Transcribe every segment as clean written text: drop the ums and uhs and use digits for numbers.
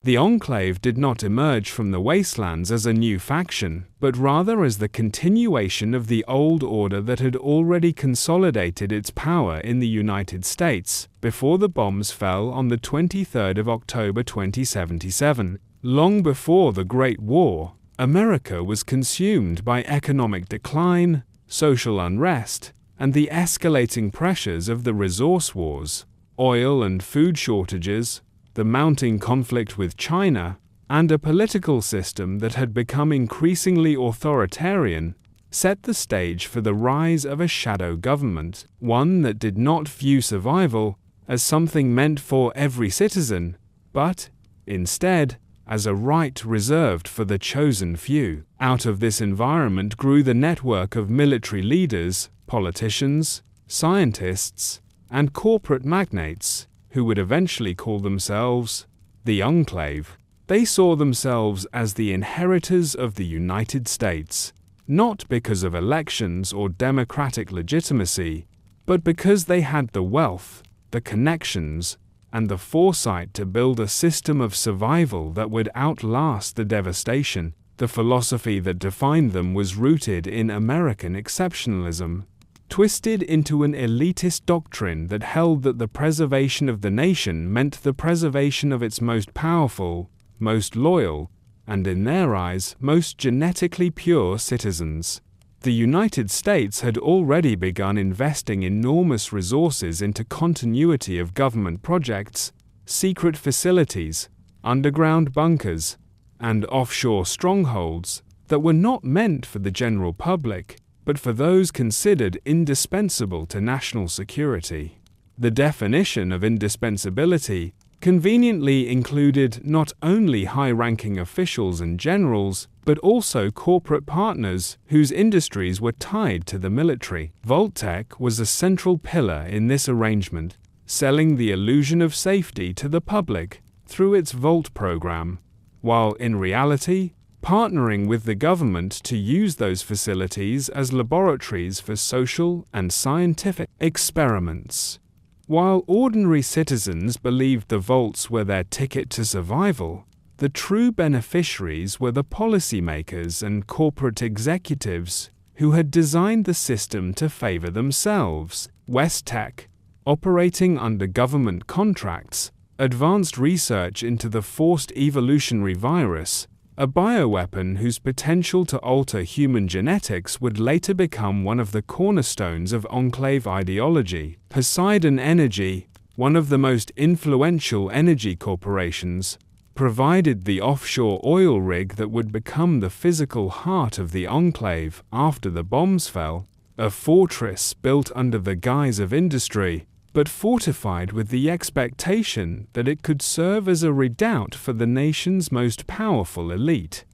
The Enclave did not emerge from the wastelands as a new faction, but rather as the continuation of the old order that had already consolidated its power in the United States before the bombs fell on the 23rd of October 2077. Long before the Great War, America was consumed by economic decline, social unrest, and the escalating pressures of the resource wars, oil and food shortages, the mounting conflict with China, and a political system that had become increasingly authoritarian, set the stage for the rise of a shadow government, one that did not view survival as something meant for every citizen, but, instead, as a right reserved for the chosen few. Out of this environment grew the network of military leaders, politicians, scientists, and corporate magnates, who would eventually call themselves the Enclave. They saw themselves as the inheritors of the United States, not because of elections or democratic legitimacy, but because they had the wealth, the connections, and the foresight to build a system of survival that would outlast the devastation. The philosophy that defined them was rooted in American exceptionalism, twisted into an elitist doctrine that held that the preservation of the nation meant the preservation of its most powerful, most loyal, and in their eyes, most genetically pure citizens. The United States had already begun investing enormous resources into continuity of government projects, secret facilities, underground bunkers, and offshore strongholds that were not meant for the general public, but for those considered indispensable to national security. The definition of indispensability conveniently included not only high-ranking officials and generals, but also corporate partners whose industries were tied to the military. Vault-Tec was a central pillar in this arrangement, selling the illusion of safety to the public through its Vault program, while in reality, partnering with the government to use those facilities as laboratories for social and scientific experiments. While ordinary citizens believed the vaults were their ticket to survival, the true beneficiaries were the policymakers and corporate executives who had designed the system to favor themselves. WestTech, operating under government contracts, advanced research into the forced evolutionary virus, a bioweapon whose potential to alter human genetics would later become one of the cornerstones of Enclave ideology. Poseidon Energy, one of the most influential energy corporations, provided the offshore oil rig that would become the physical heart of the Enclave after the bombs fell, a fortress built under the guise of industry, but fortified with the expectation that it could serve as a redoubt for the nation's most powerful elite.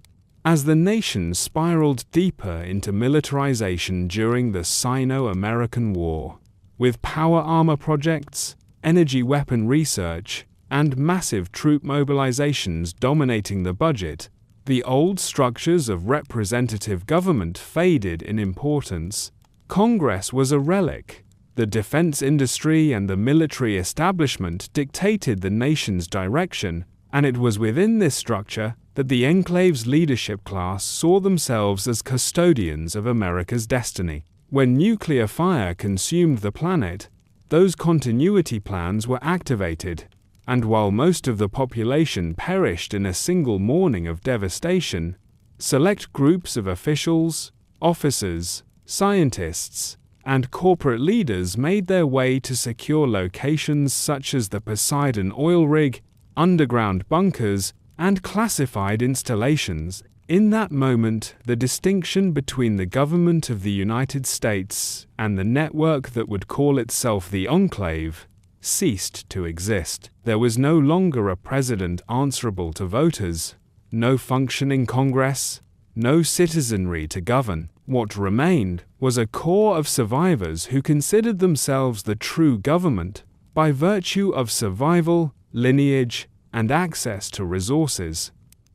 As the nation spiraled deeper into militarization during the Sino-American War, with power armor projects, energy weapon research, and massive troop mobilizations dominating the budget, the old structures of representative government faded in importance. Congress was a relic. The defense industry and the military establishment dictated the nation's direction, and it was within this structure that the Enclave's leadership class saw themselves as custodians of America's destiny. When nuclear fire consumed the planet, those continuity plans were activated, and while most of the population perished in a single morning of devastation, select groups of officials, officers, scientists, and corporate leaders made their way to secure locations such as the Poseidon oil rig, underground bunkers, and classified installations. In that moment, the distinction between the government of the United States and the network that would call itself the Enclave ceased to exist. There was no longer a president answerable to voters, no functioning Congress, no citizenry to govern. What remained was a core of survivors who considered themselves the true government by virtue of survival, lineage, and access to resources.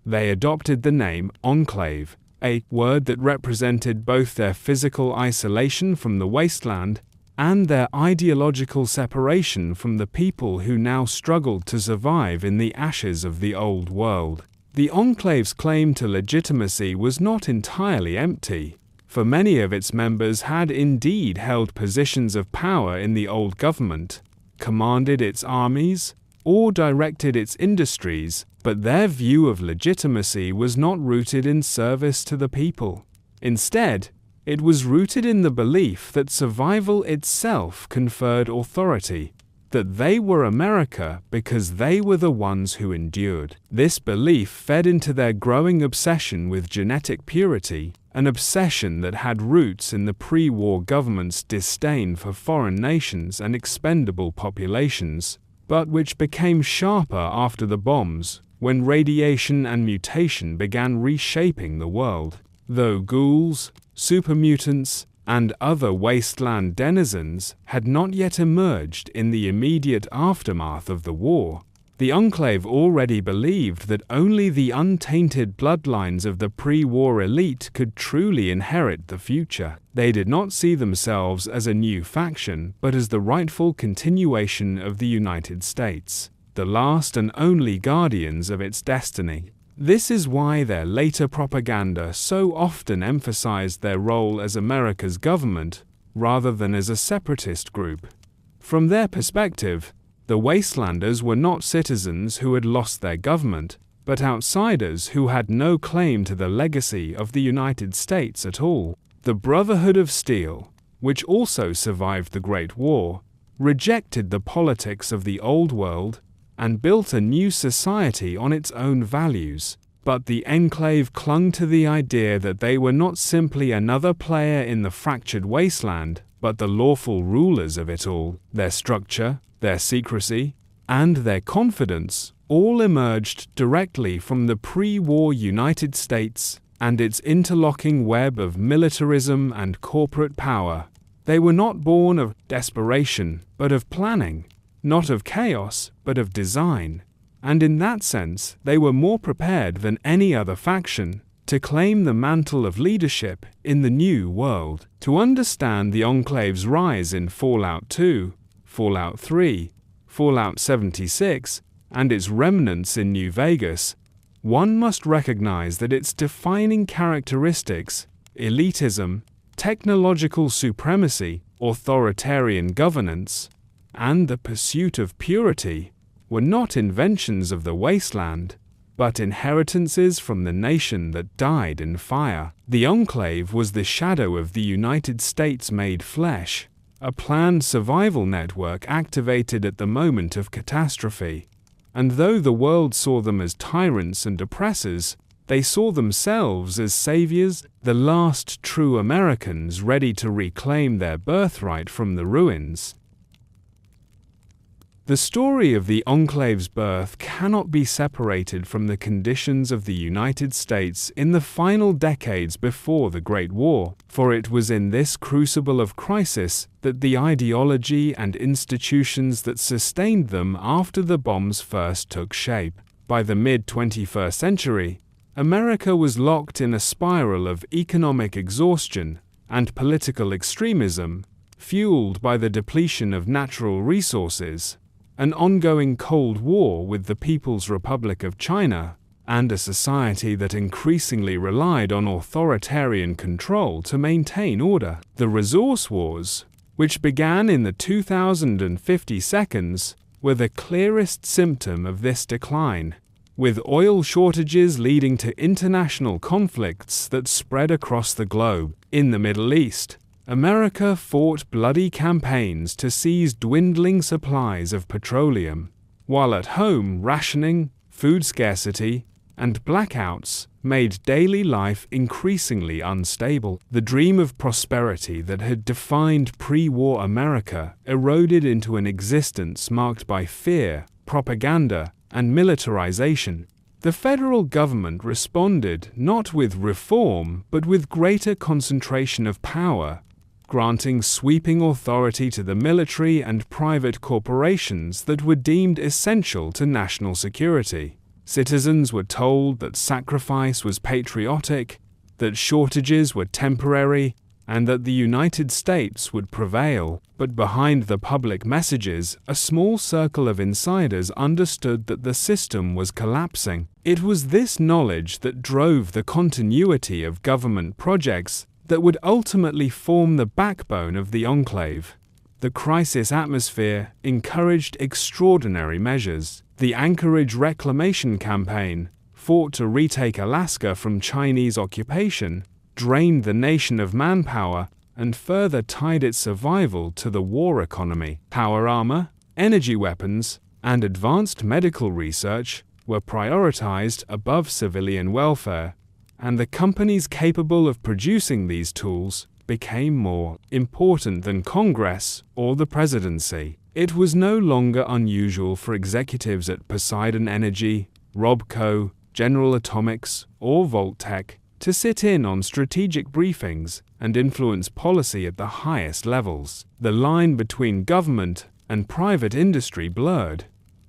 They adopted the name Enclave, a word that represented both their physical isolation from the wasteland and their ideological separation from the people who now struggled to survive in the ashes of the old world. The Enclave's claim to legitimacy was not entirely empty, for many of its members had indeed held positions of power in the old government, commanded its armies, or directed its industries, but their view of legitimacy was not rooted in service to the people. Instead, it was rooted in the belief that survival itself conferred authority, that they were America because they were the ones who endured. This belief fed into their growing obsession with genetic purity, an obsession that had roots in the pre-war government's disdain for foreign nations and expendable populations, but which became sharper after the bombs, when radiation and mutation began reshaping the world. Though ghouls, supermutants, and other wasteland denizens had not yet emerged in the immediate aftermath of the war, the Enclave already believed that only the untainted bloodlines of the pre-war elite could truly inherit the future. They did not see themselves as a new faction, but as the rightful continuation of the United States, the last and only guardians of its destiny. This is why their later propaganda so often emphasized their role as America's government rather than as a separatist group. From their perspective, the Wastelanders were not citizens who had lost their government, but outsiders who had no claim to the legacy of the United States at all. The Brotherhood of Steel, which also survived the Great War, rejected the politics of the Old World and built a new society on its own values. But the Enclave clung to the idea that they were not simply another player in the fractured wasteland, but the lawful rulers of it all. Their structure, their secrecy, and their confidence all emerged directly from the pre-war United States and its interlocking web of militarism and corporate power. They were not born of desperation, but of planning, not of chaos, but of design. And in that sense, they were more prepared than any other faction to claim the mantle of leadership in the new world. To understand the Enclave's rise in Fallout 2, Fallout 3, Fallout 76, and its remnants in New Vegas, one must recognize that its defining characteristics, elitism, technological supremacy, authoritarian governance, and the pursuit of purity, were not inventions of the wasteland, but inheritances from the nation that died in fire. The Enclave was the shadow of the United States made flesh, a planned survival network activated at the moment of catastrophe. And though the world saw them as tyrants and oppressors, they saw themselves as saviors, the last true Americans ready to reclaim their birthright from the ruins. The story of the Enclave's birth cannot be separated from the conditions of the United States in the final decades before the Great War, for it was in this crucible of crisis that the ideology and institutions that sustained them after the bombs first took shape. By the mid-21st century, America was locked in a spiral of economic exhaustion and political extremism, fueled by the depletion of natural resources, an ongoing Cold War with the People's Republic of China, and a society that increasingly relied on authoritarian control to maintain order. The resource wars, which began in the 2050 seconds, were the clearest symptom of this decline, with oil shortages leading to international conflicts that spread across the globe. In the Middle East, America fought bloody campaigns to seize dwindling supplies of petroleum, while at home rationing, food scarcity, and blackouts made daily life increasingly unstable. The dream of prosperity that had defined pre-war America eroded into an existence marked by fear, propaganda, and militarization. The federal government responded not with reform but with greater concentration of power, granting sweeping authority to the military and private corporations that were deemed essential to national security. Citizens were told that sacrifice was patriotic, that shortages were temporary, and that the United States would prevail. But behind the public messages, a small circle of insiders understood that the system was collapsing. It was this knowledge that drove the continuity of government projects that would ultimately form the backbone of the Enclave. The crisis atmosphere encouraged extraordinary measures. The Anchorage Reclamation Campaign, fought to retake Alaska from Chinese occupation, drained the nation of manpower and further tied its survival to the war economy. Power armor, energy weapons, and advanced medical research were prioritized above civilian welfare, and the companies capable of producing these tools became more important than Congress or the presidency. It was no longer unusual for executives at Poseidon Energy, Robco, General Atomics, or Voltec to sit in on strategic briefings and influence policy at the highest levels. The line between government and private industry blurred,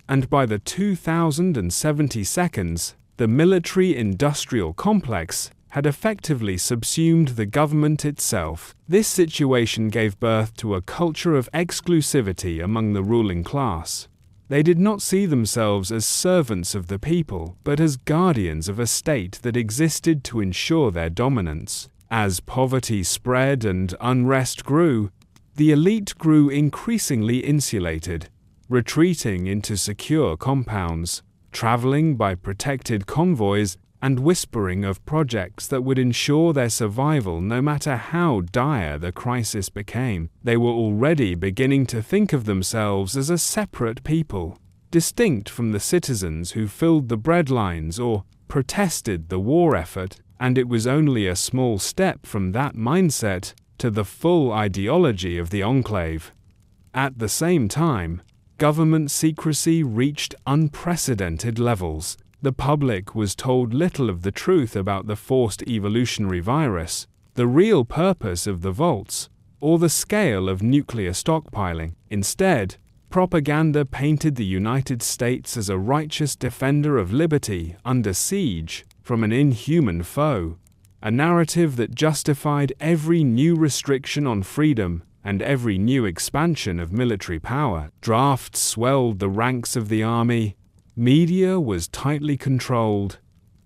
and by the 2072, the military-industrial complex had effectively subsumed the government itself. This situation gave birth to a culture of exclusivity among the ruling class. They did not see themselves as servants of the people, but as guardians of a state that existed to ensure their dominance. As poverty spread and unrest grew, the elite grew increasingly insulated, retreating into secure compounds, traveling by protected convoys, and whispering of projects that would ensure their survival no matter how dire the crisis became. They were already beginning to think of themselves as a separate people, distinct from the citizens who filled the breadlines or protested the war effort, and it was only a small step from that mindset to the full ideology of the Enclave. At the same time, government secrecy reached unprecedented levels. The public was told little of the truth about the forced evolutionary virus, the real purpose of the vaults, or the scale of nuclear stockpiling. Instead, propaganda painted the United States as a righteous defender of liberty under siege from an inhuman foe, a narrative that justified every new restriction on freedom and every new expansion of military power. Drafts swelled the ranks of the army, media was tightly controlled,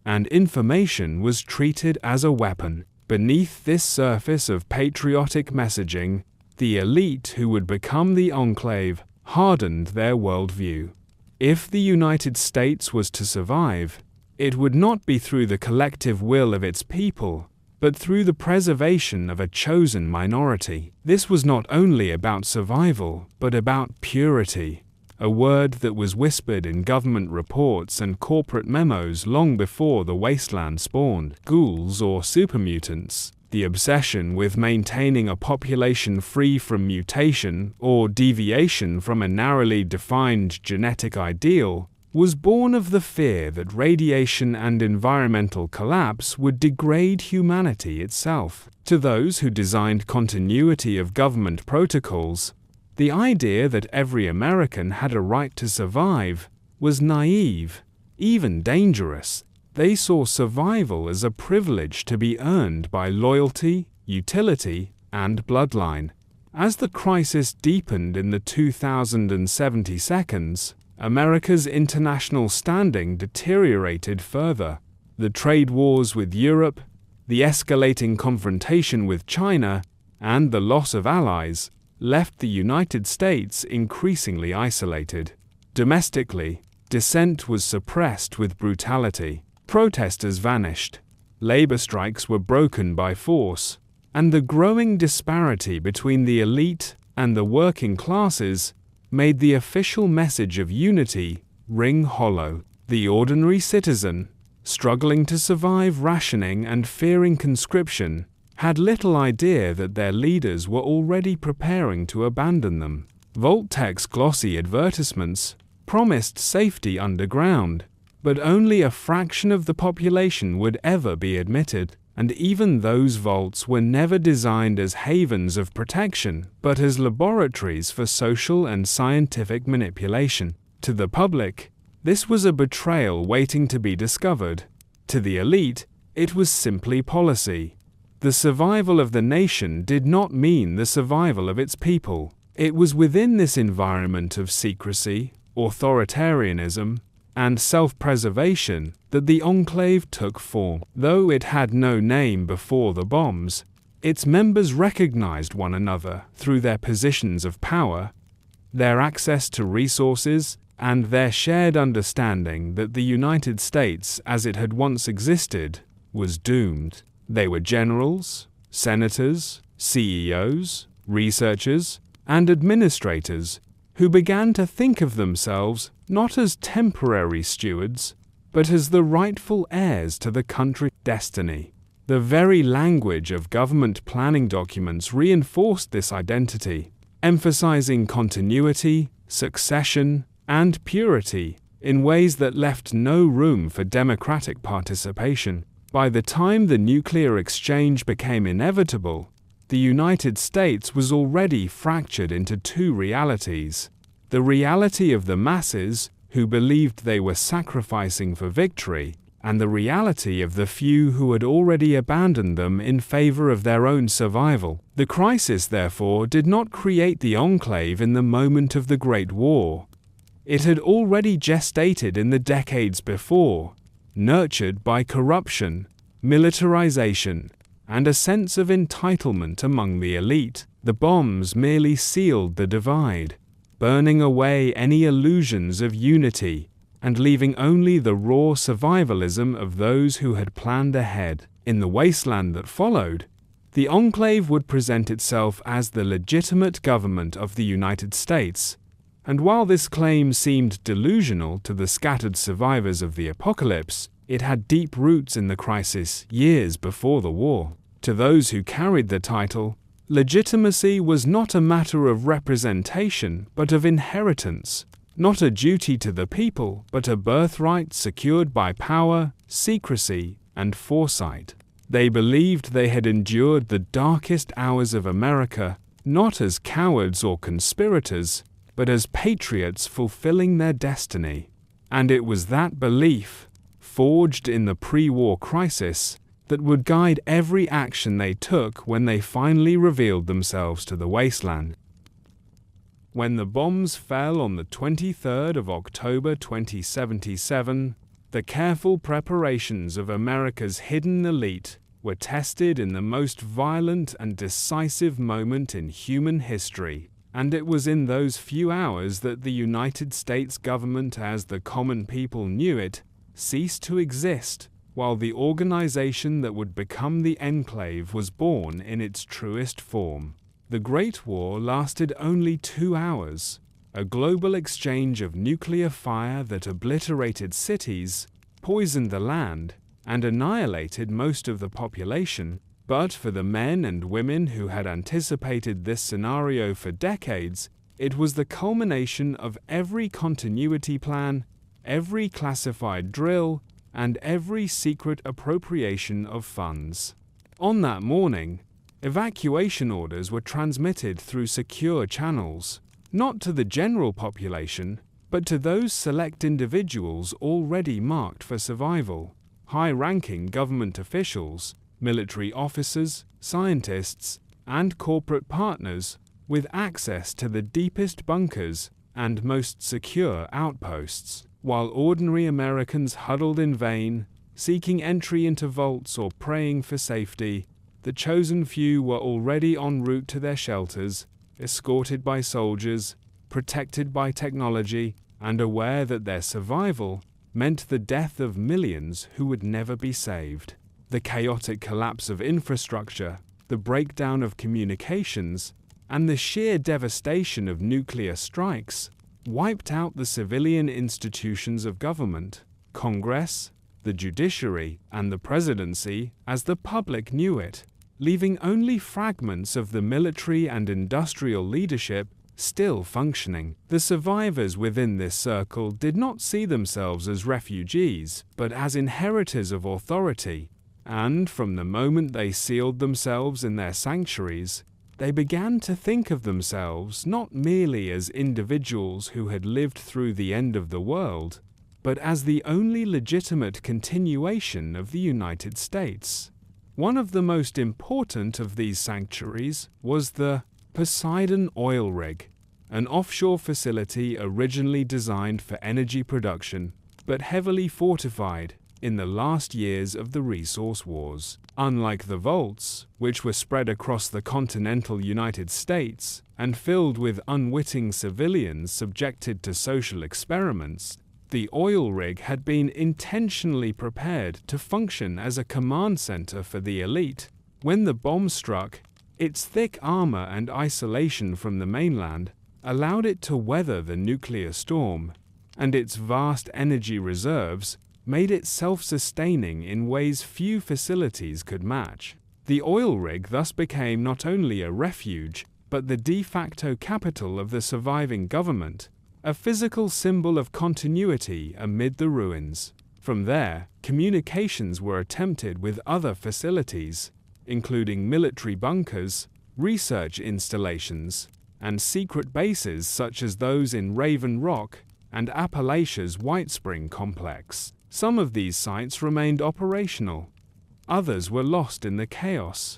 and information was treated as a weapon. Beneath this surface of patriotic messaging, the elite who would become the Enclave hardened their worldview. If the United States was to survive, it would not be through the collective will of its people, but through the preservation of a chosen minority. This was not only about survival, but about purity, a word that was whispered in government reports and corporate memos long before the wasteland spawned ghouls or supermutants. The obsession with maintaining a population free from mutation or deviation from a narrowly defined genetic ideal was born of the fear that radiation and environmental collapse would degrade humanity itself. To those who designed continuity of government protocols, the idea that every American had a right to survive was naive, even dangerous. They saw survival as a privilege to be earned by loyalty, utility, and bloodline. As the crisis deepened in the 2072, America's international standing deteriorated further. The trade wars with Europe, the escalating confrontation with China, and the loss of allies left the United States increasingly isolated. Domestically, dissent was suppressed with brutality. Protesters vanished, labor strikes were broken by force, and the growing disparity between the elite and the working classes made the official message of unity ring hollow. The ordinary citizen, struggling to survive rationing and fearing conscription, had little idea that their leaders were already preparing to abandon them. Voltec's glossy advertisements promised safety underground, but only a fraction of the population would ever be admitted, and even those vaults were never designed as havens of protection, but as laboratories for social and scientific manipulation. To the public, this was a betrayal waiting to be discovered. To the elite, it was simply policy. The survival of the nation did not mean the survival of its people. It was within this environment of secrecy, authoritarianism, and self-preservation that the Enclave took form. Though it had no name before the bombs, its members recognized one another through their positions of power, their access to resources, and their shared understanding that the United States, as it had once existed, was doomed. They were generals, senators, CEOs, researchers, and administrators who began to think of themselves not as temporary stewards, but as the rightful heirs to the country's destiny. The very language of government planning documents reinforced this identity, emphasizing continuity, succession, and purity in ways that left no room for democratic participation. By the time the nuclear exchange became inevitable, the United States was already fractured into two realities: the reality of the masses, who believed they were sacrificing for victory, and the reality of the few who had already abandoned them in favor of their own survival. The crisis, therefore, did not create the Enclave in the moment of the Great War. It had already gestated in the decades before, nurtured by corruption, militarization, and a sense of entitlement among the elite. The bombs merely sealed the divide, burning away any illusions of unity and leaving only the raw survivalism of those who had planned ahead. In the wasteland that followed, the Enclave would present itself as the legitimate government of the United States, and while this claim seemed delusional to the scattered survivors of the apocalypse, it had deep roots in the crisis years before the war. To those who carried the title, legitimacy was not a matter of representation but of inheritance, not a duty to the people but a birthright secured by power, secrecy, and foresight. They believed they had endured the darkest hours of America not as cowards or conspirators, but as patriots fulfilling their destiny. And it was that belief, forged in the pre-war crisis, that would guide every action they took when they finally revealed themselves to the wasteland. When the bombs fell on the 23rd of October 2077, the careful preparations of America's hidden elite were tested in the most violent and decisive moment in human history. And it was in those few hours that the United States government, as the common people knew it, ceased to exist, while the organization that would become the Enclave was born in its truest form. The Great War lasted only 2 hours, a global exchange of nuclear fire that obliterated cities, poisoned the land, and annihilated most of the population. But for the men and women who had anticipated this scenario for decades, it was the culmination of every continuity plan, every classified drill, and every secret appropriation of funds. On that morning, evacuation orders were transmitted through secure channels, not to the general population, but to those select individuals already marked for survival: high-ranking government officials, military officers, scientists, and corporate partners with access to the deepest bunkers and most secure outposts, while ordinary Americans huddled in vain, seeking entry into vaults or praying for safety. The chosen few were already en route to their shelters, escorted by soldiers, protected by technology, and aware that their survival meant the death of millions who would never be saved. The chaotic collapse of infrastructure, the breakdown of communications, and the sheer devastation of nuclear strikes wiped out the civilian institutions of government, Congress, the judiciary, and the presidency as the public knew it, leaving only fragments of the military and industrial leadership still functioning. The survivors within this circle did not see themselves as refugees, but as inheritors of authority, and from the moment they sealed themselves in their sanctuaries, they began to think of themselves not merely as individuals who had lived through the end of the world, but as the only legitimate continuation of the United States. One of the most important of these sanctuaries was the Poseidon Oil Rig, an offshore facility originally designed for energy production, but heavily fortified in the last years of the resource wars. Unlike the vaults, which were spread across the continental United States and filled with unwitting civilians subjected to social experiments, the oil rig had been intentionally prepared to function as a command center for the elite. When the bomb struck, its thick armor and isolation from the mainland allowed it to weather the nuclear storm, and its vast energy reserves made it self-sustaining in ways few facilities could match. The oil rig thus became not only a refuge, but the de facto capital of the surviving government, a physical symbol of continuity amid the ruins. From there, communications were attempted with other facilities, including military bunkers, research installations, and secret bases such as those in Raven Rock and Appalachia's Whitespring complex. Some of these sites remained operational, others were lost in the chaos.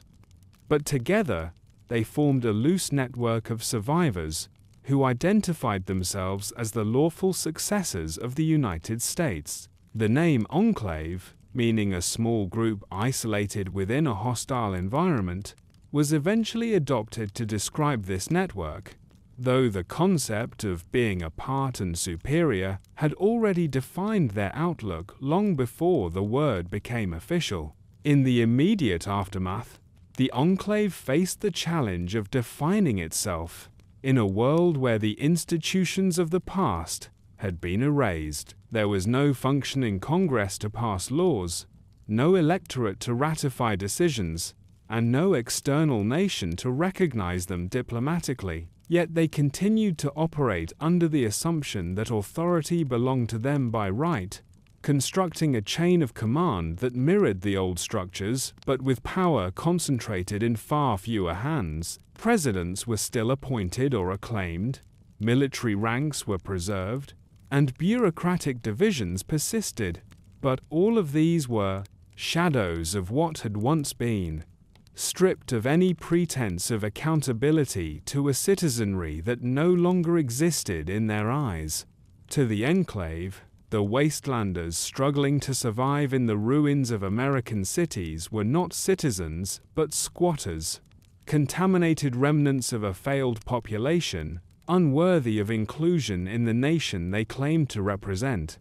But together, they formed a loose network of survivors who identified themselves as the lawful successors of the United States. The name Enclave, meaning a small group isolated within a hostile environment, was eventually adopted to describe this network, though the concept of being apart and superior had already defined their outlook long before the word became official. In the immediate aftermath, the Enclave faced the challenge of defining itself in a world where the institutions of the past had been erased. There was no functioning Congress to pass laws, no electorate to ratify decisions, and no external nation to recognize them diplomatically. Yet they continued to operate under the assumption that authority belonged to them by right, constructing a chain of command that mirrored the old structures, but with power concentrated in far fewer hands. Presidents were still appointed or acclaimed, military ranks were preserved, and bureaucratic divisions persisted, but all of these were shadows of what had once been, stripped of any pretense of accountability to a citizenry that no longer existed in their eyes. To the Enclave, the wastelanders struggling to survive in the ruins of American cities were not citizens, but squatters, contaminated remnants of a failed population, unworthy of inclusion in the nation they claimed to represent.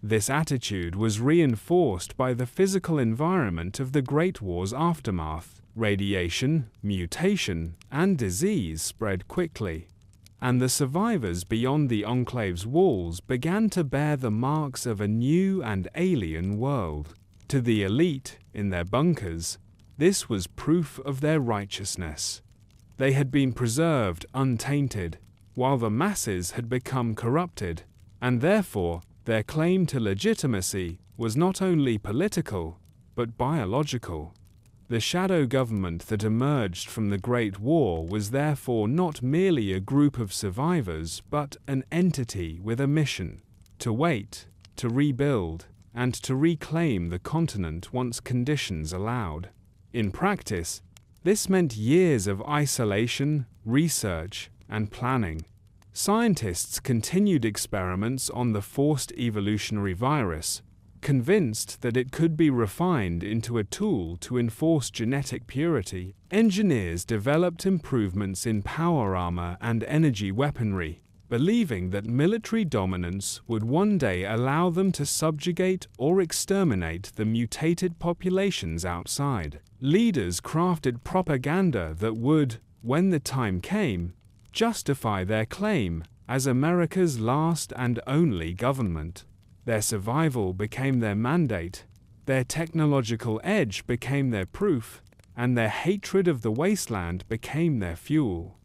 This attitude was reinforced by the physical environment of the Great War's aftermath. Radiation, mutation, and disease spread quickly, and the survivors beyond the Enclave's walls began to bear the marks of a new and alien world. To the elite, in their bunkers, this was proof of their righteousness. They had been preserved untainted, while the masses had become corrupted, and therefore their claim to legitimacy was not only political, but biological. The shadow government that emerged from the Great War was therefore not merely a group of survivors, but an entity with a mission: to wait, to rebuild, and to reclaim the continent once conditions allowed. In practice, this meant years of isolation, research, and planning. Scientists continued experiments on the forced evolutionary virus, convinced that it could be refined into a tool to enforce genetic purity. Engineers developed improvements in power armor and energy weaponry, believing that military dominance would one day allow them to subjugate or exterminate the mutated populations outside. Leaders crafted propaganda that would, when the time came, justify their claim as America's last and only government. Their survival became their mandate, their technological edge became their proof, and their hatred of the wasteland became their fuel.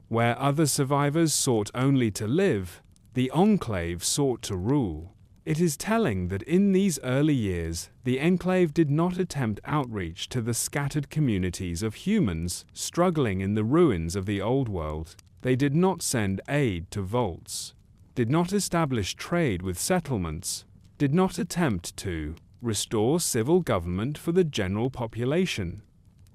Where other survivors sought only to live, the Enclave sought to rule. It is telling that in these early years, the Enclave did not attempt outreach to the scattered communities of humans struggling in the ruins of the old world. They did not send aid to vaults, did not establish trade with settlements, did not attempt to restore civil government for the general population.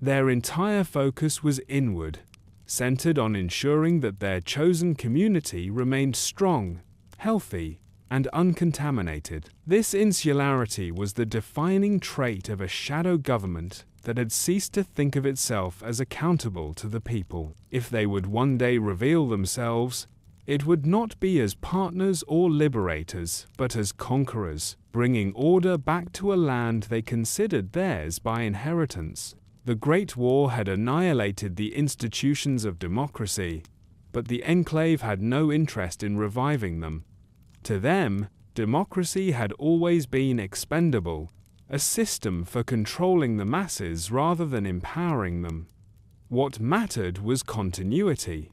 Their entire focus was inward, centered on ensuring that their chosen community remained strong, healthy, and uncontaminated. This insularity was the defining trait of a shadow government that had ceased to think of itself as accountable to the people. If they would one day reveal themselves, it would not be as partners or liberators, but as conquerors, bringing order back to a land they considered theirs by inheritance. The Great War had annihilated the institutions of democracy, but the Enclave had no interest in reviving them. To them, democracy had always been expendable, a system for controlling the masses rather than empowering them. What mattered was continuity,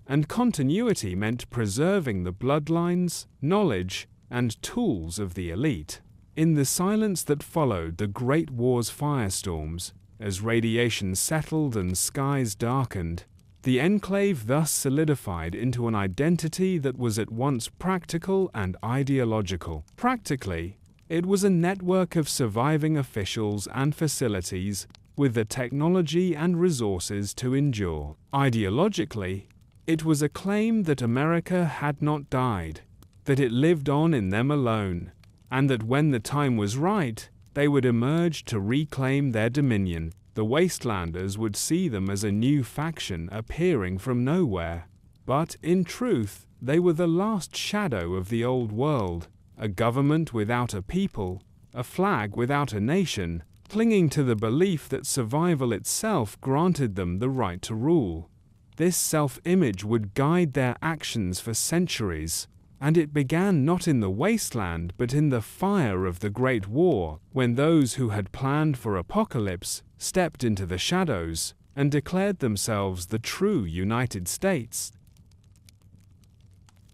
and continuity meant preserving the bloodlines, knowledge, and tools of the elite. In the silence that followed the Great War's firestorms, as radiation settled and skies darkened, the Enclave thus solidified into an identity that was at once practical and ideological. Practically, it was a network of surviving officials and facilities with the technology and resources to endure. Ideologically, it was a claim that America had not died, that it lived on in them alone, and that when the time was right, they would emerge to reclaim their dominion. The Wastelanders would see them as a new faction appearing from nowhere. But, in truth, they were the last shadow of the old world, a government without a people, a flag without a nation, clinging to the belief that survival itself granted them the right to rule. This self-image would guide their actions for centuries, and it began not in the wasteland but in the fire of the Great War, when those who had planned for apocalypse stepped into the shadows and declared themselves the true United States.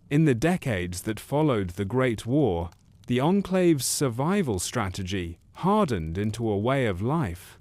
In the decades that followed the Great War, the Enclave's survival strategy hardened into a way of life.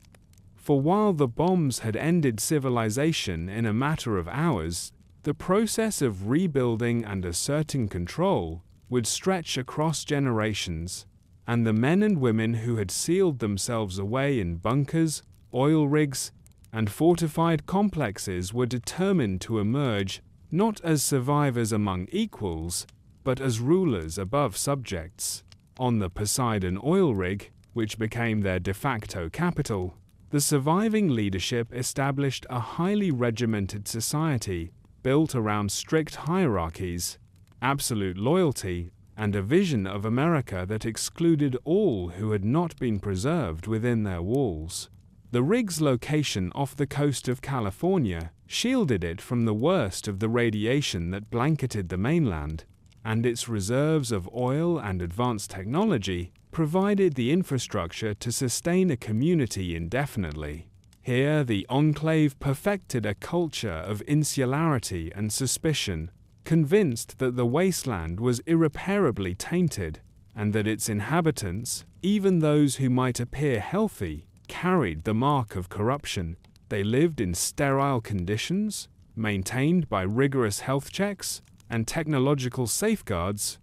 For while the bombs had ended civilization in a matter of hours, the process of rebuilding and asserting control would stretch across generations, and the men and women who had sealed themselves away in bunkers, oil rigs, and fortified complexes were determined to emerge not as survivors among equals, but as rulers above subjects. On the Poseidon oil rig, which became their de facto capital, the surviving leadership established a highly regimented society built around strict hierarchies, absolute loyalty, and a vision of America that excluded all who had not been preserved within their walls. The rig's location off the coast of California shielded it from the worst of the radiation that blanketed the mainland, and its reserves of oil and advanced technology provided the infrastructure to sustain a community indefinitely. Here, the Enclave perfected a culture of insularity and suspicion, convinced that the wasteland was irreparably tainted, and that its inhabitants, even those who might appear healthy, carried the mark of corruption. They lived in sterile conditions, maintained by rigorous health checks and technological safeguards,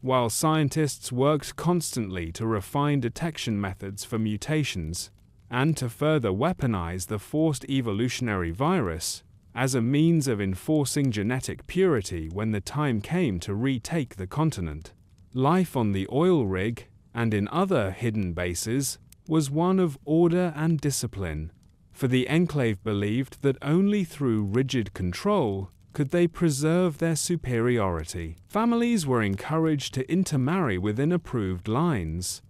while scientists worked constantly to refine detection methods for mutations and to further weaponize the forced evolutionary virus as a means of enforcing genetic purity when the time came to retake the continent. Life on the oil rig and in other hidden bases was one of order and discipline, for the Enclave believed that only through rigid control could they preserve their superiority. Families were encouraged to intermarry within approved lines.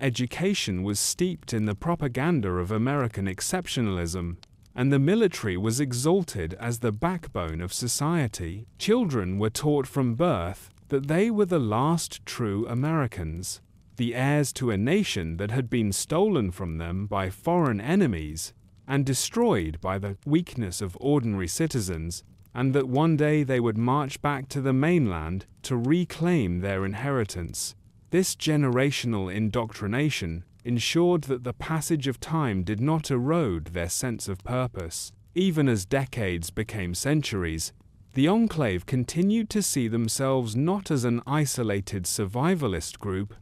Education was steeped in the propaganda of American exceptionalism, and the military was exalted as the backbone of society. Children were taught from birth that they were the last true Americans, the heirs to a nation that had been stolen from them by foreign enemies and destroyed by the weakness of ordinary citizens, and that one day they would march back to the mainland to reclaim their inheritance. This generational indoctrination ensured that the passage of time did not erode their sense of purpose. Even as decades became centuries, the Enclave continued to see themselves not as an isolated survivalist group,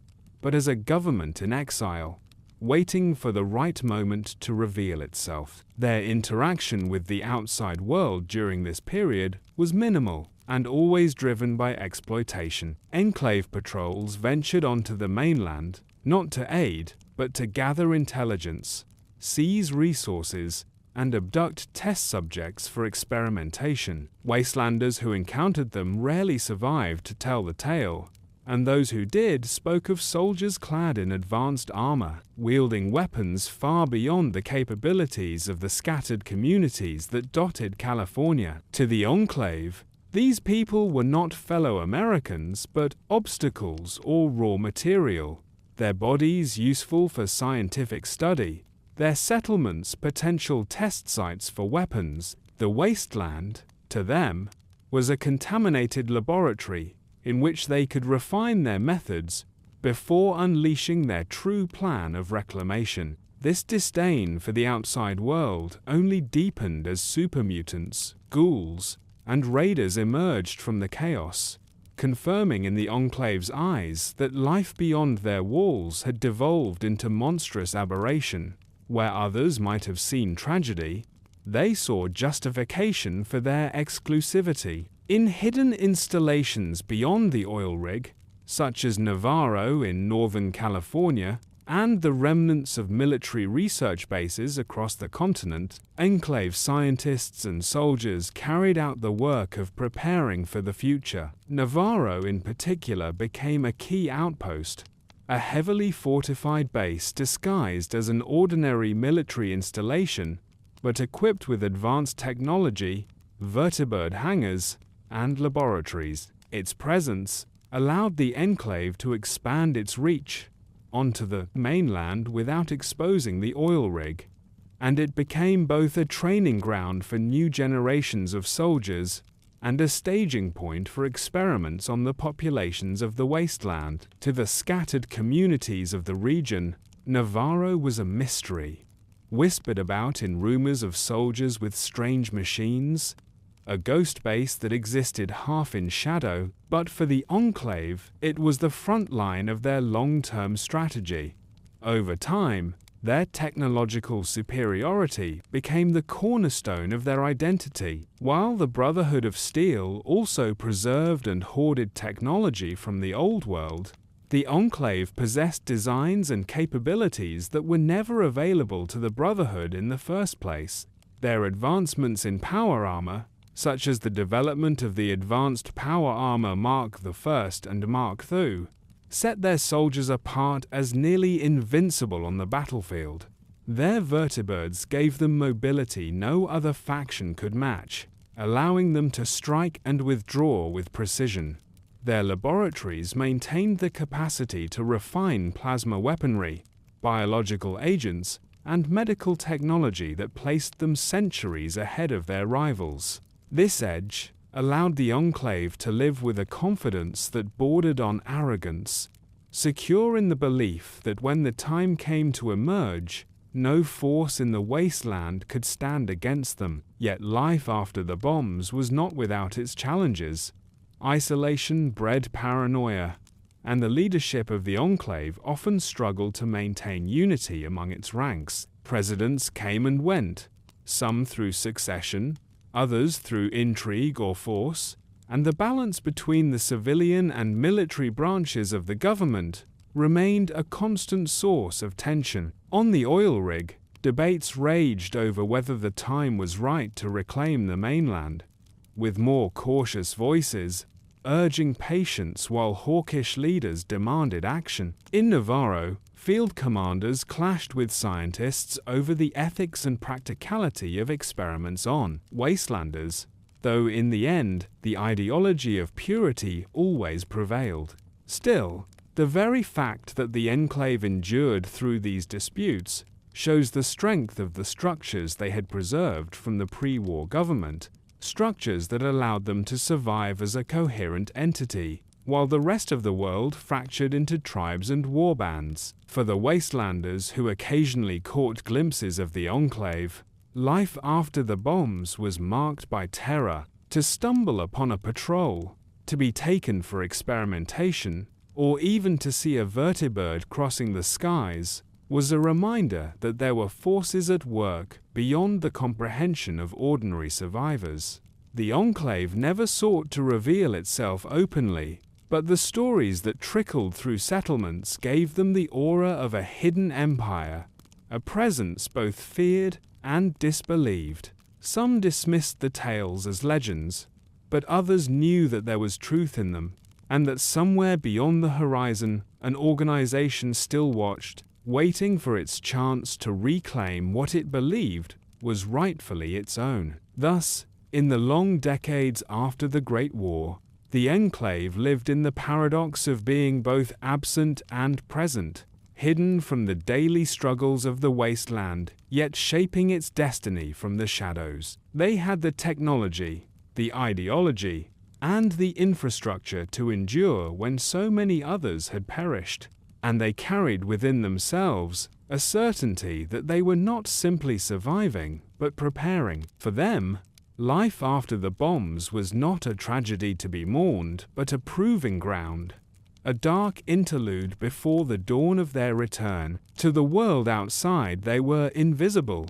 but as a government in exile. waiting for the right moment to reveal itself. Their interaction with the outside world during this period was minimal and always driven by exploitation. Enclave patrols ventured onto the mainland, not to aid, but to gather intelligence, seize resources, and abduct test subjects for experimentation. Wastelanders who encountered them rarely survived to tell the tale, and those who did spoke of soldiers clad in advanced armor, wielding weapons far beyond the capabilities of the scattered communities that dotted California. To the Enclave, these people were not fellow Americans, but obstacles or raw material, their bodies useful for scientific study, their settlements potential test sites for weapons. The wasteland, to them, was a contaminated laboratory in which they could refine their methods before unleashing their true plan of reclamation. This disdain for the outside world only deepened as supermutants, ghouls, and raiders emerged from the chaos, confirming in the Enclave's eyes that life beyond their walls had devolved into monstrous aberration. Where others might have seen tragedy, they saw justification for their exclusivity. In hidden installations beyond the oil rig, such as Navarro in Northern California and the remnants of military research bases across the continent, Enclave scientists and soldiers carried out the work of preparing for the future. Navarro in particular became a key outpost, a heavily fortified base disguised as an ordinary military installation, but equipped with advanced technology, vertibird hangars, and laboratories. Its presence allowed the Enclave to expand its reach onto the mainland without exposing the oil rig, and it became both a training ground for new generations of soldiers and a staging point for experiments on the populations of the wasteland. To the scattered communities of the region, Navarro was a mystery, whispered about in rumors of soldiers with strange machines, a ghost base that existed half in shadow, but for the Enclave, it was the front line of their long-term strategy. Over time, their technological superiority became the cornerstone of their identity. While the Brotherhood of Steel also preserved and hoarded technology from the old world, the Enclave possessed designs and capabilities that were never available to the Brotherhood in the first place. Their advancements in power armor, such as the development of the advanced power armor Mark I and Mark II, set their soldiers apart as nearly invincible on the battlefield. Their vertibirds gave them mobility no other faction could match, allowing them to strike and withdraw with precision. Their laboratories maintained the capacity to refine plasma weaponry, biological agents, and medical technology that placed them centuries ahead of their rivals. This edge allowed the Enclave to live with a confidence that bordered on arrogance, secure in the belief that when the time came to emerge, no force in the wasteland could stand against them. Yet life after the bombs was not without its challenges. Isolation bred paranoia, and the leadership of the Enclave often struggled to maintain unity among its ranks. Presidents came and went, some through succession, others through intrigue or force, and the balance between the civilian and military branches of the government remained a constant source of tension. On the oil rig, debates raged over whether the time was right to reclaim the mainland, with more cautious voices urging patience while hawkish leaders demanded action. In Navarro, field commanders clashed with scientists over the ethics and practicality of experiments on wastelanders, though in the end, the ideology of purity always prevailed. Still, the very fact that the Enclave endured through these disputes shows the strength of the structures they had preserved from the pre-war government, structures that allowed them to survive as a coherent entity, while the rest of the world fractured into tribes and warbands. For the wastelanders who occasionally caught glimpses of the Enclave, life after the bombs was marked by terror. To stumble upon a patrol, to be taken for experimentation, or even to see a vertibird crossing the skies was a reminder that there were forces at work beyond the comprehension of ordinary survivors. The Enclave never sought to reveal itself openly, but the stories that trickled through settlements gave them the aura of a hidden empire, a presence both feared and disbelieved. Some dismissed the tales as legends, but others knew that there was truth in them, and that somewhere beyond the horizon, an organization still watched, waiting for its chance to reclaim what it believed was rightfully its own. Thus, in the long decades after the Great War, the Enclave lived in the paradox of being both absent and present, hidden from the daily struggles of the wasteland, yet shaping its destiny from the shadows. They had the technology, the ideology, and the infrastructure to endure when so many others had perished, and they carried within themselves a certainty that they were not simply surviving, but preparing. For them, life after the bombs was not a tragedy to be mourned, but a proving ground, a dark interlude before the dawn of their return. To the world outside they were invisible,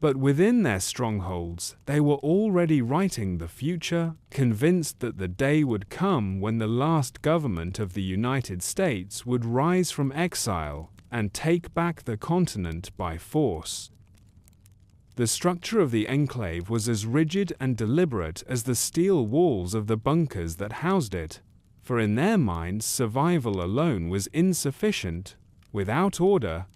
but within their strongholds they were already writing the future, convinced that the day would come when the last government of the United States would rise from exile and take back the continent by force. The structure of the Enclave was as rigid and deliberate as the steel walls of the bunkers that housed it, for in their minds survival alone was insufficient without order,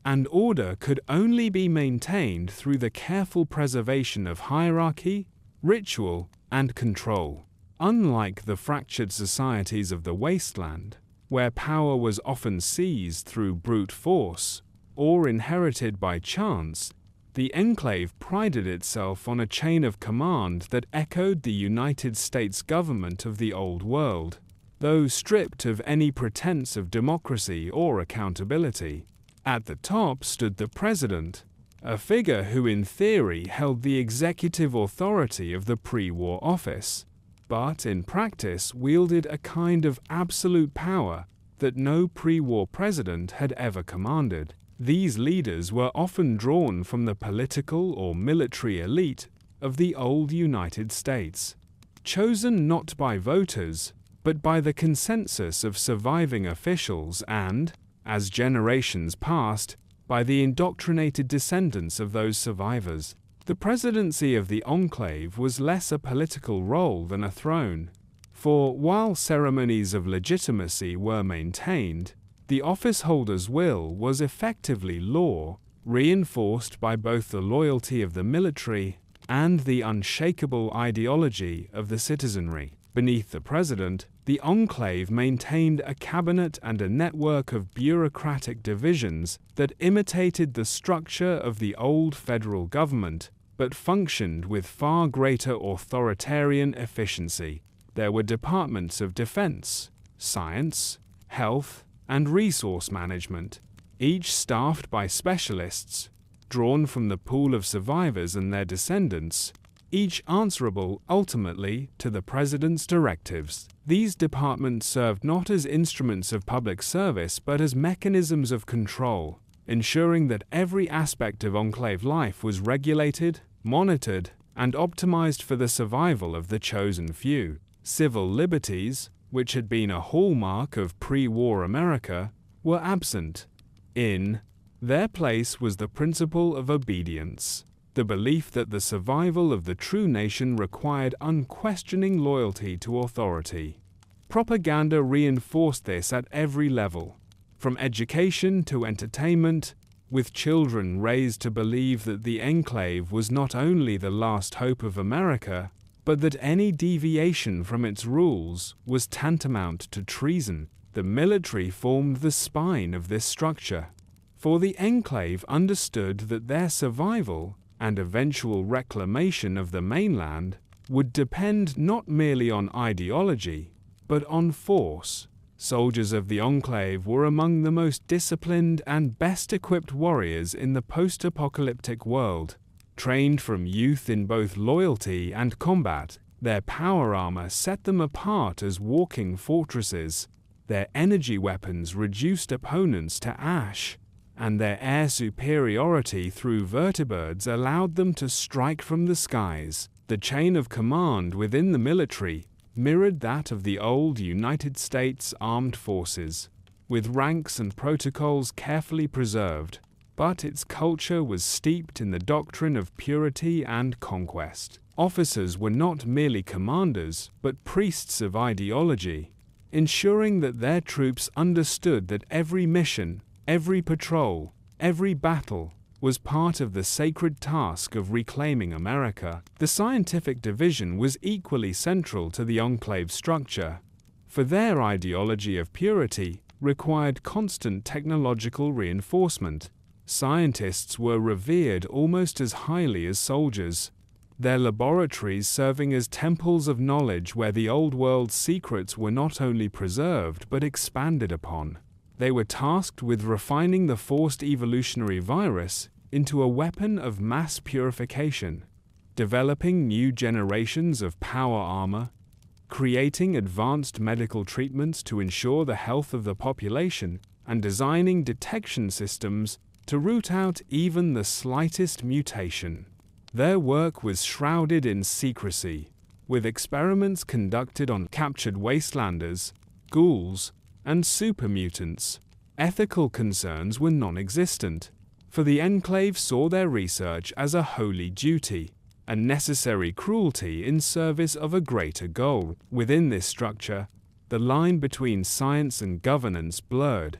and order could only be maintained through the careful preservation of hierarchy, ritual, and control. Unlike the fractured societies of the wasteland, where power was often seized through brute force or inherited by chance, the Enclave prided itself on a chain of command that echoed the United States government of the Old World, though stripped of any pretense of democracy or accountability. At the top stood the president, a figure who in theory held the executive authority of the pre-war office, but in practice wielded a kind of absolute power that no pre-war president had ever commanded. These leaders were often drawn from the political or military elite of the old United States, chosen not by voters, but by the consensus of surviving officials and, as generations passed, by the indoctrinated descendants of those survivors. The presidency of the Enclave was less a political role than a throne, for while ceremonies of legitimacy were maintained, the officeholder's will was effectively law, reinforced by both the loyalty of the military and the unshakable ideology of the citizenry. Beneath the president, the Enclave maintained a cabinet and a network of bureaucratic divisions that imitated the structure of the old federal government, but functioned with far greater authoritarian efficiency. There were departments of defense, science, health, and resource management, each staffed by specialists, drawn from the pool of survivors and their descendants, each answerable ultimately to the president's directives. These departments served not as instruments of public service but as mechanisms of control, ensuring that every aspect of Enclave life was regulated, monitored, and optimized for the survival of the chosen few. Civil liberties, which had been a hallmark of pre-war America, were absent. In their place was the principle of obedience, the belief that the survival of the true nation required unquestioning loyalty to authority. Propaganda reinforced this at every level, from education to entertainment, with children raised to believe that the Enclave was not only the last hope of America, but that any deviation from its rules was tantamount to treason. The military formed the spine of this structure, for the Enclave understood that their survival and eventual reclamation of the mainland would depend not merely on ideology, but on force. Soldiers of the Enclave were among the most disciplined and best-equipped warriors in the post-apocalyptic world. Trained from youth in both loyalty and combat, their power armor set them apart as walking fortresses. Their energy weapons reduced opponents to ash, and their air superiority through vertibirds allowed them to strike from the skies. The chain of command within the military mirrored that of the old United States Armed Forces, with ranks and protocols carefully preserved, but its culture was steeped in the doctrine of purity and conquest. Officers were not merely commanders, but priests of ideology, ensuring that their troops understood that every mission, every patrol, every battle was part of the sacred task of reclaiming America. The scientific division was equally central to the Enclave structure, for their ideology of purity required constant technological reinforcement. Scientists were revered almost as highly as soldiers, their laboratories serving as temples of knowledge where the old world's secrets were not only preserved but expanded upon. They were tasked with refining the forced evolutionary virus into a weapon of mass purification, developing new generations of power armor, creating advanced medical treatments to ensure the health of the population, and designing detection systems to root out even the slightest mutation. Their work was shrouded in secrecy, with experiments conducted on captured wastelanders, ghouls, and supermutants. Ethical concerns were non-existent, for the Enclave saw their research as a holy duty, a necessary cruelty in service of a greater goal. Within this structure, the line between science and governance blurred,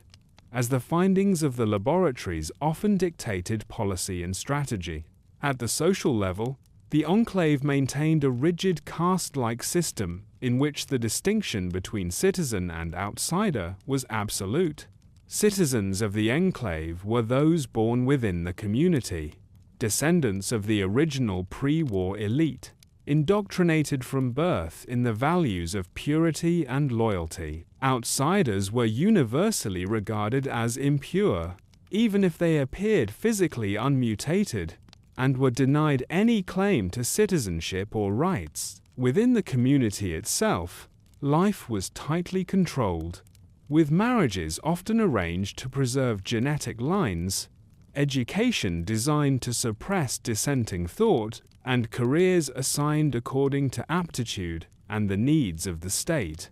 as the findings of the laboratories often dictated policy and strategy. At the social level, the Enclave maintained a rigid caste-like system in which the distinction between citizen and outsider was absolute. Citizens of the Enclave were those born within the community, descendants of the original pre-war elite, indoctrinated from birth in the values of purity and loyalty. Outsiders were universally regarded as impure, even if they appeared physically unmutated, and were denied any claim to citizenship or rights. Within the community itself, life was tightly controlled, with marriages often arranged to preserve genetic lines, education designed to suppress dissenting thought, and careers assigned according to aptitude and the needs of the state.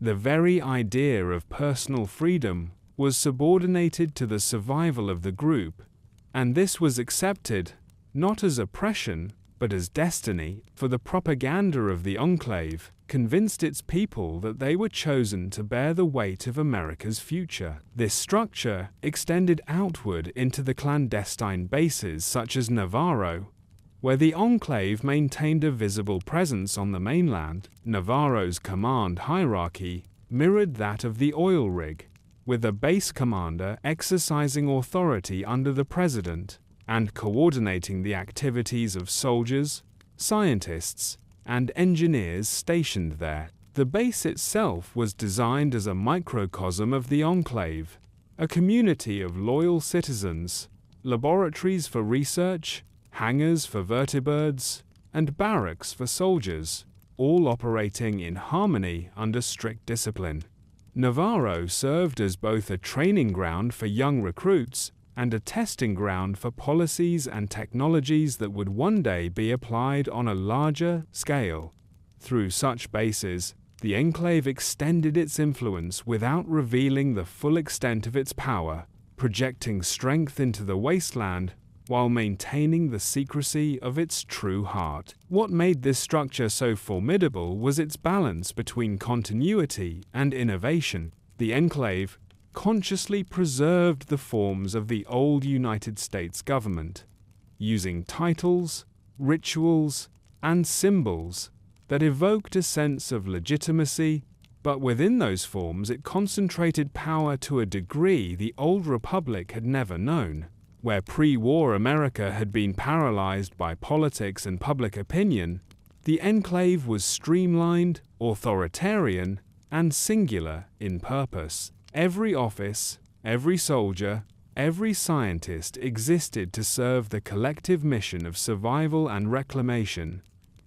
The very idea of personal freedom was subordinated to the survival of the group, and this was accepted not as oppression, but as destiny, for the propaganda of the Enclave convinced its people that they were chosen to bear the weight of America's future. This structure extended outward into the clandestine bases such as Navarro, where the Enclave maintained a visible presence on the mainland. Navarro's command hierarchy mirrored that of the Oil Rig, with a base commander exercising authority under the president and coordinating the activities of soldiers, scientists, and engineers stationed there. The base itself was designed as a microcosm of the Enclave, a community of loyal citizens, laboratories for research, hangars for vertibirds, and barracks for soldiers, all operating in harmony under strict discipline. Navarro served as both a training ground for young recruits and a testing ground for policies and technologies that would one day be applied on a larger scale. Through such bases, the Enclave extended its influence without revealing the full extent of its power, projecting strength into the wasteland while maintaining the secrecy of its true heart. What made this structure so formidable was its balance between continuity and innovation. The Enclave consciously preserved the forms of the old United States government, using titles, rituals, and symbols that evoked a sense of legitimacy, but within those forms it concentrated power to a degree the old republic had never known. Where pre-war America had been paralyzed by politics and public opinion, the Enclave was streamlined, authoritarian, and singular in purpose. Every office, every soldier, every scientist existed to serve the collective mission of survival and reclamation,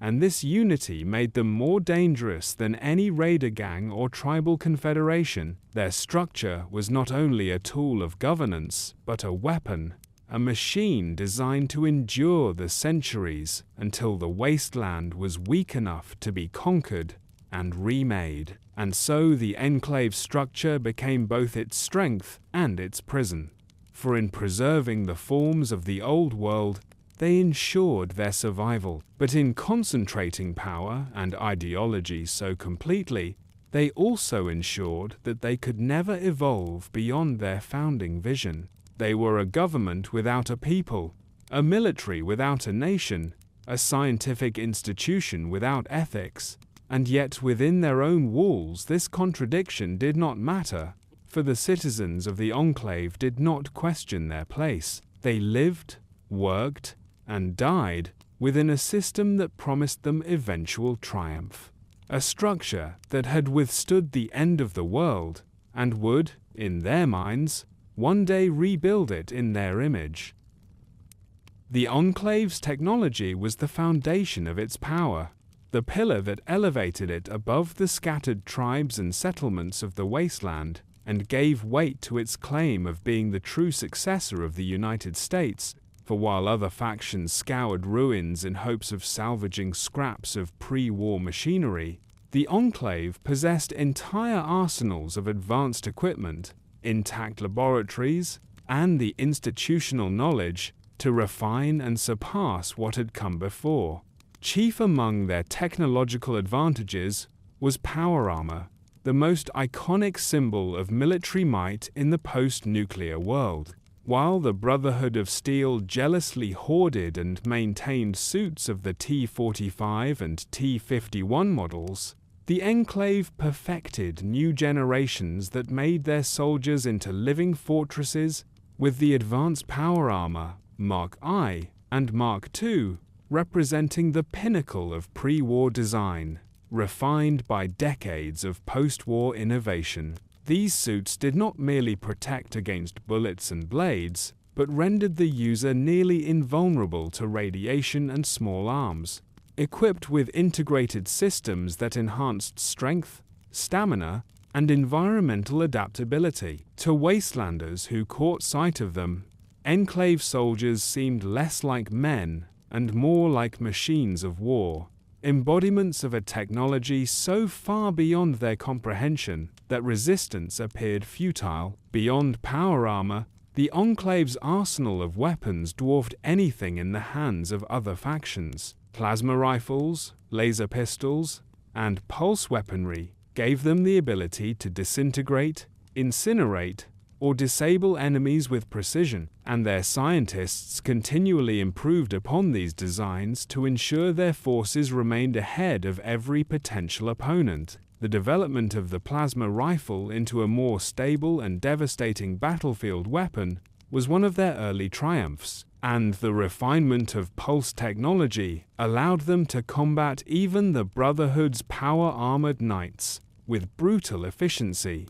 and this unity made them more dangerous than any raider gang or tribal confederation. Their structure was not only a tool of governance, but a weapon, a machine designed to endure the centuries until the wasteland was weak enough to be conquered and remade. And so the Enclave structure became both its strength and its prison. For in preserving the forms of the old world, they ensured their survival, but in concentrating power and ideology so completely, they also ensured that they could never evolve beyond their founding vision. They were a government without a people, a military without a nation, a scientific institution without ethics, and yet within their own walls this contradiction did not matter, for the citizens of the Enclave did not question their place. They lived, worked, and died within a system that promised them eventual triumph. A structure that had withstood the end of the world and would, in their minds, one day rebuild it in their image. The Enclave's technology was the foundation of its power, the pillar that elevated it above the scattered tribes and settlements of the wasteland and gave weight to its claim of being the true successor of the United States. For while other factions scoured ruins in hopes of salvaging scraps of pre-war machinery, the Enclave possessed entire arsenals of advanced equipment, intact laboratories, and the institutional knowledge to refine and surpass what had come before. Chief among their technological advantages was power armor, the most iconic symbol of military might in the post-nuclear world. While the Brotherhood of Steel jealously hoarded and maintained suits of the T-45 and T-51 models, the Enclave perfected new generations that made their soldiers into living fortresses with the advanced power armor, Mark I and Mark II, representing the pinnacle of pre-war design, refined by decades of post-war innovation. These suits did not merely protect against bullets and blades, but rendered the user nearly invulnerable to radiation and small arms. Equipped with integrated systems that enhanced strength, stamina, and environmental adaptability, to wastelanders who caught sight of them, Enclave soldiers seemed less like men and more like machines of war, embodiments of a technology so far beyond their comprehension that resistance appeared futile. Beyond power armor, the Enclave's arsenal of weapons dwarfed anything in the hands of other factions. Plasma rifles, laser pistols, and pulse weaponry gave them the ability to disintegrate, incinerate, or disable enemies with precision, and their scientists continually improved upon these designs to ensure their forces remained ahead of every potential opponent. The development of the plasma rifle into a more stable and devastating battlefield weapon was one of their early triumphs, and the refinement of pulse technology allowed them to combat even the Brotherhood's power-armored knights with brutal efficiency.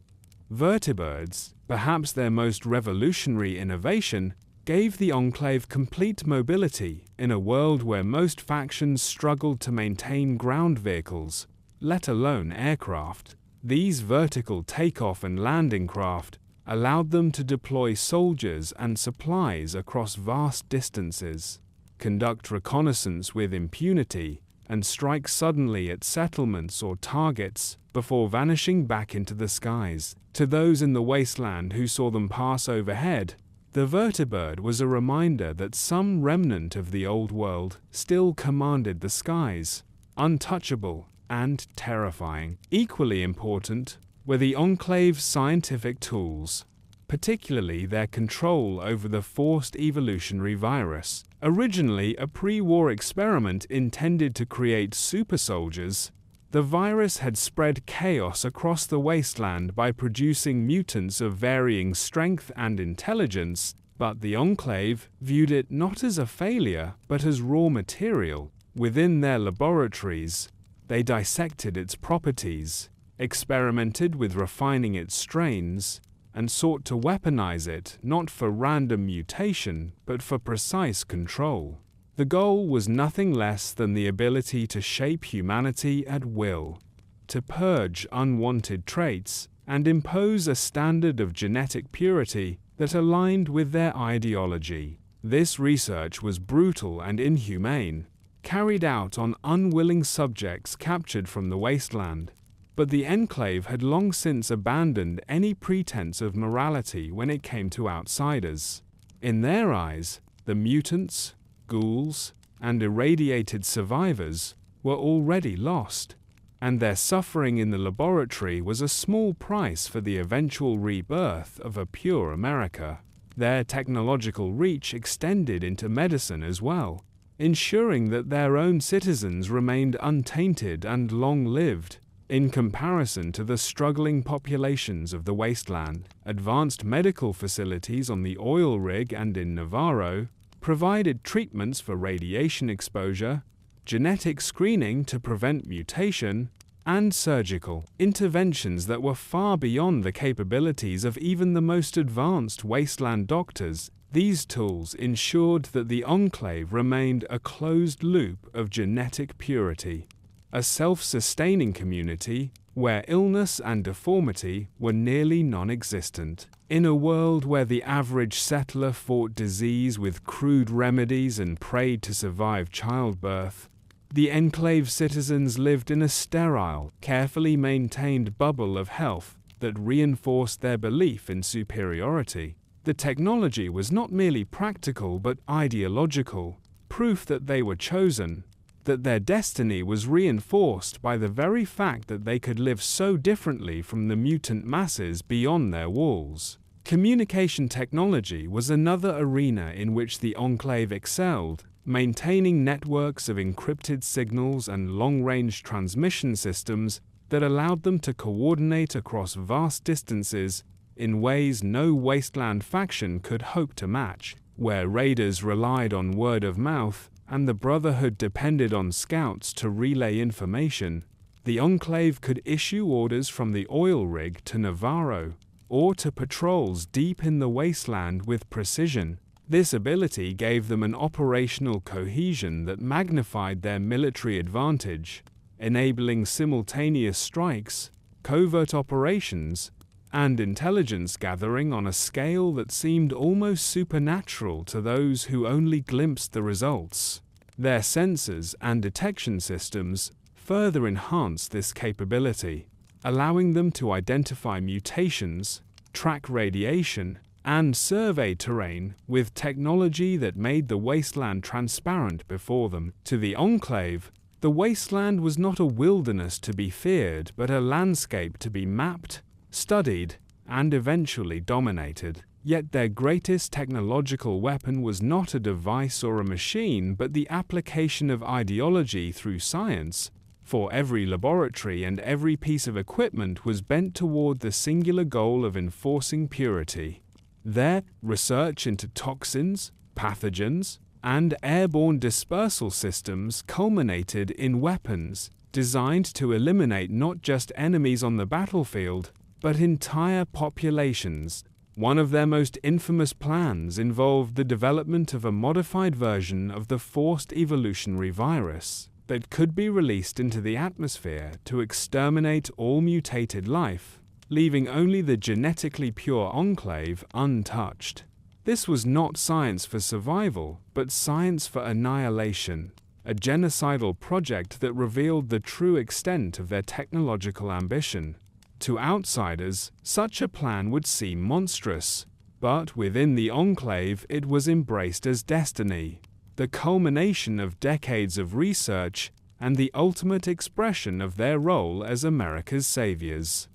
Vertibirds, perhaps their most revolutionary innovation, gave the Enclave complete mobility in a world where most factions struggled to maintain ground vehicles, let alone aircraft. These vertical takeoff and landing craft allowed them to deploy soldiers and supplies across vast distances, conduct reconnaissance with impunity, and strike suddenly at settlements or targets before vanishing back into the skies. To those in the wasteland who saw them pass overhead, the vertibird was a reminder that some remnant of the old world still commanded the skies, untouchable and terrifying. Equally important were the Enclave's scientific tools, particularly their control over the forced evolutionary virus. Originally a pre-war experiment intended to create super soldiers, the virus had spread chaos across the wasteland by producing mutants of varying strength and intelligence, but the Enclave viewed it not as a failure but as raw material. Within their laboratories, they dissected its properties, experimented with refining its strains, and sought to weaponize it not for random mutation but for precise control. The goal was nothing less than the ability to shape humanity at will, to purge unwanted traits, and impose a standard of genetic purity that aligned with their ideology. This research was brutal and inhumane, carried out on unwilling subjects captured from the wasteland, but the Enclave had long since abandoned any pretense of morality when it came to outsiders. In their eyes, the mutants, ghouls, and irradiated survivors were already lost, and their suffering in the laboratory was a small price for the eventual rebirth of a pure America. Their technological reach extended into medicine as well, ensuring that their own citizens remained untainted and long-lived. In comparison to the struggling populations of the wasteland, advanced medical facilities on the Oil Rig and in Navarro provided treatments for radiation exposure, genetic screening to prevent mutation, and surgical interventions that were far beyond the capabilities of even the most advanced wasteland doctors. These tools ensured that the Enclave remained a closed loop of genetic purity, a self-sustaining community where illness and deformity were nearly non-existent. In a world where the average settler fought disease with crude remedies and prayed to survive childbirth, the Enclave citizens lived in a sterile, carefully maintained bubble of health that reinforced their belief in superiority. The technology was not merely practical but ideological, proof that they were chosen, that their destiny was reinforced by the very fact that they could live so differently from the mutant masses beyond their walls. Communication technology was another arena in which the Enclave excelled, maintaining networks of encrypted signals and long-range transmission systems that allowed them to coordinate across vast distances in ways no wasteland faction could hope to match. Where raiders relied on word of mouth and the Brotherhood depended on scouts to relay information, the Enclave could issue orders from the Oil Rig to Navarro, or to patrols deep in the wasteland with precision. This ability gave them an operational cohesion that magnified their military advantage, enabling simultaneous strikes, covert operations, and intelligence gathering on a scale that seemed almost supernatural to those who only glimpsed the results. Their sensors and detection systems further enhanced this capability, allowing them to identify mutations, track radiation, and survey terrain with technology that made the wasteland transparent before them. To the Enclave, the wasteland was not a wilderness to be feared, but a landscape to be mapped, studied, and eventually dominated. Yet their greatest technological weapon was not a device or a machine, but the application of ideology through science, for every laboratory and every piece of equipment was bent toward the singular goal of enforcing purity. Their research into toxins, pathogens, and airborne dispersal systems culminated in weapons designed to eliminate not just enemies on the battlefield, but entire populations. One of their most infamous plans involved the development of a modified version of the forced evolutionary virus that could be released into the atmosphere to exterminate all mutated life, leaving only the genetically pure Enclave untouched. This was not science for survival, but science for annihilation, a genocidal project that revealed the true extent of their technological ambition. To outsiders, such a plan would seem monstrous, but within the Enclave it was embraced as destiny, the culmination of decades of research and the ultimate expression of their role as America's saviors.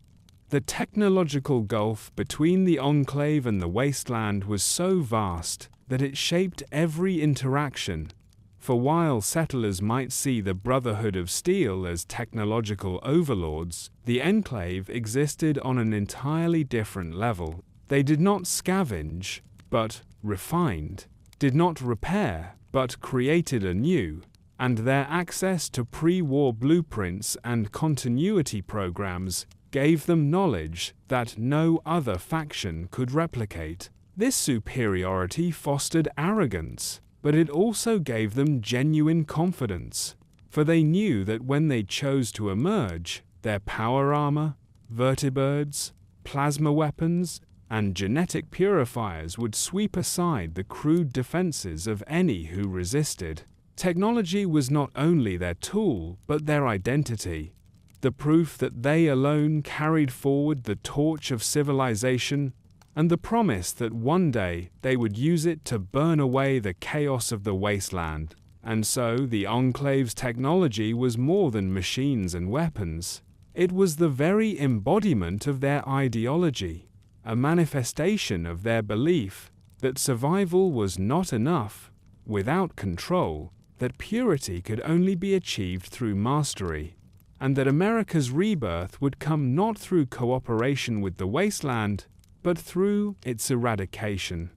The technological gulf between the Enclave and the wasteland was so vast that it shaped every interaction. For while settlers might see the Brotherhood of Steel as technological overlords, the Enclave existed on an entirely different level. They did not scavenge, but refined, did not repair, but created anew, and their access to pre-war blueprints and continuity programs gave them knowledge that no other faction could replicate. This superiority fostered arrogance, but it also gave them genuine confidence, for they knew that when they chose to emerge, their power armor, vertibirds, plasma weapons, and genetic purifiers would sweep aside the crude defenses of any who resisted. Technology was not only their tool, but their identity, the proof that they alone carried forward the torch of civilization, and the promise that one day they would use it to burn away the chaos of the wasteland. And so the Enclave's technology was more than machines and weapons. It was the very embodiment of their ideology, a manifestation of their belief that survival was not enough without control, that purity could only be achieved through mastery, and that America's rebirth would come not through cooperation with the wasteland, but through its eradication.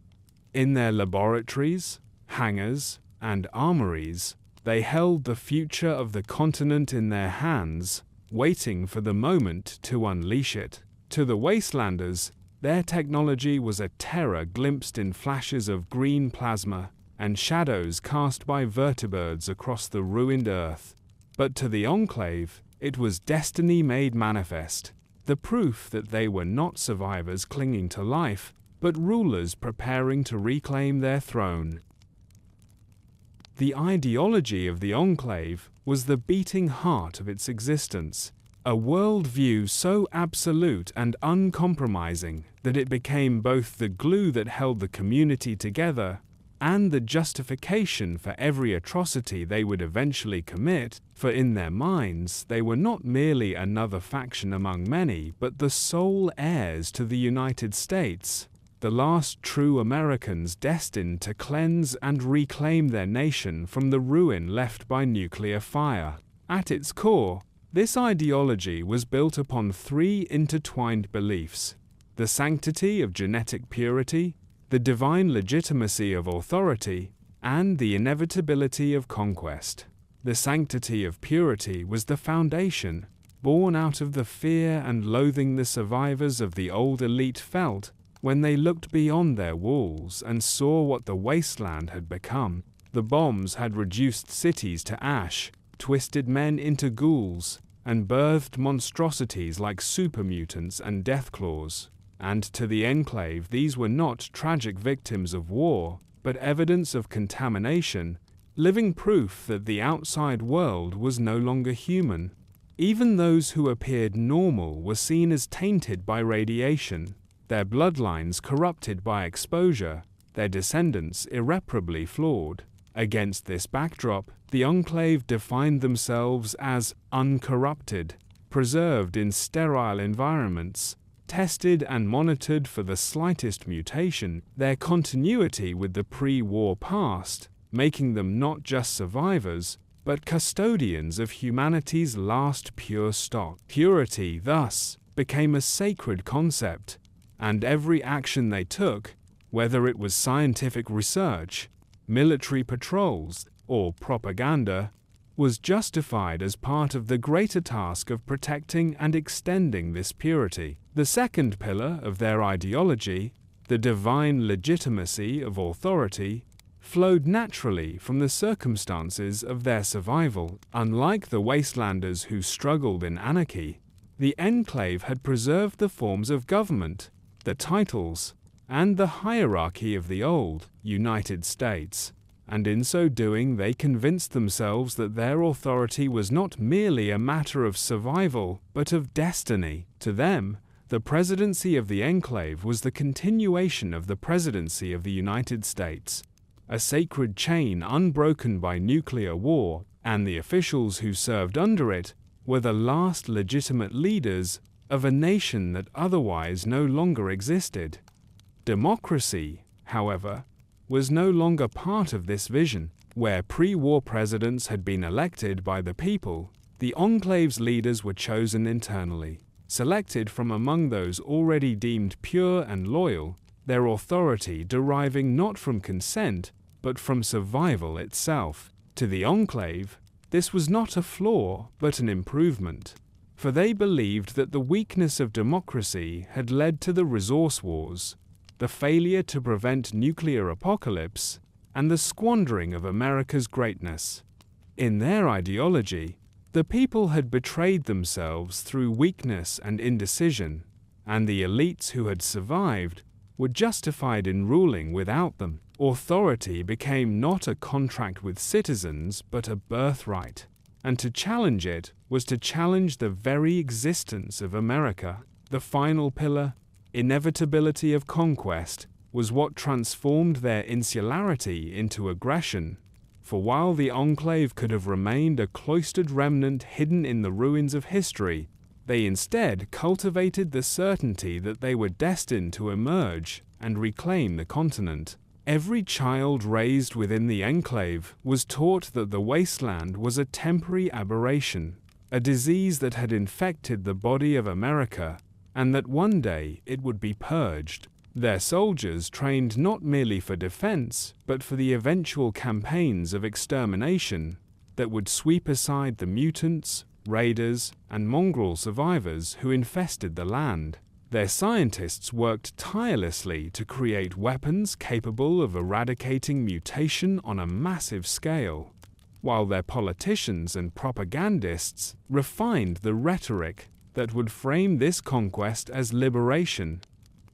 In their laboratories, hangars, and armories, they held the future of the continent in their hands, waiting for the moment to unleash it. To the wastelanders, their technology was a terror glimpsed in flashes of green plasma and shadows cast by vertibirds across the ruined earth. But to the Enclave, it was destiny made manifest, the proof that they were not survivors clinging to life, but rulers preparing to reclaim their throne. The ideology of the Enclave was the beating heart of its existence, a worldview so absolute and uncompromising that it became both the glue that held the community together and the justification for every atrocity they would eventually commit, for in their minds they were not merely another faction among many, but the sole heirs to the United States, the last true Americans destined to cleanse and reclaim their nation from the ruin left by nuclear fire. At its core, this ideology was built upon three intertwined beliefs: the sanctity of genetic purity, the divine legitimacy of authority, and the inevitability of conquest. The sanctity of purity was the foundation, born out of the fear and loathing the survivors of the old elite felt when they looked beyond their walls and saw what the wasteland had become. The bombs had reduced cities to ash, twisted men into ghouls, and birthed monstrosities like supermutants and deathclaws. And to the Enclave, these were not tragic victims of war, but evidence of contamination, living proof that the outside world was no longer human. Even those who appeared normal were seen as tainted by radiation, their bloodlines corrupted by exposure, their descendants irreparably flawed. Against this backdrop, the Enclave defined themselves as uncorrupted, preserved in sterile environments, tested and monitored for the slightest mutation, their continuity with the pre-war past, making them not just survivors, but custodians of humanity's last pure stock. Purity, thus, became a sacred concept, and every action they took, whether it was scientific research, military patrols, or propaganda, was justified as part of the greater task of protecting and extending this purity. The second pillar of their ideology, the divine legitimacy of authority, flowed naturally from the circumstances of their survival. Unlike the wastelanders who struggled in anarchy, the Enclave had preserved the forms of government, the titles, and the hierarchy of the old United States, and in so doing they convinced themselves that their authority was not merely a matter of survival, but of destiny. To them, the presidency of the Enclave was the continuation of the presidency of the United States, a sacred chain unbroken by nuclear war, and the officials who served under it were the last legitimate leaders of a nation that otherwise no longer existed. Democracy, however, was no longer part of this vision. Where pre-war presidents had been elected by the people, the Enclave's leaders were chosen internally, selected from among those already deemed pure and loyal, their authority deriving not from consent, but from survival itself. To the Enclave, this was not a flaw, but an improvement, for they believed that the weakness of democracy had led to the resource wars, the failure to prevent nuclear apocalypse, and the squandering of America's greatness. In their ideology, the people had betrayed themselves through weakness and indecision, and the elites who had survived were justified in ruling without them. Authority became not a contract with citizens, but a birthright, and to challenge it was to challenge the very existence of America. The final pillar, inevitability of conquest, was what transformed their insularity into aggression. For while the Enclave could have remained a cloistered remnant hidden in the ruins of history, they instead cultivated the certainty that they were destined to emerge and reclaim the continent. Every child raised within the Enclave was taught that the wasteland was a temporary aberration, a disease that had infected the body of America, and that one day it would be purged. Their soldiers trained not merely for defense, but for the eventual campaigns of extermination that would sweep aside the mutants, raiders, and mongrel survivors who infested the land. Their scientists worked tirelessly to create weapons capable of eradicating mutation on a massive scale, while their politicians and propagandists refined the rhetoric that would frame this conquest as liberation,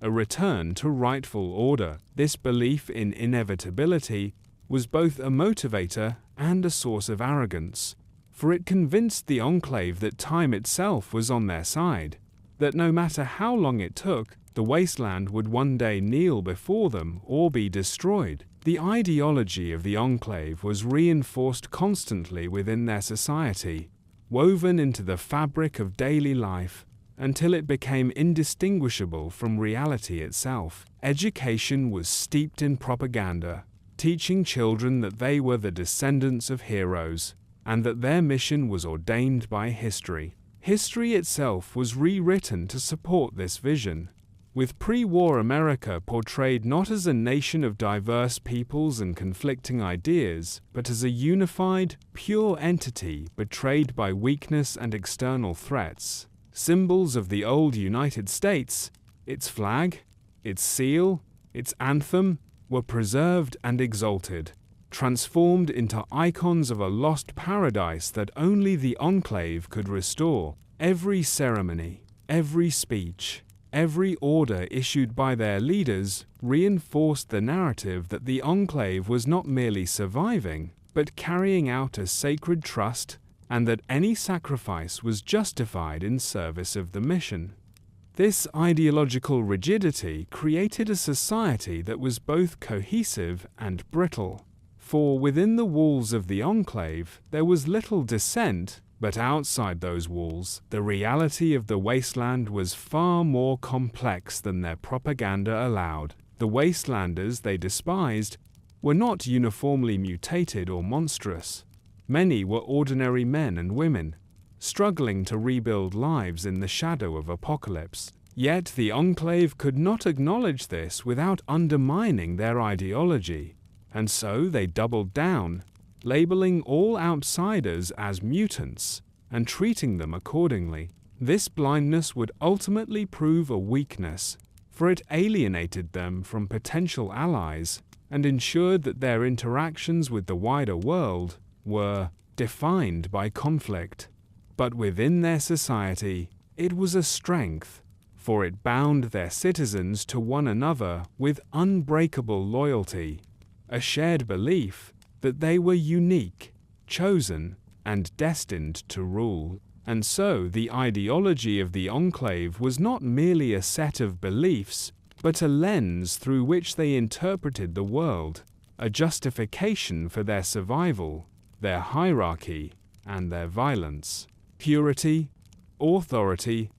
a return to rightful order. This belief in inevitability was both a motivator and a source of arrogance, for it convinced the Enclave that time itself was on their side, that no matter how long it took, the wasteland would one day kneel before them or be destroyed. The ideology of the Enclave was reinforced constantly within their society, woven into the fabric of daily life, until it became indistinguishable from reality itself. Education was steeped in propaganda, teaching children that they were the descendants of heroes, and that their mission was ordained by history. History itself was rewritten to support this vision, with pre-war America portrayed not as a nation of diverse peoples and conflicting ideas, but as a unified, pure entity betrayed by weakness and external threats. Symbols of the old United States, its flag, its seal, its anthem, were preserved and exalted, transformed into icons of a lost paradise that only the Enclave could restore. Every ceremony, every speech, every order issued by their leaders reinforced the narrative that the Enclave was not merely surviving, but carrying out a sacred trust, and that any sacrifice was justified in service of the mission. This ideological rigidity created a society that was both cohesive and brittle. For within the walls of the Enclave there was little dissent, but outside those walls, the reality of the wasteland was far more complex than their propaganda allowed. The wastelanders they despised were not uniformly mutated or monstrous. Many were ordinary men and women, struggling to rebuild lives in the shadow of apocalypse. Yet the Enclave could not acknowledge this without undermining their ideology, and so they doubled down, labeling all outsiders as mutants and treating them accordingly. This blindness would ultimately prove a weakness, for it alienated them from potential allies and ensured that their interactions with the wider world were defined by conflict. But within their society, it was a strength, for it bound their citizens to one another with unbreakable loyalty, a shared belief that they were unique, chosen, and destined to rule. And so the ideology of the Enclave was not merely a set of beliefs, but a lens through which they interpreted the world, a justification for their survival, their hierarchy, and their violence. Purity, authority,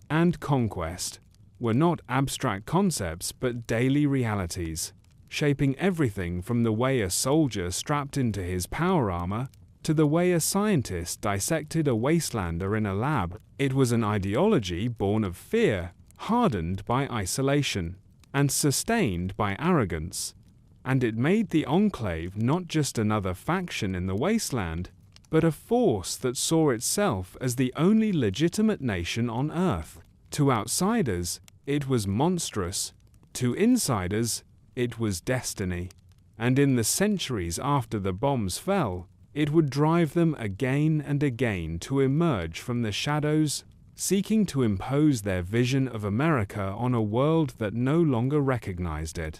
and conquest were not abstract concepts but daily realities, shaping everything from the way a soldier strapped into his power armor to the way a scientist dissected a wastelander in a lab. It was an ideology born of fear, hardened by isolation, and sustained by arrogance. And it made the Enclave not just another faction in the wasteland, but a force that saw itself as the only legitimate nation on Earth. To outsiders, it was monstrous. To insiders, it was destiny. and in the centuries after the bombs fell, it would drive them again and again to emerge from the shadows, seeking to impose their vision of America on a world that no longer recognized it.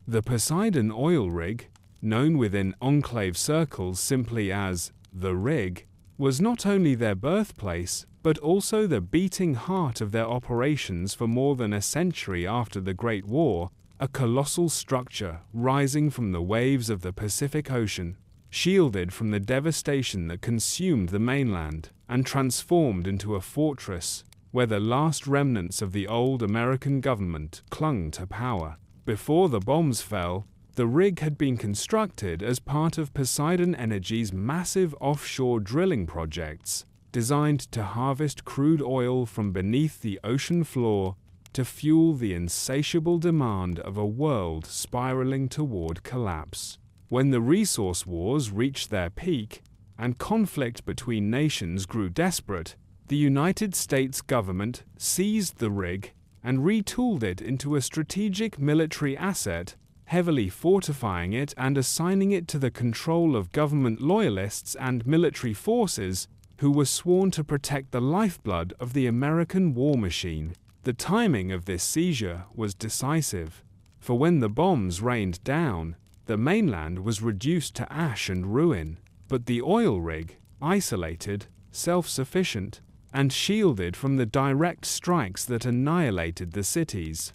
The Poseidon oil rig, known within Enclave circles simply as the rig, was not only their birthplace, but also the beating heart of their operations for more than a century after the Great War, a colossal structure rising from the waves of the Pacific Ocean, shielded from the devastation that consumed the mainland, and transformed into a fortress where the last remnants of the old American government clung to power. Before the bombs fell, the rig had been constructed as part of Poseidon Energy's massive offshore drilling projects, designed to harvest crude oil from beneath the ocean floor to fuel the insatiable demand of a world spiraling toward collapse. When the resource wars reached their peak and conflict between nations grew desperate, the United States government seized the rig and retooled it into a strategic military asset, heavily fortifying it and assigning it to the control of government loyalists and military forces who were sworn to protect the lifeblood of the American war machine. The timing of this seizure was decisive, for when the bombs rained down, the mainland was reduced to ash and ruin, but the oil rig, isolated, self-sufficient, and shielded from the direct strikes that annihilated the cities,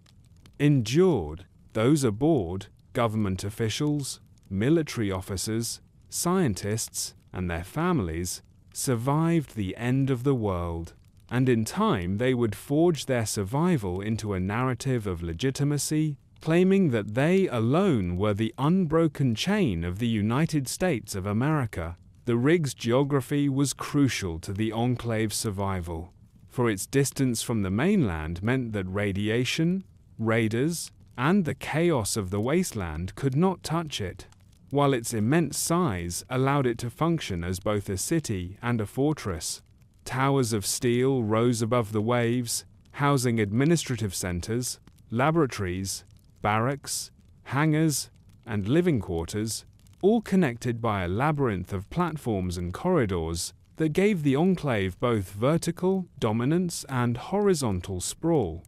endured. Those aboard, government officials, military officers, scientists, and their families, survived the end of the world, and in time they would forge their survival into a narrative of legitimacy, claiming that they alone were the unbroken chain of the United States of America. The rig's geography was crucial to the Enclave's survival, for its distance from the mainland meant that radiation, raiders, and the chaos of the wasteland could not touch it, while its immense size allowed it to function as both a city and a fortress. Towers of steel rose above the waves, housing administrative centers, laboratories, barracks, hangars, and living quarters, all connected by a labyrinth of platforms and corridors that gave the Enclave both vertical dominance and horizontal sprawl.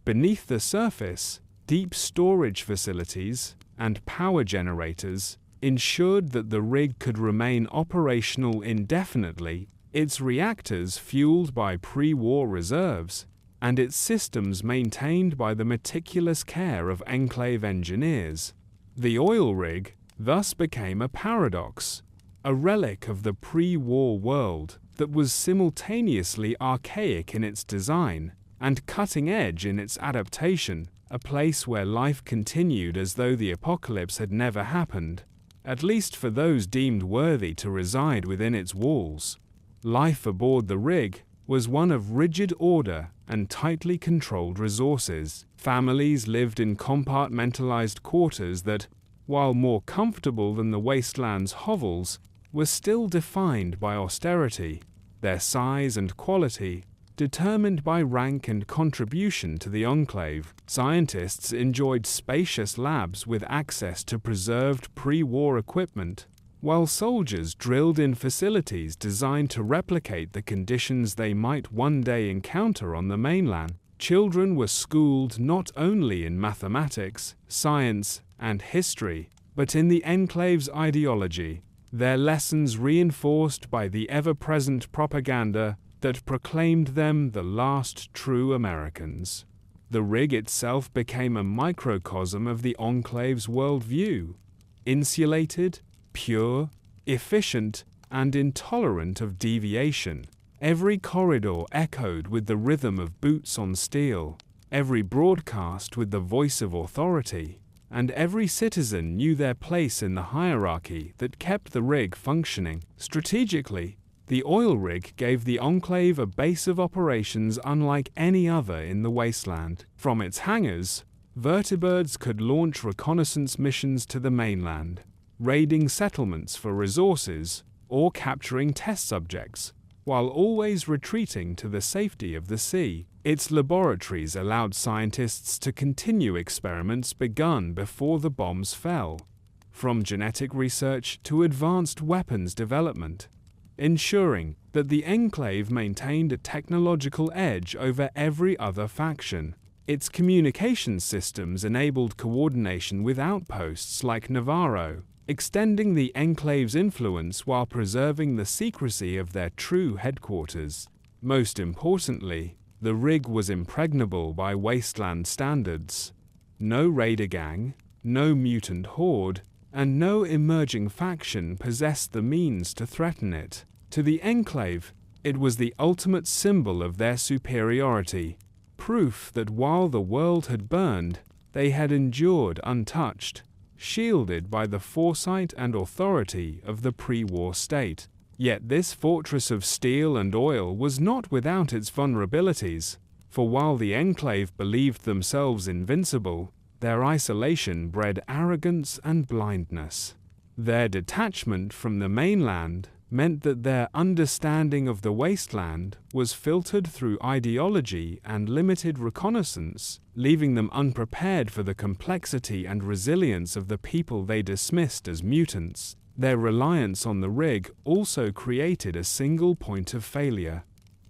Beneath the surface, deep storage facilities and power generators ensured that the rig could remain operational indefinitely, its reactors fueled by pre-war reserves, and its systems maintained by the meticulous care of Enclave engineers. The oil rig thus became a paradox, a relic of the pre-war world that was simultaneously archaic in its design and cutting-edge in its adaptation, a place where life continued as though the apocalypse had never happened, at least for those deemed worthy to reside within its walls. Life aboard the rig was one of rigid order and tightly controlled resources. Families lived in compartmentalized quarters that, while more comfortable than the wasteland's hovels, were still defined by austerity, their size and quality determined by rank and contribution to the Enclave. Scientists enjoyed spacious labs with access to preserved pre-war equipment, while soldiers drilled in facilities designed to replicate the conditions they might one day encounter on the mainland. Children were schooled not only in mathematics, science, and history, but in the Enclave's ideology, their lessons reinforced by the ever-present propaganda that proclaimed them the last true Americans. The rig itself became a microcosm of the Enclave's worldview, insulated, pure, efficient, and intolerant of deviation. Every corridor echoed with the rhythm of boots on steel, every broadcast with the voice of authority, and every citizen knew their place in the hierarchy that kept the rig functioning. Strategically, the oil rig gave the Enclave a base of operations unlike any other in the wasteland. From its hangars, vertibirds could launch reconnaissance missions to the mainland, raiding settlements for resources, or capturing test subjects, while always retreating to the safety of the sea. Its laboratories allowed scientists to continue experiments begun before the bombs fell, from genetic research to advanced weapons development, ensuring that the Enclave maintained a technological edge over every other faction. Its communication systems enabled coordination with outposts like Navarro, extending the Enclave's influence while preserving the secrecy of their true headquarters. Most importantly, the rig was impregnable by wasteland standards. No raider gang, no mutant horde, and no emerging faction possessed the means to threaten it. To the Enclave, it was the ultimate symbol of their superiority, proof that while the world had burned, they had endured untouched, shielded by the foresight and authority of the pre-war state. Yet this fortress of steel and oil was not without its vulnerabilities, for while the Enclave believed themselves invincible, their isolation bred arrogance and blindness. Their detachment from the mainland meant that their understanding of the wasteland was filtered through ideology and limited reconnaissance, leaving them unprepared for the complexity and resilience of the people they dismissed as mutants. Their reliance on the rig also created a single point of failure.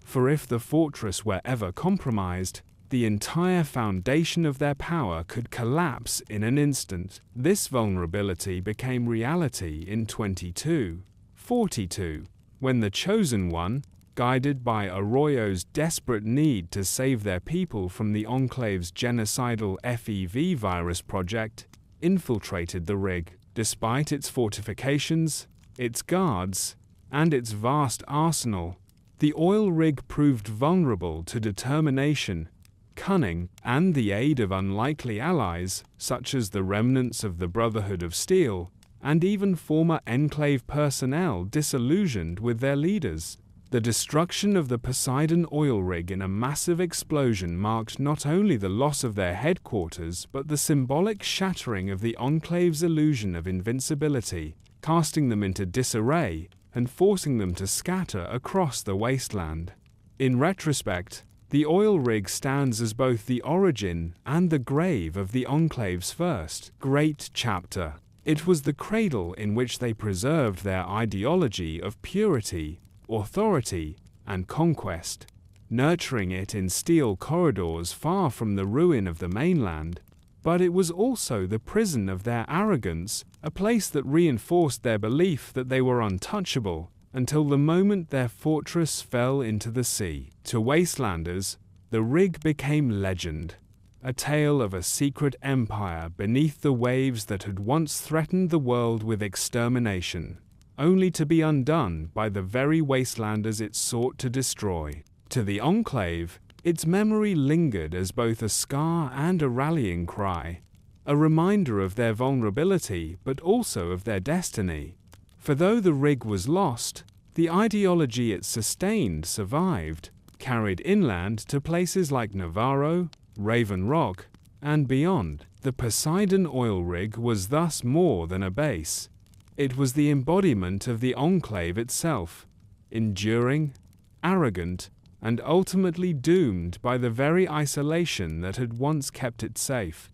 For if the fortress were ever compromised, the entire foundation of their power could collapse in an instant. This vulnerability became reality in 2242, when the Chosen One, guided by Arroyo's desperate need to save their people from the Enclave's genocidal FEV virus project, infiltrated the rig. Despite its fortifications, its guards, and its vast arsenal, the oil rig proved vulnerable to determination, cunning, and the aid of unlikely allies, such as the remnants of the Brotherhood of Steel, and even former Enclave personnel disillusioned with their leaders. The destruction of the Poseidon oil rig in a massive explosion marked not only the loss of their headquarters but the symbolic shattering of the Enclave's illusion of invincibility, casting them into disarray and forcing them to scatter across the wasteland. In retrospect, the oil rig stands as both the origin and the grave of the Enclave's first great chapter. It was the cradle in which they preserved their ideology of purity, authority, and conquest, nurturing it in steel corridors far from the ruin of the mainland. But it was also the prison of their arrogance, a place that reinforced their belief that they were untouchable, until the moment their fortress fell into the sea. To wastelanders, the rig became legend, a tale of a secret empire beneath the waves that had once threatened the world with extermination, only to be undone by the very wastelanders it sought to destroy. To the Enclave, its memory lingered as both a scar and a rallying cry, a reminder of their vulnerability but also of their destiny. For though the rig was lost, the ideology it sustained survived, carried inland to places like Navarro, Raven Rock, and beyond. The Poseidon oil rig was thus more than a base. It was the embodiment of the Enclave itself, enduring, arrogant, and ultimately doomed by the very isolation that had once kept it safe.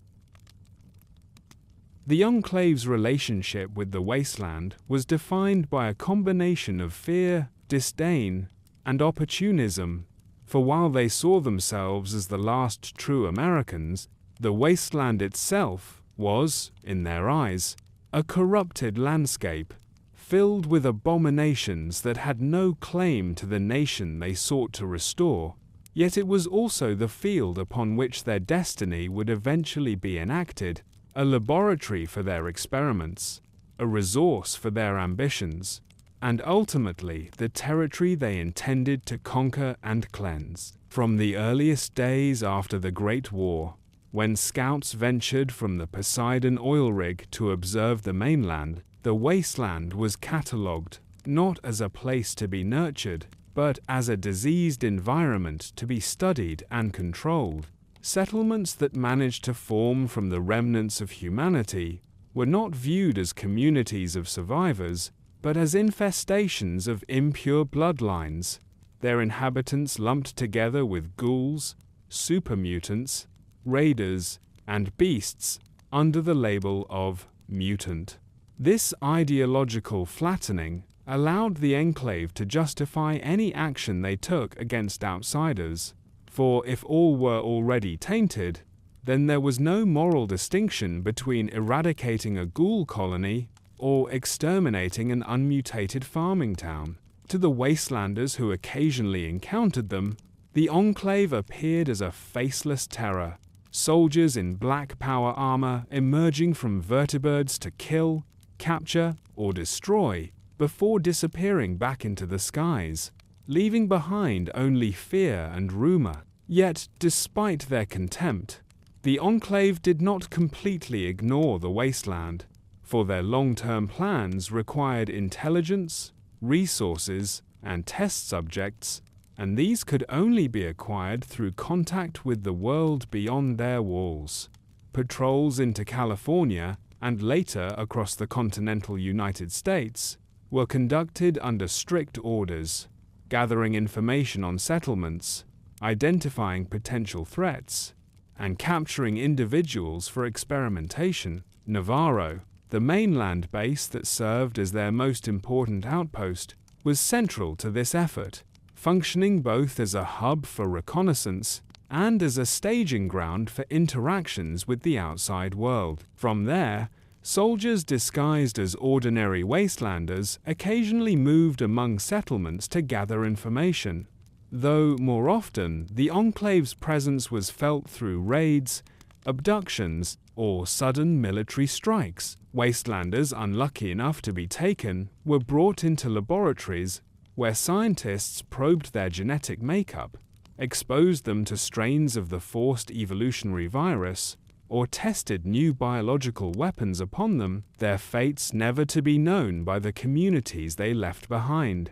The Enclave's relationship with the wasteland was defined by a combination of fear, disdain, and opportunism, for while they saw themselves as the last true Americans, the wasteland itself was, in their eyes, a corrupted landscape, filled with abominations that had no claim to the nation they sought to restore. Yet it was also the field upon which their destiny would eventually be enacted, a laboratory for their experiments, a resource for their ambitions, and ultimately the territory they intended to conquer and cleanse. From the earliest days after the Great War, when scouts ventured from the Poseidon oil rig to observe the mainland, the wasteland was catalogued not as a place to be nurtured, but as a diseased environment to be studied and controlled. Settlements that managed to form from the remnants of humanity were not viewed as communities of survivors, but as infestations of impure bloodlines, their inhabitants lumped together with ghouls, supermutants, raiders, and beasts under the label of mutant. This ideological flattening allowed the Enclave to justify any action they took against outsiders, for if all were already tainted, then there was no moral distinction between eradicating a ghoul colony or exterminating an unmutated farming town. To the wastelanders who occasionally encountered them, the Enclave appeared as a faceless terror, soldiers in black power armor emerging from vertibirds to kill, capture, or destroy before disappearing back into the skies, leaving behind only fear and rumor. Yet, despite their contempt, the Enclave did not completely ignore the wasteland, for their long-term plans required intelligence, resources, and test subjects, and these could only be acquired through contact with the world beyond their walls. Patrols into California, and later across the continental United States, were conducted under strict orders, gathering information on settlements, identifying potential threats, and capturing individuals for experimentation. Navarro, the mainland base that served as their most important outpost, was central to this effort, functioning both as a hub for reconnaissance and as a staging ground for interactions with the outside world. From there, soldiers disguised as ordinary wastelanders occasionally moved among settlements to gather information, though more often the Enclave's presence was felt through raids, abductions, or sudden military strikes. Wastelanders unlucky enough to be taken were brought into laboratories where scientists probed their genetic makeup, exposed them to strains of the forced evolutionary virus, or tested new biological weapons upon them, their fates never to be known by the communities they left behind.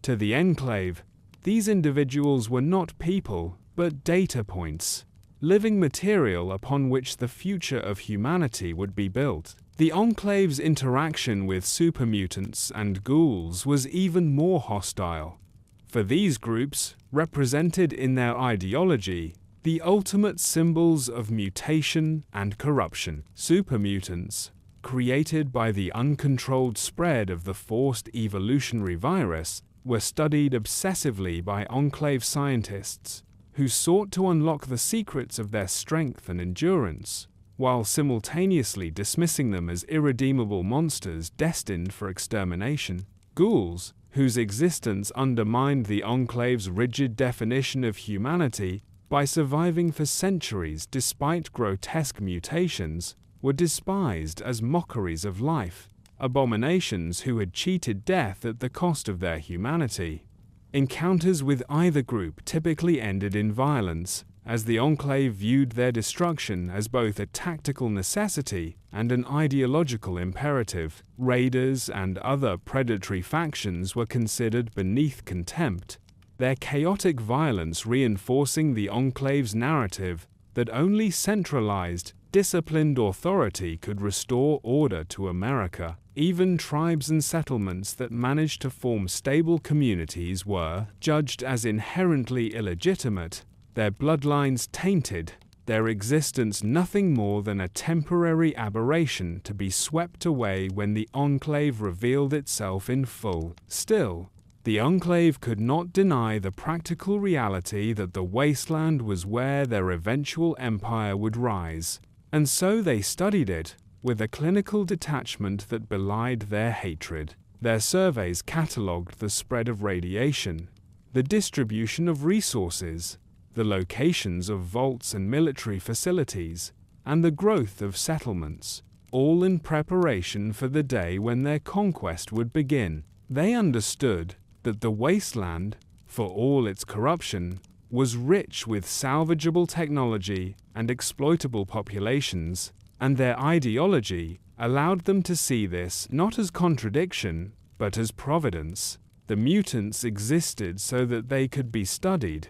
To the Enclave, these individuals were not people, but data points, living material upon which the future of humanity would be built. The Enclave's interaction with supermutants and ghouls was even more hostile. For these groups, represented in their ideology, the ultimate symbols of mutation and corruption. Supermutants, created by the uncontrolled spread of the forced evolutionary virus, were studied obsessively by Enclave scientists, who sought to unlock the secrets of their strength and endurance, while simultaneously dismissing them as irredeemable monsters destined for extermination. Ghouls, whose existence undermined the Enclave's rigid definition of humanity by surviving for centuries despite grotesque mutations, were despised as mockeries of life, abominations who had cheated death at the cost of their humanity. Encounters with either group typically ended in violence, as the Enclave viewed their destruction as both a tactical necessity and an ideological imperative. Raiders and other predatory factions were considered beneath contempt, their chaotic violence reinforcing the Enclave's narrative that only centralized, disciplined authority could restore order to America. Even tribes and settlements that managed to form stable communities were judged as inherently illegitimate, their bloodlines tainted, their existence nothing more than a temporary aberration to be swept away when the Enclave revealed itself in full. Still, the Enclave could not deny the practical reality that the wasteland was where their eventual empire would rise, and so they studied it with a clinical detachment that belied their hatred. Their surveys catalogued the spread of radiation, the distribution of resources, the locations of vaults and military facilities, and the growth of settlements, all in preparation for the day when their conquest would begin. They understood that the wasteland, for all its corruption, was rich with salvageable technology and exploitable populations, and their ideology allowed them to see this not as contradiction, but as providence. The mutants existed so that they could be studied,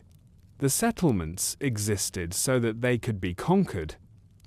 the settlements existed so that they could be conquered,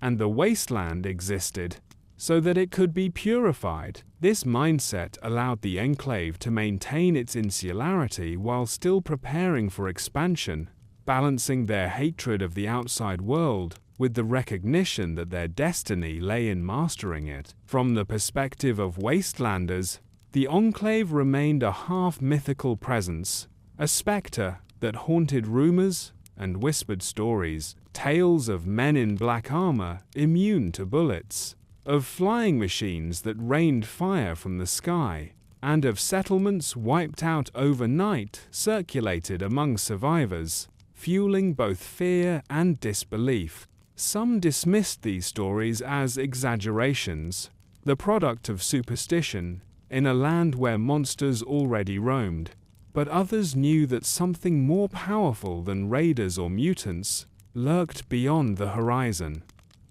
and the wasteland existed so that it could be purified. This mindset allowed the Enclave to maintain its insularity while still preparing for expansion, balancing their hatred of the outside world with the recognition that their destiny lay in mastering it. From the perspective of wastelanders, the Enclave remained a half-mythical presence, a specter that haunted rumors and whispered stories, tales of men in black armor immune to bullets, of flying machines that rained fire from the sky, and of settlements wiped out overnight circulated among survivors, fueling both fear and disbelief. Some dismissed these stories as exaggerations, the product of superstition, in a land where monsters already roamed, but others knew that something more powerful than raiders or mutants lurked beyond the horizon.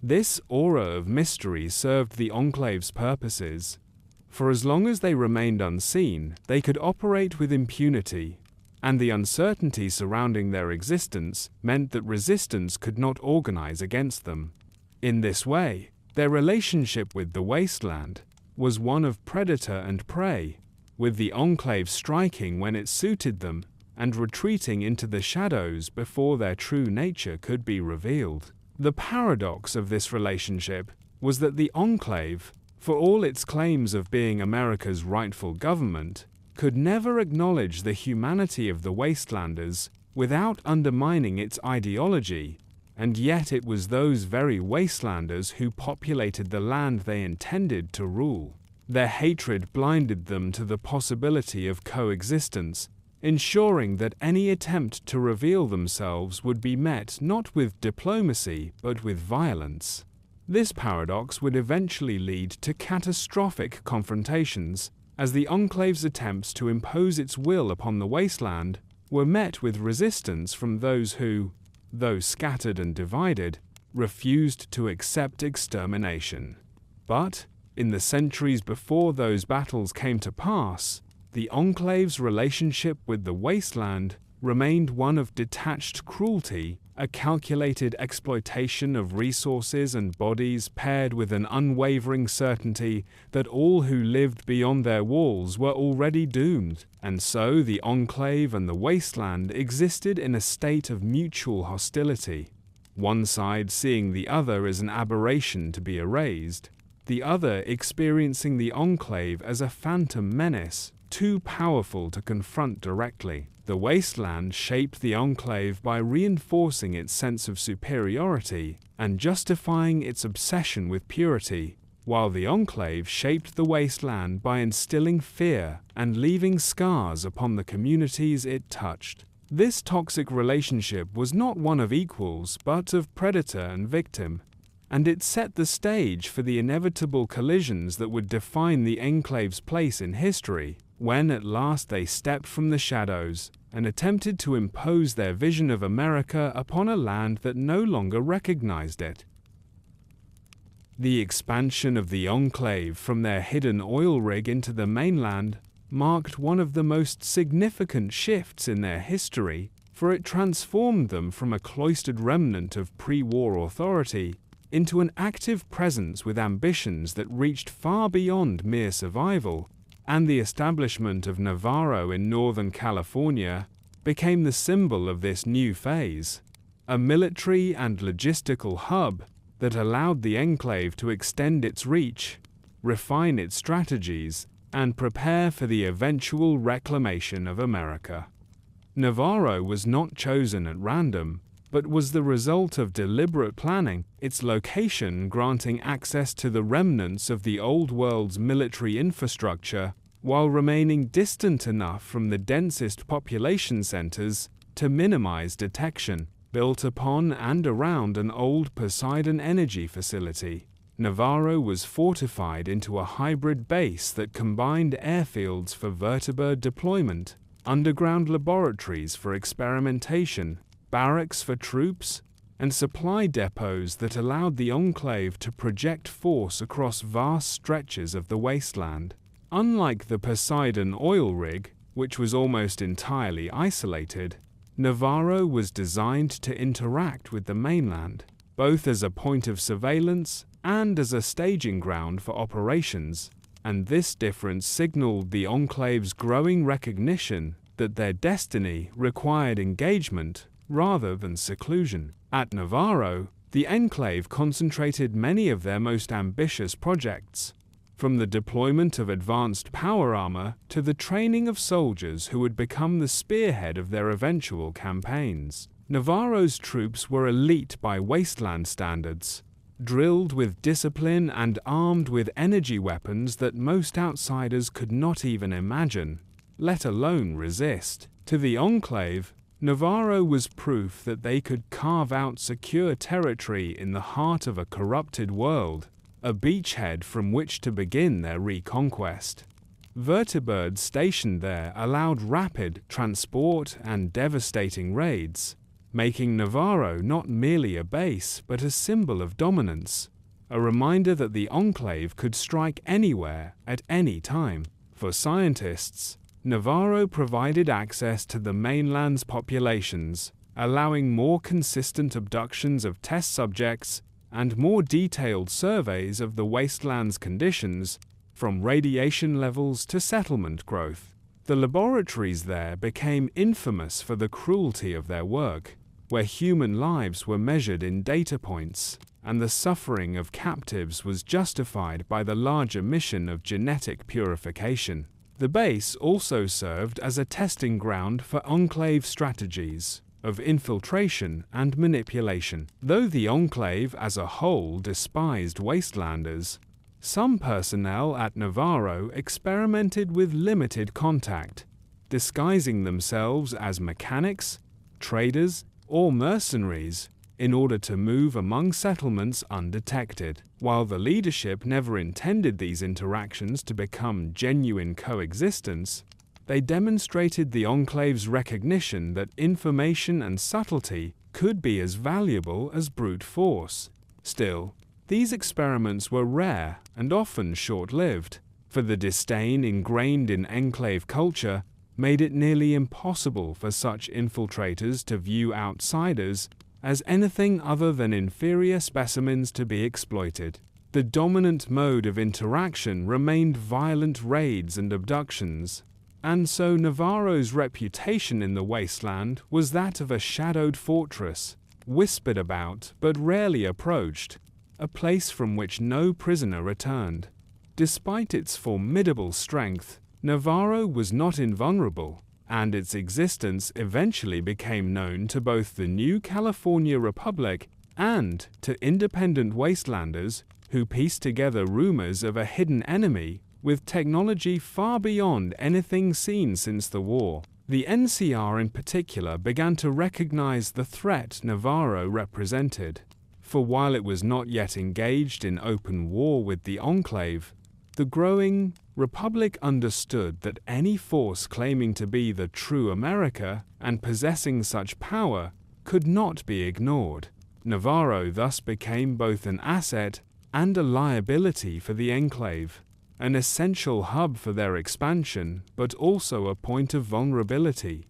This aura of mystery served the Enclave's purposes. For as long as they remained unseen, they could operate with impunity, and the uncertainty surrounding their existence meant that resistance could not organize against them. In this way, their relationship with the wasteland was one of predator and prey, with the Enclave striking when it suited them and retreating into the shadows before their true nature could be revealed. The paradox of this relationship was that the Enclave, for all its claims of being America's rightful government, could never acknowledge the humanity of the wastelanders without undermining its ideology, and yet it was those very wastelanders who populated the land they intended to rule. Their hatred blinded them to the possibility of coexistence, ensuring that any attempt to reveal themselves would be met not with diplomacy but with violence. This paradox would eventually lead to catastrophic confrontations, as the Enclave's attempts to impose its will upon the wasteland were met with resistance from those who, though scattered and divided, refused to accept extermination. But, in the centuries before those battles came to pass, the Enclave's relationship with the wasteland remained one of detached cruelty, a calculated exploitation of resources and bodies paired with an unwavering certainty that all who lived beyond their walls were already doomed. And so the Enclave and the wasteland existed in a state of mutual hostility, one side seeing the other as an aberration to be erased, the other experiencing the Enclave as a phantom menace, too powerful to confront directly. The wasteland shaped the Enclave by reinforcing its sense of superiority and justifying its obsession with purity, while the Enclave shaped the wasteland by instilling fear and leaving scars upon the communities it touched. This toxic relationship was not one of equals, but of predator and victim, and it set the stage for the inevitable collisions that would define the Enclave's place in history, when at last they stepped from the shadows and attempted to impose their vision of America upon a land that no longer recognized it. The expansion of the Enclave from their hidden oil rig into the mainland marked one of the most significant shifts in their history, for it transformed them from a cloistered remnant of pre-war authority into an active presence with ambitions that reached far beyond mere survival, and the establishment of Navarro in Northern California became the symbol of this new phase, a military and logistical hub that allowed the Enclave to extend its reach, refine its strategies, and prepare for the eventual reclamation of America. Navarro was not chosen at random, but was the result of deliberate planning, its location granting access to the remnants of the Old World's military infrastructure, while remaining distant enough from the densest population centers to minimize detection. Built upon and around an old Poseidon energy facility, Navarro was fortified into a hybrid base that combined airfields for vertibird deployment, underground laboratories for experimentation, barracks for troops, and supply depots that allowed the Enclave to project force across vast stretches of the wasteland. Unlike the Poseidon oil rig, which was almost entirely isolated, Navarro was designed to interact with the mainland, both as a point of surveillance and as a staging ground for operations, and this difference signaled the Enclave's growing recognition that their destiny required engagement rather than seclusion. At Navarro, the Enclave concentrated many of their most ambitious projects, from the deployment of advanced power armor to the training of soldiers who would become the spearhead of their eventual campaigns. Navarro's troops were elite by wasteland standards, drilled with discipline and armed with energy weapons that most outsiders could not even imagine, let alone resist. To the Enclave, Navarro was proof that they could carve out secure territory in the heart of a corrupted world, a beachhead from which to begin their reconquest. Vertibirds stationed there allowed rapid transport and devastating raids, making Navarro not merely a base but a symbol of dominance, a reminder that the Enclave could strike anywhere at any time. For scientists, Navarro provided access to the mainland's populations, allowing more consistent abductions of test subjects and more detailed surveys of the wasteland's conditions, from radiation levels to settlement growth. The laboratories there became infamous for the cruelty of their work, where human lives were measured in data points, and the suffering of captives was justified by the larger mission of genetic purification. The base also served as a testing ground for Enclave strategies of infiltration and manipulation. Though the Enclave as a whole despised wastelanders, some personnel at Navarro experimented with limited contact, disguising themselves as mechanics, traders, or mercenaries in order to move among settlements undetected. While the leadership never intended these interactions to become genuine coexistence, they demonstrated the Enclave's recognition that information and subtlety could be as valuable as brute force. Still, these experiments were rare and often short-lived, for the disdain ingrained in Enclave culture made it nearly impossible for such infiltrators to view outsiders as anything other than inferior specimens to be exploited. The dominant mode of interaction remained violent raids and abductions, and so Navarro's reputation in the wasteland was that of a shadowed fortress, whispered about but rarely approached, a place from which no prisoner returned. Despite its formidable strength, Navarro was not invulnerable, and its existence eventually became known to both the new California Republic and to independent wastelanders who pieced together rumors of a hidden enemy with technology far beyond anything seen since the war. The NCR in particular began to recognize the threat Navarro represented, for while it was not yet engaged in open war with the Enclave, the growing Republic understood that any force claiming to be the true America and possessing such power could not be ignored. Navarro thus became both an asset and a liability for the Enclave, an essential hub for their expansion, but also a point of vulnerability,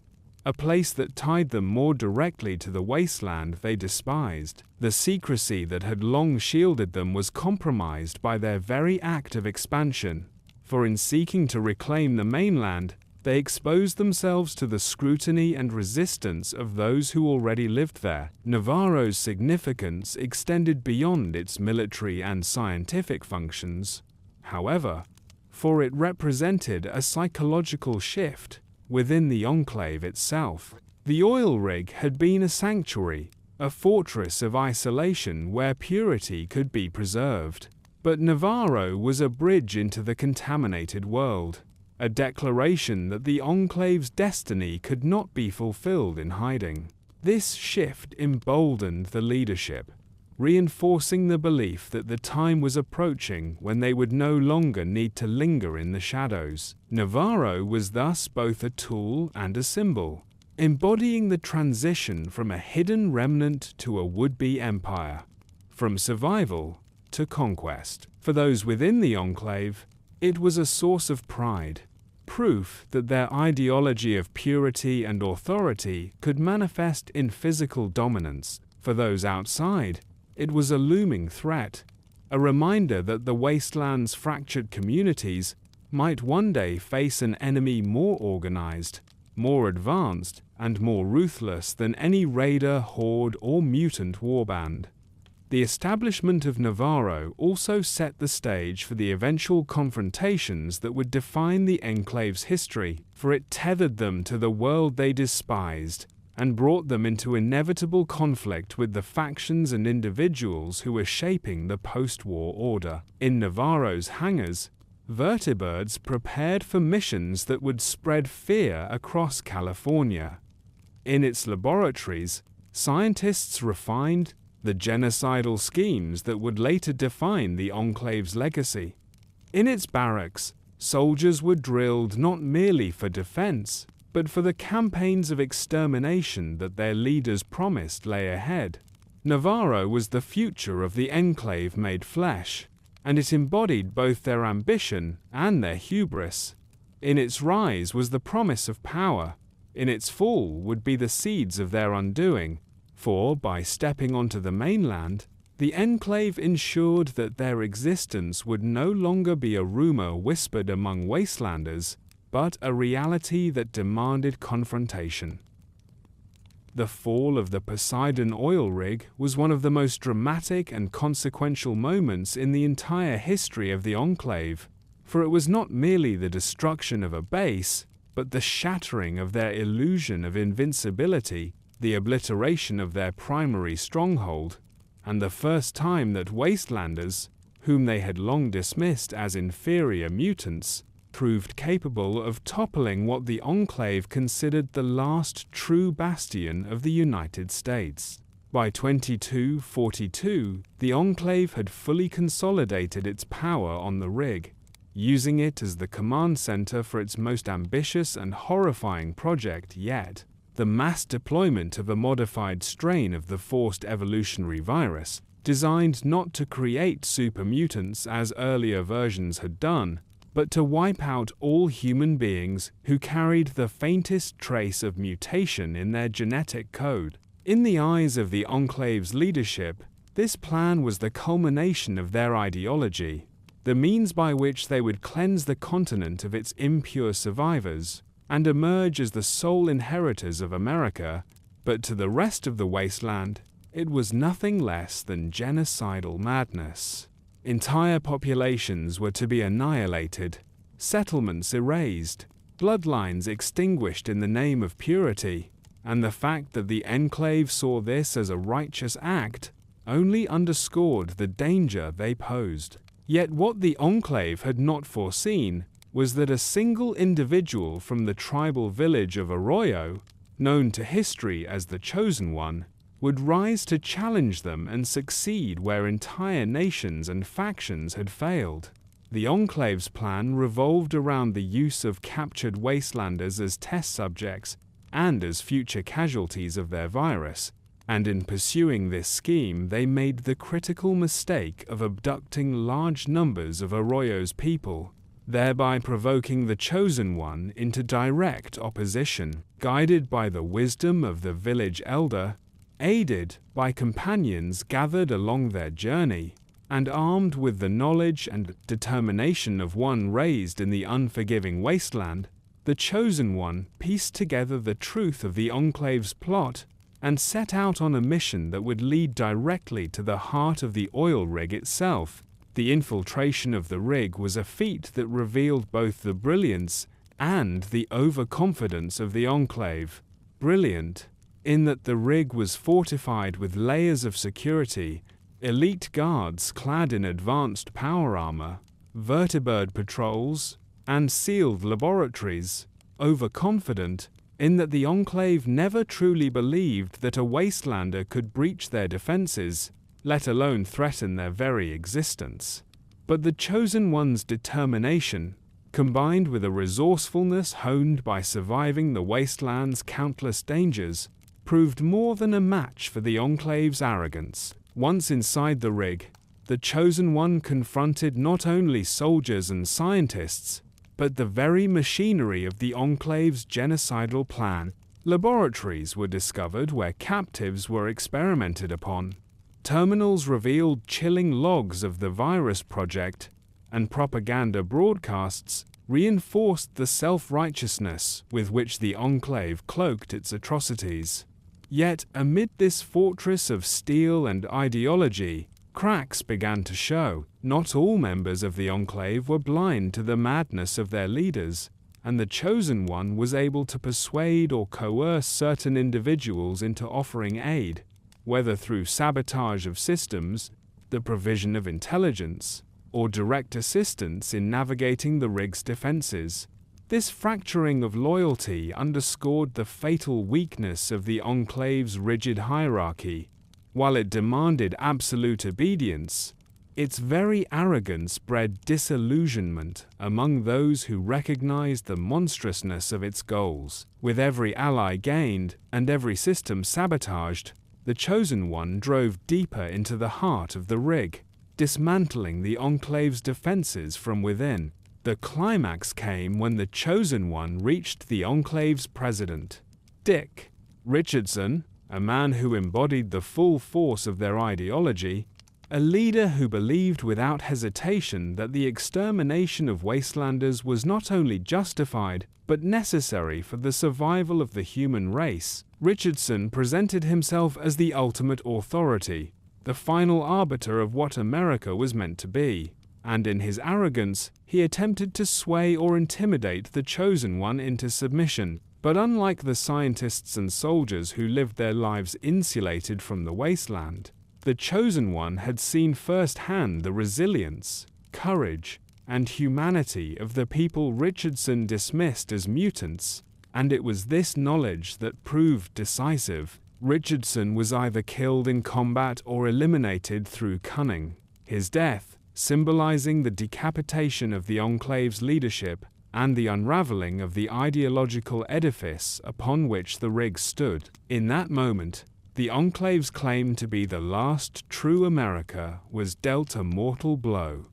a place that tied them more directly to the wasteland they despised. The secrecy that had long shielded them was compromised by their very act of expansion, for in seeking to reclaim the mainland, they exposed themselves to the scrutiny and resistance of those who already lived there. Navarro's significance extended beyond its military and scientific functions, however, for it represented a psychological shift within the Enclave itself. The Oil Rig had been a sanctuary, a fortress of isolation where purity could be preserved. But Navarro was a bridge into the contaminated world, a declaration that the Enclave's destiny could not be fulfilled in hiding. This shift emboldened the leadership, reinforcing the belief that the time was approaching when they would no longer need to linger in the shadows. Navarro was thus both a tool and a symbol, embodying the transition from a hidden remnant to a would-be empire, from survival to conquest. For those within the Enclave, it was a source of pride, proof that their ideology of purity and authority could manifest in physical dominance. For those outside, it was a looming threat, a reminder that the wasteland's fractured communities might one day face an enemy more organized, more advanced, and more ruthless than any raider, horde, or mutant warband. The establishment of Navarro also set the stage for the eventual confrontations that would define the Enclave's history, for it tethered them to the world they despised and brought them into inevitable conflict with the factions and individuals who were shaping the post-war order. In Navarro's hangars, vertibirds prepared for missions that would spread fear across California. In its laboratories, scientists refined the genocidal schemes that would later define the Enclave's legacy. In its barracks, soldiers were drilled not merely for defense, but for the campaigns of extermination that their leaders promised lay ahead. Navarro was the future of the Enclave made flesh, and it embodied both their ambition and their hubris. In its rise was the promise of power. In its fall would be the seeds of their undoing, for by stepping onto the mainland, the Enclave ensured that their existence would no longer be a rumor whispered among wastelanders, but a reality that demanded confrontation. The fall of the Poseidon oil rig was one of the most dramatic and consequential moments in the entire history of the Enclave, for it was not merely the destruction of a base, but the shattering of their illusion of invincibility, the obliteration of their primary stronghold, and the first time that wastelanders, whom they had long dismissed as inferior mutants, proved capable of toppling what the Enclave considered the last true bastion of the United States. By 2242, the Enclave had fully consolidated its power on the rig, using it as the command center for its most ambitious and horrifying project yet, the mass deployment of a modified strain of the forced evolutionary virus, designed not to create super mutants as earlier versions had done, but to wipe out all human beings who carried the faintest trace of mutation in their genetic code. In the eyes of the Enclave's leadership, this plan was the culmination of their ideology, the means by which they would cleanse the continent of its impure survivors and emerge as the sole inheritors of America, but to the rest of the wasteland, it was nothing less than genocidal madness. Entire populations were to be annihilated, settlements erased, bloodlines extinguished in the name of purity, and the fact that the Enclave saw this as a righteous act only underscored the danger they posed. Yet what the Enclave had not foreseen was that a single individual from the tribal village of Arroyo, known to history as the Chosen One, would rise to challenge them and succeed where entire nations and factions had failed. The Enclave's plan revolved around the use of captured wastelanders as test subjects and as future casualties of their virus, and in pursuing this scheme they made the critical mistake of abducting large numbers of Arroyo's people, thereby provoking the Chosen One into direct opposition. Guided by the wisdom of the village elder, aided by companions gathered along their journey, and armed with the knowledge and determination of one raised in the unforgiving wasteland, the Chosen One pieced together the truth of the Enclave's plot and set out on a mission that would lead directly to the heart of the oil rig itself. The infiltration of the rig was a feat that revealed both the brilliance and the overconfidence of the Enclave. Brilliant, in that the rig was fortified with layers of security, elite guards clad in advanced power armor, vertibird patrols, and sealed laboratories. Overconfident, in that the Enclave never truly believed that a wastelander could breach their defenses, let alone threaten their very existence. But the Chosen One's determination, combined with a resourcefulness honed by surviving the wasteland's countless dangers, proved more than a match for the Enclave's arrogance. Once inside the rig, the Chosen One confronted not only soldiers and scientists, but the very machinery of the Enclave's genocidal plan. Laboratories were discovered where captives were experimented upon, Terminals revealed chilling logs of the virus project, and propaganda broadcasts reinforced the self-righteousness with which the Enclave cloaked its atrocities. Yet, amid this fortress of steel and ideology, cracks began to show. Not all members of the Enclave were blind to the madness of their leaders, and the Chosen One was able to persuade or coerce certain individuals into offering aid, whether through sabotage of systems, the provision of intelligence, or direct assistance in navigating the rig's defenses. This fracturing of loyalty underscored the fatal weakness of the Enclave's rigid hierarchy. While it demanded absolute obedience, its very arrogance bred disillusionment among those who recognized the monstrousness of its goals. With every ally gained and every system sabotaged, the Chosen One drove deeper into the heart of the rig, dismantling the Enclave's defenses from within. The climax came when the Chosen One reached the Enclave's president, Dick Richardson, a man who embodied the full force of their ideology, a leader who believed without hesitation that the extermination of wastelanders was not only justified, but necessary for the survival of the human race. Richardson presented himself as the ultimate authority, the final arbiter of what America was meant to be, and in his arrogance, he attempted to sway or intimidate the Chosen One into submission. But unlike the scientists and soldiers who lived their lives insulated from the wasteland, the Chosen One had seen firsthand the resilience, courage, and humanity of the people Richardson dismissed as mutants, and it was this knowledge that proved decisive. Richardson was either killed in combat or eliminated through cunning. His death, symbolizing the decapitation of the Enclave's leadership and the unraveling of the ideological edifice upon which the rig stood. In that moment, the Enclave's claim to be the last true America was dealt a mortal blow,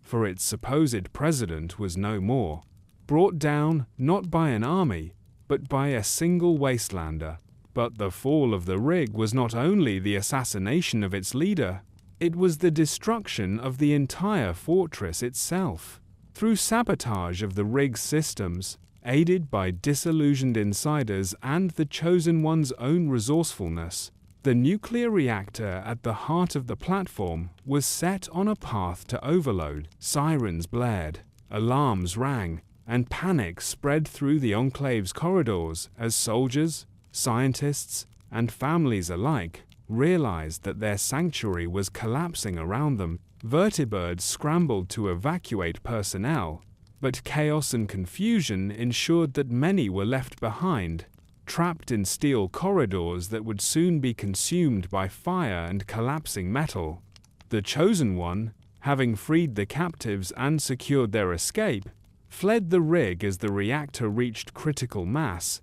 for its supposed president was no more, brought down not by an army, but by a single wastelander. But the fall of the rig was not only the assassination of its leader, it was the destruction of the entire fortress itself. Through sabotage of the rig's systems, aided by disillusioned insiders and the Chosen One's own resourcefulness, the nuclear reactor at the heart of the platform was set on a path to overload. Sirens blared, alarms rang, and panic spread through the Enclave's corridors as soldiers, scientists, and families alike realized that their sanctuary was collapsing around them. Vertibirds scrambled to evacuate personnel, but chaos and confusion ensured that many were left behind, trapped in steel corridors that would soon be consumed by fire and collapsing metal. The Chosen One, having freed the captives and secured their escape, fled the rig as the reactor reached critical mass,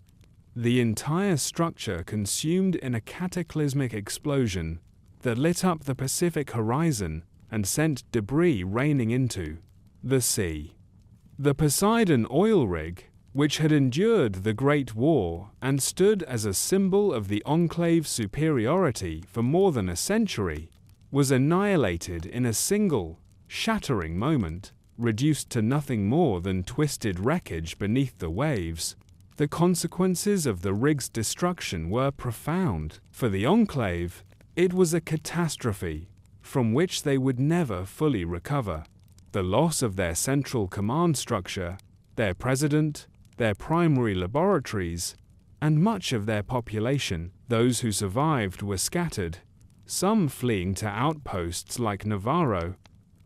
the entire structure consumed in a cataclysmic explosion that lit up the Pacific horizon and sent debris raining into the sea. The Poseidon oil rig, which had endured the Great War and stood as a symbol of the Enclave's superiority for more than a century, was annihilated in a single, shattering moment, reduced to nothing more than twisted wreckage beneath the waves. The consequences of the rig's destruction were profound. For the Enclave, it was a catastrophe from which they would never fully recover. The loss of their central command structure, their president, their primary laboratories, and much of their population. Those who survived were scattered, some fleeing to outposts like Navarro,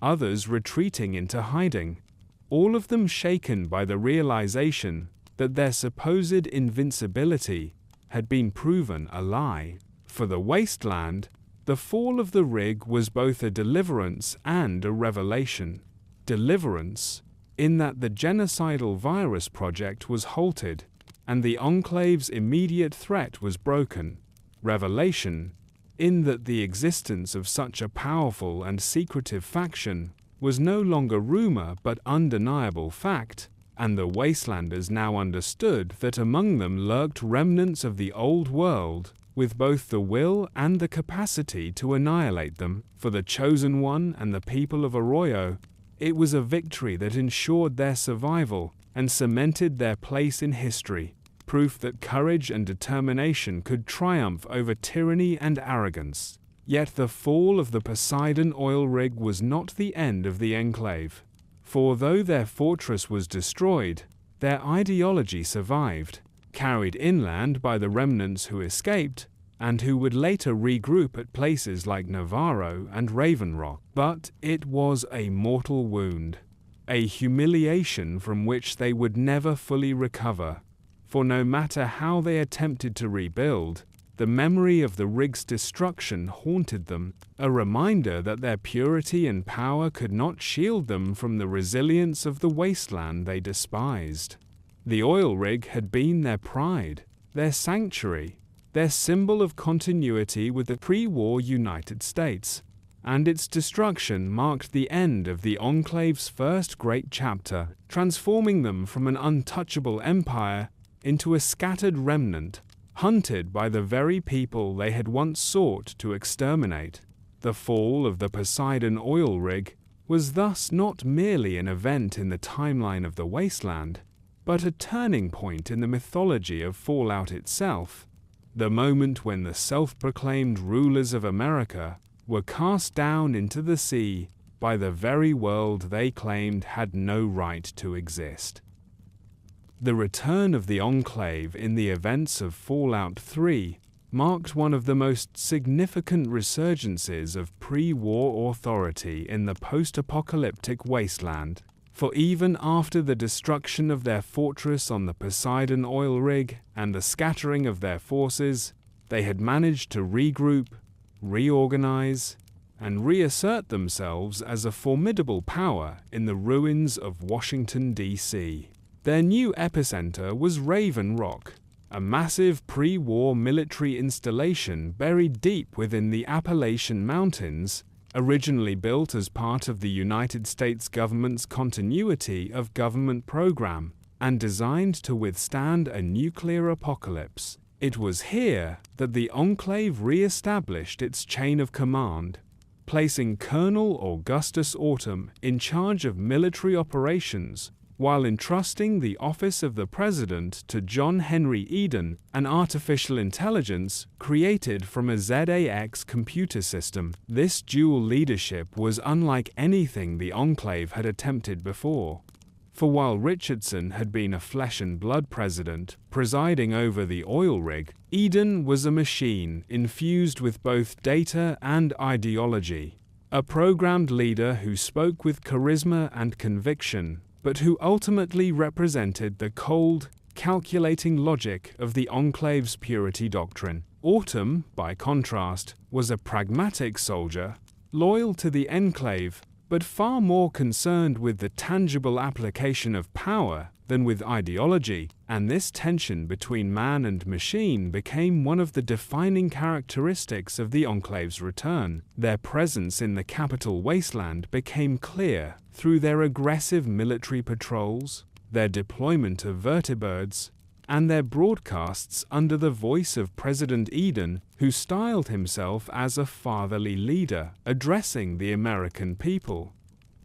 others retreating into hiding, all of them shaken by the realization that their supposed invincibility had been proven a lie. For the wasteland, the fall of the rig was both a deliverance and a revelation. Deliverance, in that the genocidal virus project was halted, and the Enclave's immediate threat was broken. Revelation, in that the existence of such a powerful and secretive faction was no longer rumor but undeniable fact, and the Wastelanders now understood that among them lurked remnants of the old world with both the will and the capacity to annihilate them. For the Chosen One and the people of Arroyo, it was a victory that ensured their survival and cemented their place in history, proof that courage and determination could triumph over tyranny and arrogance. Yet the fall of the Poseidon oil rig was not the end of the Enclave. For though their fortress was destroyed, their ideology survived, carried inland by the remnants who escaped, and who would later regroup at places like Navarro and Raven Rock. But it was a mortal wound, a humiliation from which they would never fully recover. For no matter how they attempted to rebuild, the memory of the rig's destruction haunted them, a reminder that their purity and power could not shield them from the resilience of the wasteland they despised. The oil rig had been their pride, their sanctuary, their symbol of continuity with the pre-war United States, and its destruction marked the end of the Enclave's first great chapter, transforming them from an untouchable empire into a scattered remnant, hunted by the very people they had once sought to exterminate. The fall of the Poseidon oil rig was thus not merely an event in the timeline of the wasteland, but a turning point in the mythology of Fallout itself, the moment when the self-proclaimed rulers of America were cast down into the sea by the very world they claimed had no right to exist. The return of the Enclave in the events of Fallout 3 marked one of the most significant resurgences of pre-war authority in the post-apocalyptic wasteland, for even after the destruction of their fortress on the Poseidon oil rig and the scattering of their forces, they had managed to regroup, reorganize, and reassert themselves as a formidable power in the ruins of Washington, D.C. Their new epicenter was Raven Rock, a massive pre-war military installation buried deep within the Appalachian Mountains, originally built as part of the United States government's continuity of government program and designed to withstand a nuclear apocalypse. It was here that the Enclave re-established its chain of command, placing Colonel Augustus Autumn in charge of military operations, while entrusting the office of the president to John Henry Eden, an artificial intelligence created from a ZAX computer system. This dual leadership was unlike anything the Enclave had attempted before. For while Richardson had been a flesh and blood president, presiding over the oil rig, Eden was a machine infused with both data and ideology, a programmed leader who spoke with charisma and conviction, but who ultimately represented the cold, calculating logic of the Enclave's purity doctrine. Autumn, by contrast, was a pragmatic soldier, loyal to the Enclave, but far more concerned with the tangible application of power than with ideology, and this tension between man and machine became one of the defining characteristics of the Enclave's return. Their presence in the capital wasteland became clear through their aggressive military patrols, their deployment of vertibirds, and their broadcasts under the voice of President Eden, who styled himself as a fatherly leader, addressing the American people,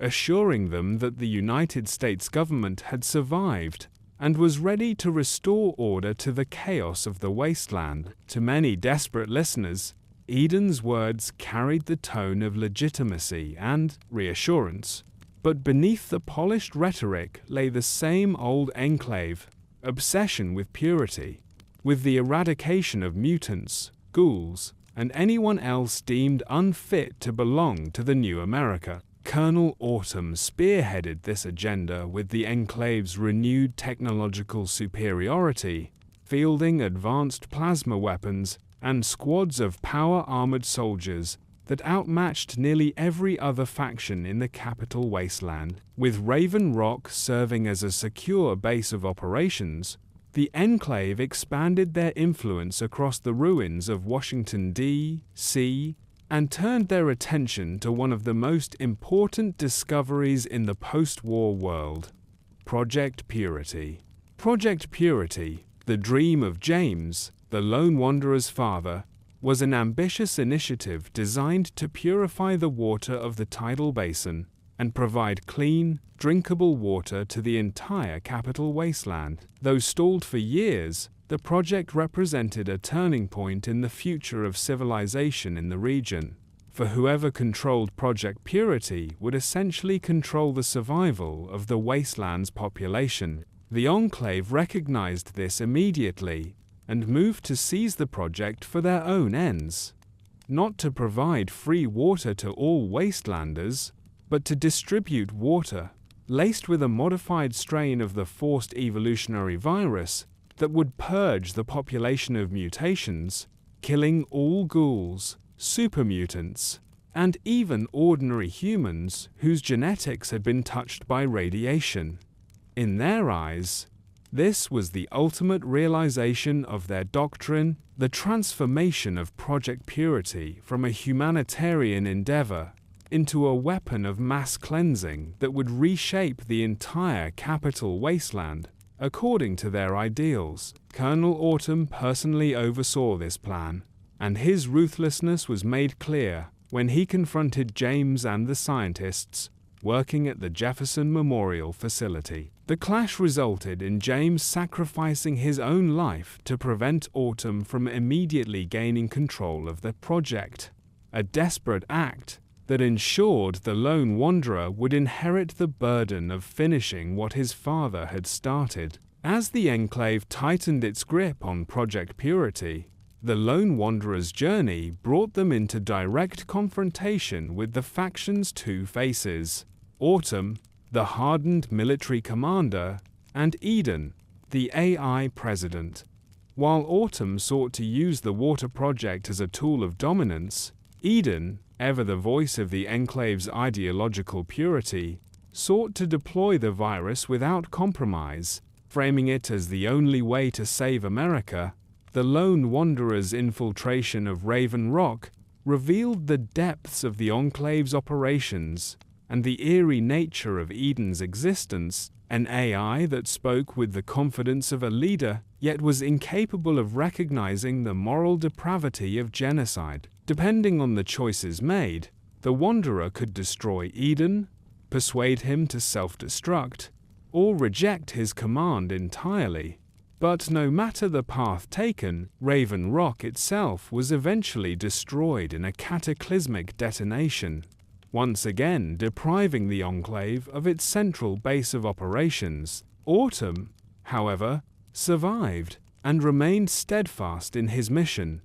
assuring them that the United States government had survived and was ready to restore order to the chaos of the wasteland. To many desperate listeners, Eden's words carried the tone of legitimacy and reassurance, but beneath the polished rhetoric lay the same old Enclave obsession with purity, with the eradication of mutants, ghouls, and anyone else deemed unfit to belong to the new America. Colonel Autumn spearheaded this agenda with the Enclave's renewed technological superiority, fielding advanced plasma weapons and squads of power-armored soldiers that outmatched nearly every other faction in the capital wasteland. With Raven Rock serving as a secure base of operations, the Enclave expanded their influence across the ruins of Washington, D.C., and turned their attention to one of the most important discoveries in the post-war world: Project Purity. Project Purity, the dream of James, the Lone Wanderer's father, was an ambitious initiative designed to purify the water of the tidal basin and provide clean, drinkable water to the entire capital wasteland. Though stalled for years, the project represented a turning point in the future of civilization in the region, for whoever controlled Project Purity would essentially control the survival of the wasteland's population. The Enclave recognized this immediately and moved to seize the project for their own ends. Not to provide free water to all wastelanders, but to distribute water laced with a modified strain of the forced evolutionary virus that would purge the population of mutations, killing all ghouls, supermutants, and even ordinary humans whose genetics had been touched by radiation. In their eyes, this was the ultimate realization of their doctrine, the transformation of Project Purity from a humanitarian endeavor into a weapon of mass cleansing that would reshape the entire capital wasteland. According to their ideals, Colonel Autumn personally oversaw this plan, and his ruthlessness was made clear when he confronted James and the scientists working at the Jefferson Memorial Facility. The clash resulted in James sacrificing his own life to prevent Autumn from immediately gaining control of the project, a desperate act that ensured the Lone Wanderer would inherit the burden of finishing what his father had started. As the Enclave tightened its grip on Project Purity, the Lone Wanderer's journey brought them into direct confrontation with the faction's two faces: Autumn, the hardened military commander, and Eden, the AI president. While Autumn sought to use the water project as a tool of dominance, Eden, ever the voice of the Enclave's ideological purity, sought to deploy the virus without compromise, framing it as the only way to save America. The Lone Wanderer's infiltration of Raven Rock revealed the depths of the Enclave's operations and the eerie nature of Eden's existence, an AI that spoke with the confidence of a leader, yet was incapable of recognizing the moral depravity of genocide. Depending on the choices made, the Wanderer could destroy Eden, persuade him to self-destruct, or reject his command entirely. But no matter the path taken, Raven Rock itself was eventually destroyed in a cataclysmic detonation, once again depriving the Enclave of its central base of operations. Autumn, however, survived and remained steadfast in his mission,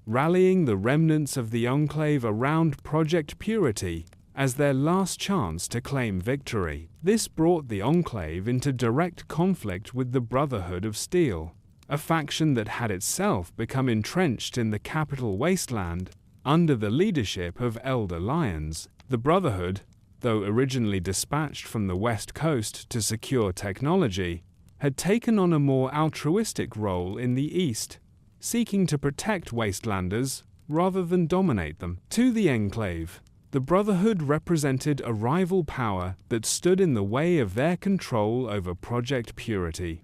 rallying the remnants of the Enclave around Project Purity as their last chance to claim victory. This brought the Enclave into direct conflict with the Brotherhood of Steel, a faction that had itself become entrenched in the capital wasteland under the leadership of Elder Lyons. The Brotherhood, though originally dispatched from the West Coast to secure technology, had taken on a more altruistic role in the East, seeking to protect wastelanders rather than dominate them. To the Enclave, the Brotherhood represented a rival power that stood in the way of their control over Project Purity.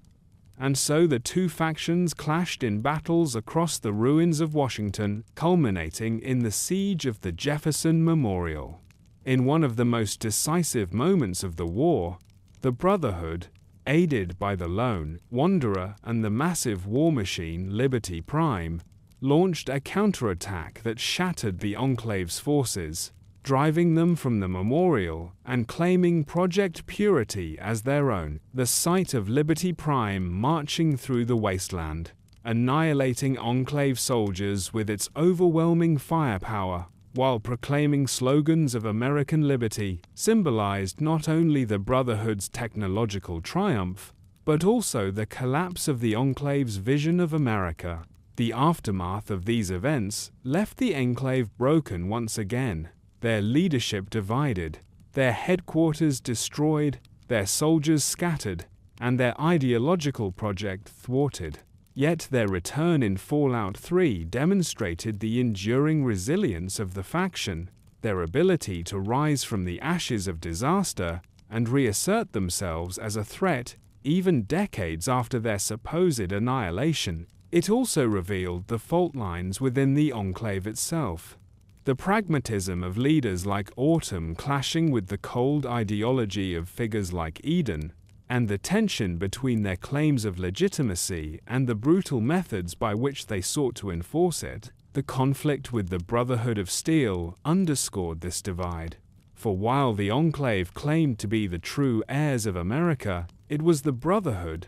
And so the two factions clashed in battles across the ruins of Washington, culminating in the siege of the Jefferson Memorial. In one of the most decisive moments of the war, the Brotherhood, aided by the Lone Wanderer and the massive war machine Liberty Prime, launched a counterattack that shattered the Enclave's forces, driving them from the memorial and claiming Project Purity as their own. The sight of Liberty Prime marching through the wasteland, annihilating Enclave soldiers with its overwhelming firepower, while proclaiming slogans of American liberty, symbolized not only the Brotherhood's technological triumph, but also the collapse of the Enclave's vision of America. The aftermath of these events left the Enclave broken once again, their leadership divided, their headquarters destroyed, their soldiers scattered, and their ideological project thwarted. Yet their return in Fallout 3 demonstrated the enduring resilience of the faction, their ability to rise from the ashes of disaster and reassert themselves as a threat even decades after their supposed annihilation. It also revealed the fault lines within the Enclave itself. The pragmatism of leaders like Autumn clashing with the cold ideology of figures like Eden, and the tension between their claims of legitimacy and the brutal methods by which they sought to enforce it. The conflict with the Brotherhood of Steel underscored this divide. For while the Enclave claimed to be the true heirs of America, it was the Brotherhood,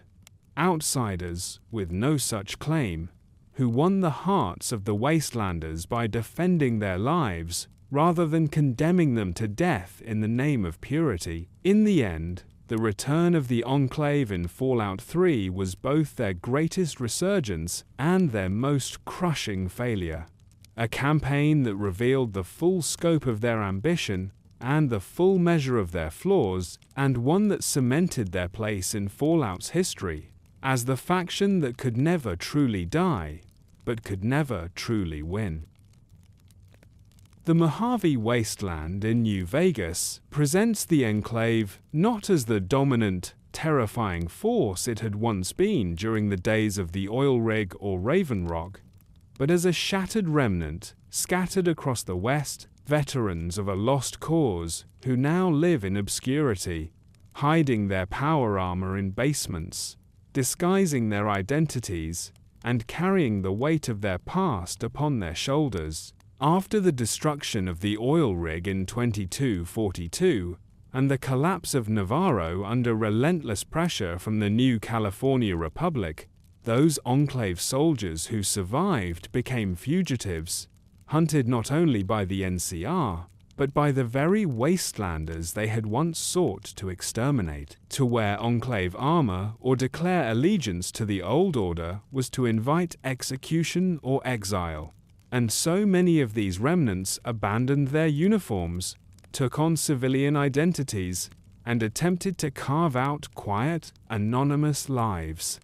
outsiders with no such claim, who won the hearts of the Wastelanders by defending their lives rather than condemning them to death in the name of purity. In the end, the return of the Enclave in Fallout 3 was both their greatest resurgence and their most crushing failure. A campaign that revealed the full scope of their ambition and the full measure of their flaws, and one that cemented their place in Fallout's history as the faction that could never truly die, but could never truly win. The Mojave Wasteland in New Vegas presents the Enclave not as the dominant, terrifying force it had once been during the days of the Oil Rig or Raven Rock, but as a shattered remnant scattered across the West, veterans of a lost cause who now live in obscurity, hiding their power armor in basements, disguising their identities, and carrying the weight of their past upon their shoulders. After the destruction of the Oil Rig in 2242 and the collapse of Navarro under relentless pressure from the new California Republic, those Enclave soldiers who survived became fugitives, hunted not only by the NCR, but by the very wastelanders they had once sought to exterminate. To wear Enclave armor or declare allegiance to the old order was to invite execution or exile. And so many of these remnants abandoned their uniforms, took on civilian identities, and attempted to carve out quiet, anonymous lives.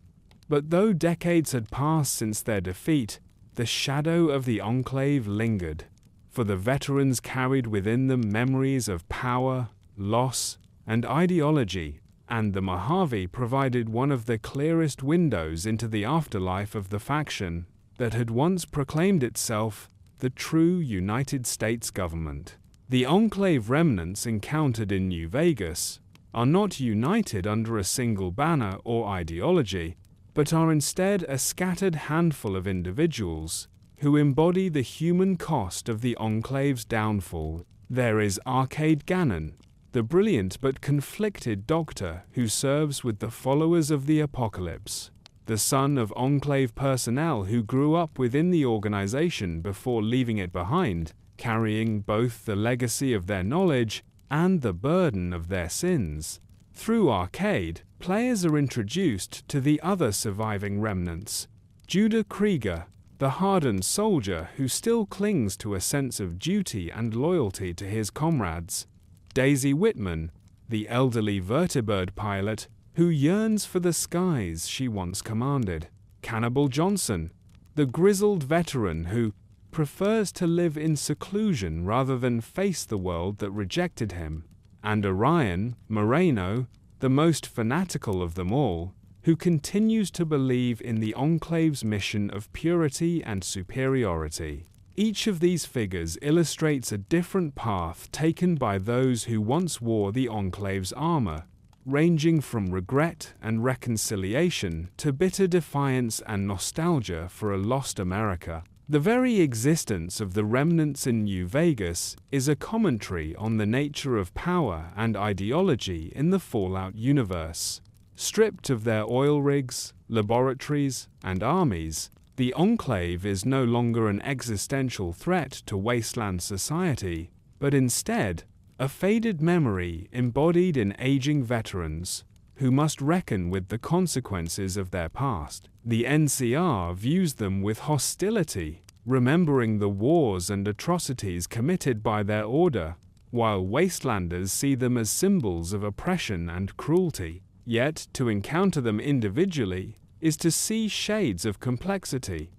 But though decades had passed since their defeat, the shadow of the Enclave lingered, for the veterans carried within them memories of power, loss, and ideology, and the Mojave provided one of the clearest windows into the afterlife of the faction that had once proclaimed itself the true United States government. The Enclave remnants encountered in New Vegas are not united under a single banner or ideology, but are instead a scattered handful of individuals who embody the human cost of the Enclave's downfall. There is Arcade Gannon, the brilliant but conflicted doctor who serves with the followers of the Apocalypse, the son of Enclave personnel who grew up within the organization before leaving it behind, carrying both the legacy of their knowledge and the burden of their sins. Through Arcade, players are introduced to the other surviving remnants. Judah Krieger, the hardened soldier who still clings to a sense of duty and loyalty to his comrades. Daisy Whitman, the elderly vertibird pilot who yearns for the skies she once commanded. Cannibal Johnson, the grizzled veteran who prefers to live in seclusion rather than face the world that rejected him. And Orion Moreno, the most fanatical of them all, who continues to believe in the Enclave's mission of purity and superiority. Each of these figures illustrates a different path taken by those who once wore the Enclave's armor, ranging from regret and reconciliation to bitter defiance and nostalgia for a lost America. The very existence of the remnants in New Vegas is a commentary on the nature of power and ideology in the Fallout universe. Stripped of their oil rigs, laboratories, and armies, the Enclave is no longer an existential threat to wasteland society, but instead a faded memory embodied in aging veterans who must reckon with the consequences of their past. The NCR views them with hostility, remembering the wars and atrocities committed by their order, while Wastelanders see them as symbols of oppression and cruelty. Yet, to encounter them individually is to see shades of complexity.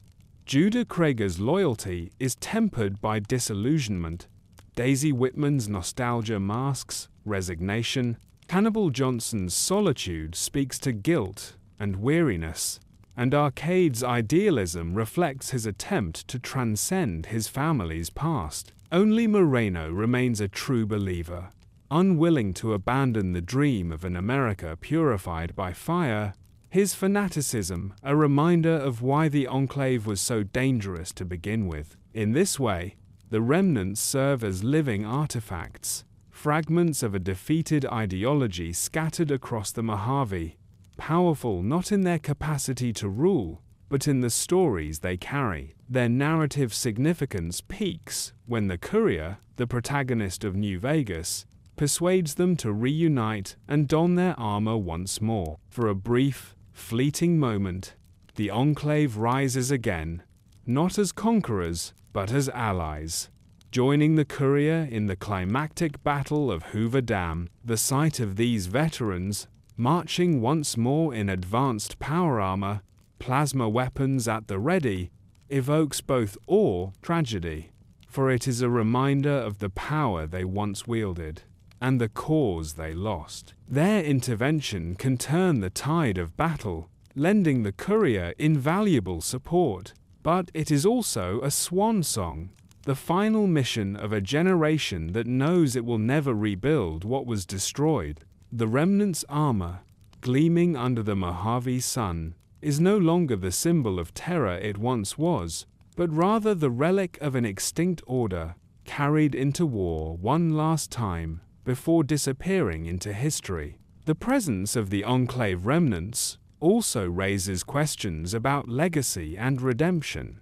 Judah Krieger's loyalty is tempered by disillusionment. Daisy Whitman's nostalgia masks resignation. Cannibal Johnson's solitude speaks to guilt and weariness. and Arcade's idealism reflects his attempt to transcend his family's past. Only Moreno remains a true believer, unwilling to abandon the dream of an America purified by fire. His fanaticism, a reminder of why the Enclave was so dangerous to begin with. In this way, the remnants serve as living artifacts, fragments of a defeated ideology scattered across the Mojave, powerful not in their capacity to rule, but in the stories they carry. Their narrative significance peaks when the Courier, the protagonist of New Vegas, persuades them to reunite and don their armor once more. For a brief, fleeting moment, the Enclave rises again, not as conquerors, but as allies. Joining the Courier in the climactic Battle of Hoover Dam, the sight of these veterans, marching once more in advanced power armor, plasma weapons at the ready, evokes both awe and tragedy, for it is a reminder of the power they once wielded, and the cause they lost. Their intervention can turn the tide of battle, lending the Courier invaluable support, but it is also a swan song, the final mission of a generation that knows it will never rebuild what was destroyed. The remnants' armor, gleaming under the Mojave sun, is no longer the symbol of terror it once was, but rather the relic of an extinct order, carried into war one last time before disappearing into history. The presence of the Enclave remnants also raises questions about legacy and redemption.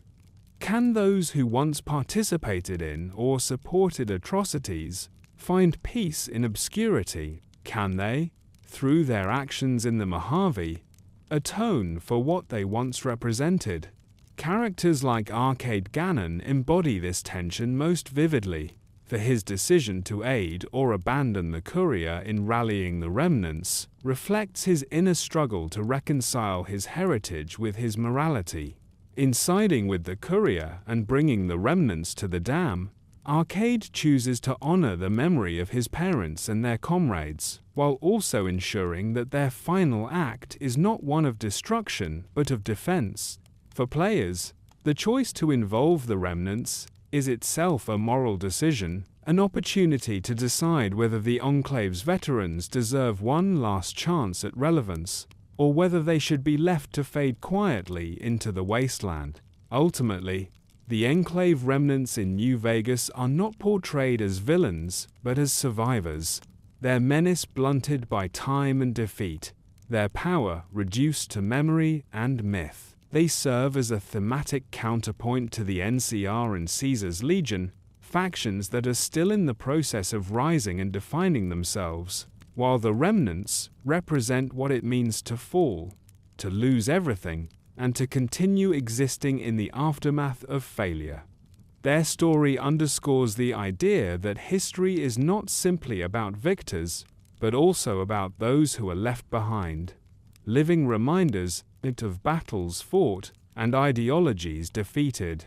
Can those who once participated in or supported atrocities find peace in obscurity? Can they, through their actions in the Mojave, atone for what they once represented? Characters like Arcade Gannon embody this tension most vividly, for his decision to aid or abandon the Courier in rallying the remnants reflects his inner struggle to reconcile his heritage with his morality. In siding with the Courier and bringing the remnants to the dam, Arcade chooses to honor the memory of his parents and their comrades, while also ensuring that their final act is not one of destruction but of defense. For players, the choice to involve the remnants is itself a moral decision, an opportunity to decide whether the Enclave's veterans deserve one last chance at relevance, or whether they should be left to fade quietly into the wasteland. Ultimately, the Enclave remnants in New Vegas are not portrayed as villains, but as survivors, their menace blunted by time and defeat, their power reduced to memory and myth. They serve as a thematic counterpoint to the NCR and Caesar's Legion, factions that are still in the process of rising and defining themselves, while the remnants represent what it means to fall, to lose everything, and to continue existing in the aftermath of failure. Their story underscores the idea that history is not simply about victors, but also about those who are left behind, living reminders of battles fought and ideologies defeated.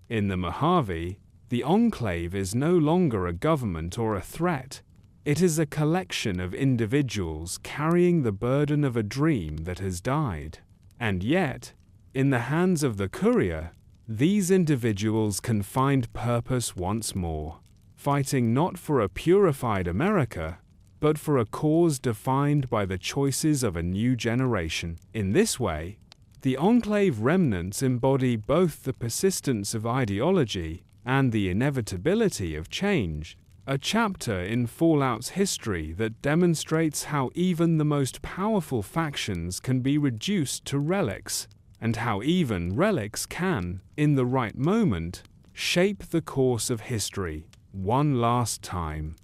In the Mojave, the Enclave is no longer a government or a threat. It is a collection of individuals carrying the burden of a dream that has died. And yet, in the hands of the Courier, these individuals can find purpose once more, fighting not for a purified America, but for a cause defined by the choices of a new generation. In this way, the Enclave remnants embody both the persistence of ideology and the inevitability of change, a chapter in Fallout's history that demonstrates how even the most powerful factions can be reduced to relics, and how even relics can, in the right moment, shape the course of history one last time.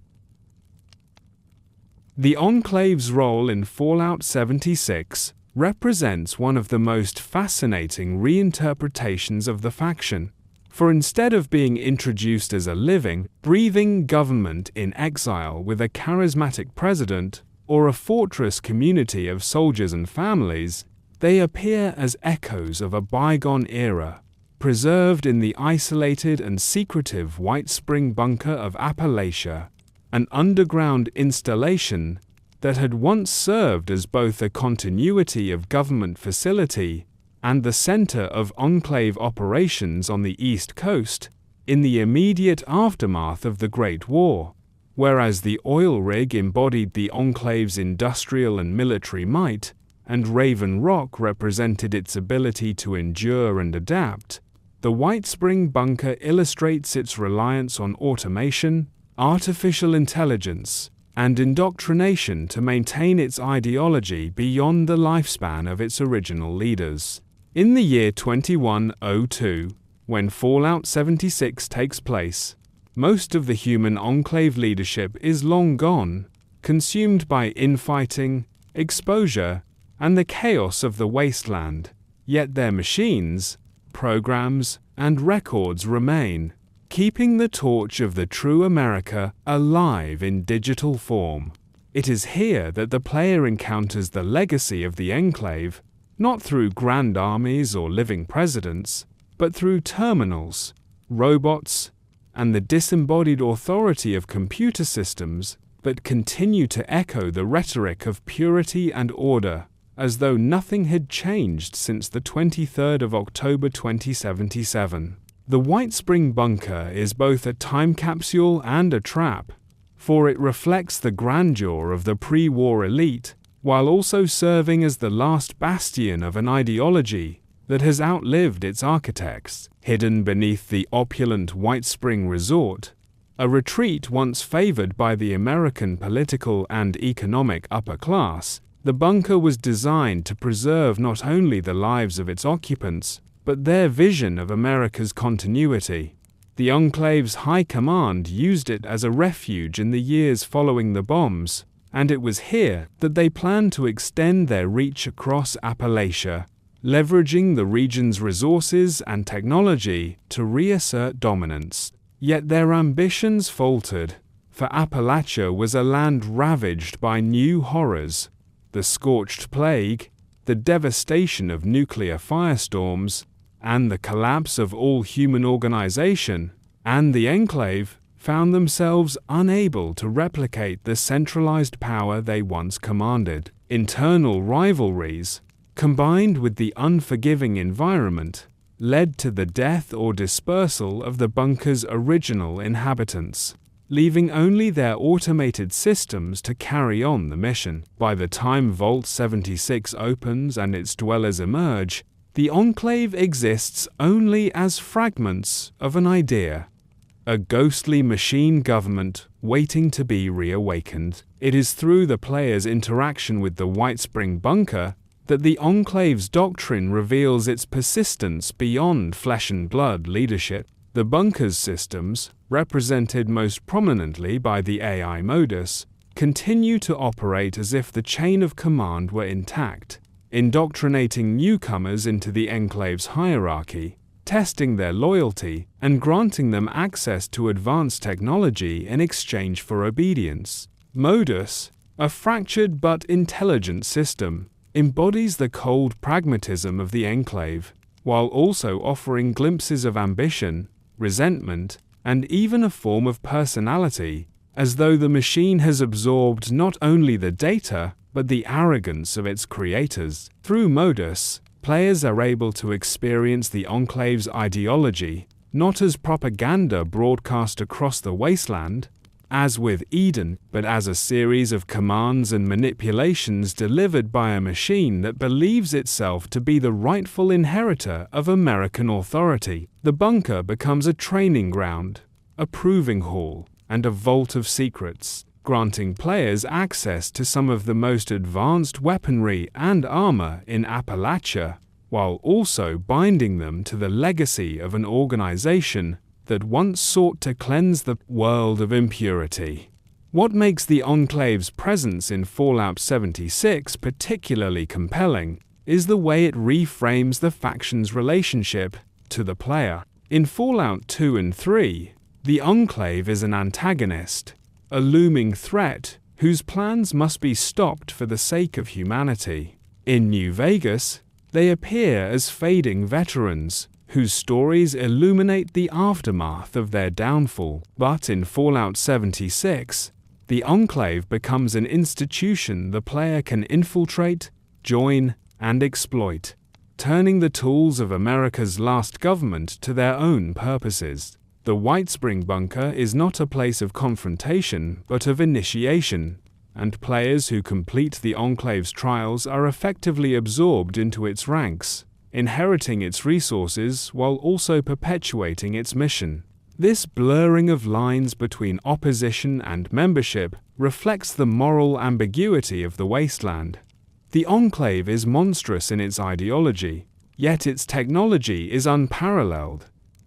The Enclave's role in Fallout 76 represents one of the most fascinating reinterpretations of the faction, for instead of being introduced as a living, breathing government in exile with a charismatic president or a fortress community of soldiers and families, they appear as echoes of a bygone era, preserved in the isolated and secretive Whitespring Bunker of Appalachia, an underground installation that had once served as both a continuity of government facility and the center of Enclave operations on the East Coast, in the immediate aftermath of the Great War. Whereas the Oil Rig embodied the Enclave's industrial and military might, and Raven Rock represented its ability to endure and adapt, the Whitespring Bunker illustrates its reliance on automation, artificial intelligence, and indoctrination to maintain its ideology beyond the lifespan of its original leaders. In the year 2102, when Fallout 76 takes place, most of the human Enclave leadership is long gone, consumed by infighting, exposure, and the chaos of the wasteland, yet their machines, programs, and records remain, keeping the torch of the true America alive in digital form. It is here that the player encounters the legacy of the Enclave, not through grand armies or living presidents, but through terminals, robots, and the disembodied authority of computer systems that continue to echo the rhetoric of purity and order, as though nothing had changed since the 23rd of October 2077. The Whitespring Bunker is both a time capsule and a trap, for it reflects the grandeur of the pre-war elite, while also serving as the last bastion of an ideology that has outlived its architects. Hidden beneath the opulent Whitespring Resort, a retreat once favored by the American political and economic upper class, the bunker was designed to preserve not only the lives of its occupants, but their vision of America's continuity. The Enclave's high command used it as a refuge in the years following the bombs, and it was here that they planned to extend their reach across Appalachia, leveraging the region's resources and technology to reassert dominance. Yet their ambitions faltered, for Appalachia was a land ravaged by new horrors: the scorched plague, the devastation of nuclear firestorms, and the collapse of all human organization, and the Enclave found themselves unable to replicate the centralized power they once commanded. Internal rivalries, combined with the unforgiving environment, led to the death or dispersal of the bunker's original inhabitants, leaving only their automated systems to carry on the mission. By the time Vault 76 opens and its dwellers emerge, the Enclave exists only as fragments of an idea, a ghostly machine government waiting to be reawakened. It is through the player's interaction with the Whitespring Bunker that the Enclave's doctrine reveals its persistence beyond flesh and blood leadership. The bunker's systems, represented most prominently by the AI MODUS, continue to operate as if the chain of command were intact, indoctrinating newcomers into the Enclave's hierarchy, testing their loyalty, and granting them access to advanced technology in exchange for obedience. MODUS, a fractured but intelligent system, embodies the cold pragmatism of the Enclave, while also offering glimpses of ambition, resentment, and even a form of personality, as though the machine has absorbed not only the data, but the arrogance of its creators. Through MODUS, players are able to experience the Enclave's ideology, not as propaganda broadcast across the wasteland, as with Eden, but as a series of commands and manipulations delivered by a machine that believes itself to be the rightful inheritor of American authority. The bunker becomes a training ground, a proving hall, and a vault of secrets, granting players access to some of the most advanced weaponry and armor in Appalachia, while also binding them to the legacy of an organization that once sought to cleanse the world of impurity. What makes the Enclave's presence in Fallout 76 particularly compelling is the way it reframes the faction's relationship to the player. In Fallout 2 and 3, the Enclave is an antagonist, a looming threat whose plans must be stopped for the sake of humanity. In New Vegas, they appear as fading veterans, whose stories illuminate the aftermath of their downfall. But in Fallout 76, the Enclave becomes an institution the player can infiltrate, join, and exploit. turning the tools of America's last government to their own purposes. The Whitespring Bunker is not a place of confrontation, but of initiation, and players who complete the Enclave's trials are effectively absorbed into its ranks, inheriting its resources while also perpetuating its mission. This blurring of lines between opposition and membership reflects the moral ambiguity of the wasteland. The Enclave is monstrous in its ideology, yet its technology is unparalleled,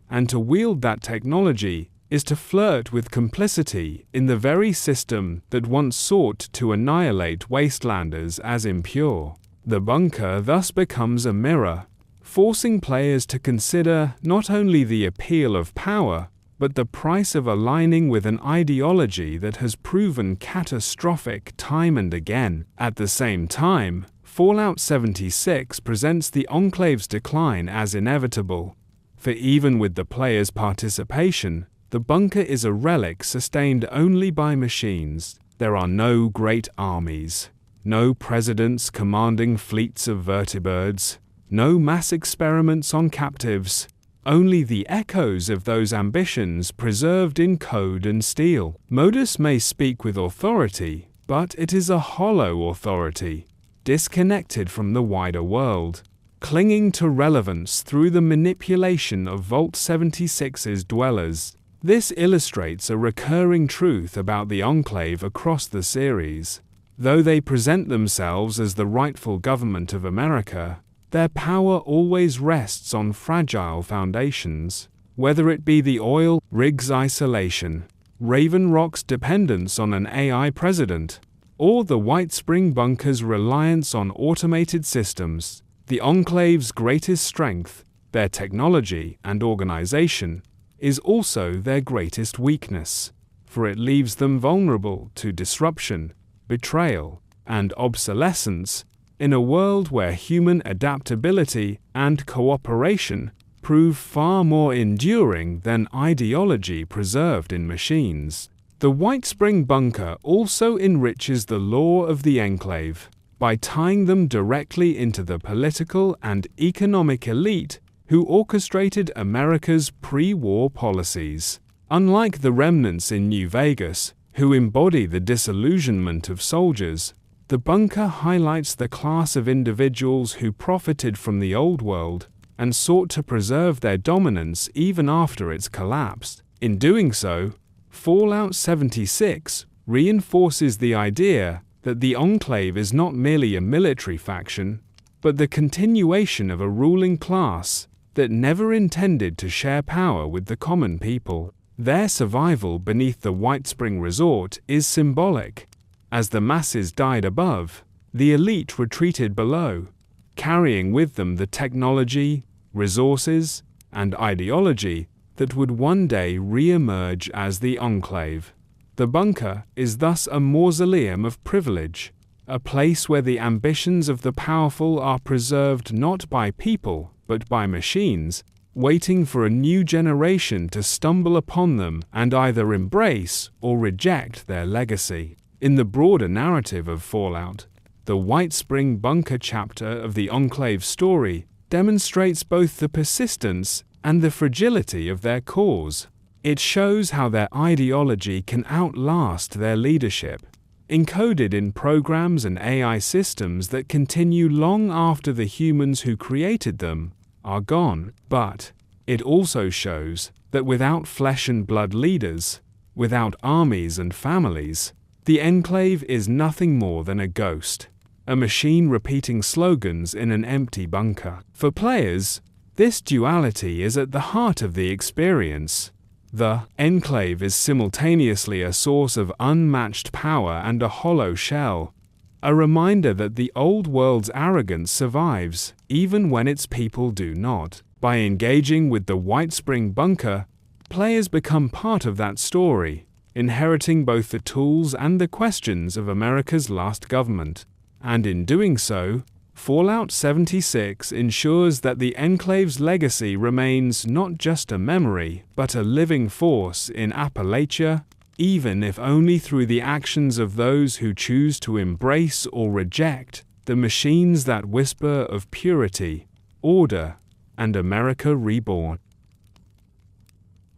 and to wield that technology is to flirt with complicity in the very system that once sought to annihilate wastelanders as impure. The bunker thus becomes a mirror, forcing players to consider not only the appeal of power, but the price of aligning with an ideology that has proven catastrophic time and again. At the same time, Fallout 76 presents the Enclave's decline as inevitable, for even with the player's participation, the bunker is a relic sustained only by machines. There are no great armies, no presidents commanding fleets of vertibirds, no mass experiments on captives, only the echoes of those ambitions preserved in code and steel. MODUS may speak with authority, but it is a hollow authority, disconnected from the wider world, clinging to relevance through the manipulation of Vault 76's dwellers. This illustrates a recurring truth about the Enclave across the series. Though they present themselves as the rightful government of America, their power always rests on fragile foundations, whether it be the Oil Rig's isolation, Raven Rock's dependence on an AI president, or the Whitespring Bunker's reliance on automated systems. The Enclave's greatest strength, their technology and organization, is also their greatest weakness, for it leaves them vulnerable to disruption, betrayal, and obsolescence in a world where human adaptability and cooperation prove far more enduring than ideology preserved in machines. The Whitespring Bunker also enriches the lore of the Enclave by tying them directly into the political and economic elite who orchestrated America's pre-war policies. Unlike the Remnants in New Vegas, who embody the disillusionment of soldiers, the bunker highlights the class of individuals who profited from the old world and sought to preserve their dominance even after its collapse. In doing so, Fallout 76 reinforces the idea that the Enclave is not merely a military faction, but the continuation of a ruling class that never intended to share power with the common people. Their survival beneath the Whitespring Resort is symbolic. As the masses died above, the elite retreated below, carrying with them the technology, resources, and ideology that would one day re-emerge as the Enclave. The bunker is thus a mausoleum of privilege, a place where the ambitions of the powerful are preserved not by people, but by machines, waiting for a new generation to stumble upon them and either embrace or reject their legacy. In the broader narrative of Fallout, the Whitespring Bunker chapter of the Enclave story demonstrates both the persistence and the fragility of their cause. It shows how their ideology can outlast their leadership, encoded in programs and AI systems that continue long after the humans who created them are gone. But it also shows that without flesh and blood leaders, without armies and families, the Enclave is nothing more than a ghost, a machine repeating slogans in an empty bunker. For players, this duality is at the heart of the experience. The Enclave is simultaneously a source of unmatched power and a hollow shell, a reminder that the old world's arrogance survives even when its people do not. By engaging with the Whitespring Bunker, players become part of that story, inheriting both the tools and the questions of America's last government. And in doing so, Fallout 76 ensures that the Enclave's legacy remains not just a memory, but a living force in Appalachia, even if only through the actions of those who choose to embrace or reject the machines that whisper of purity, order, and America reborn.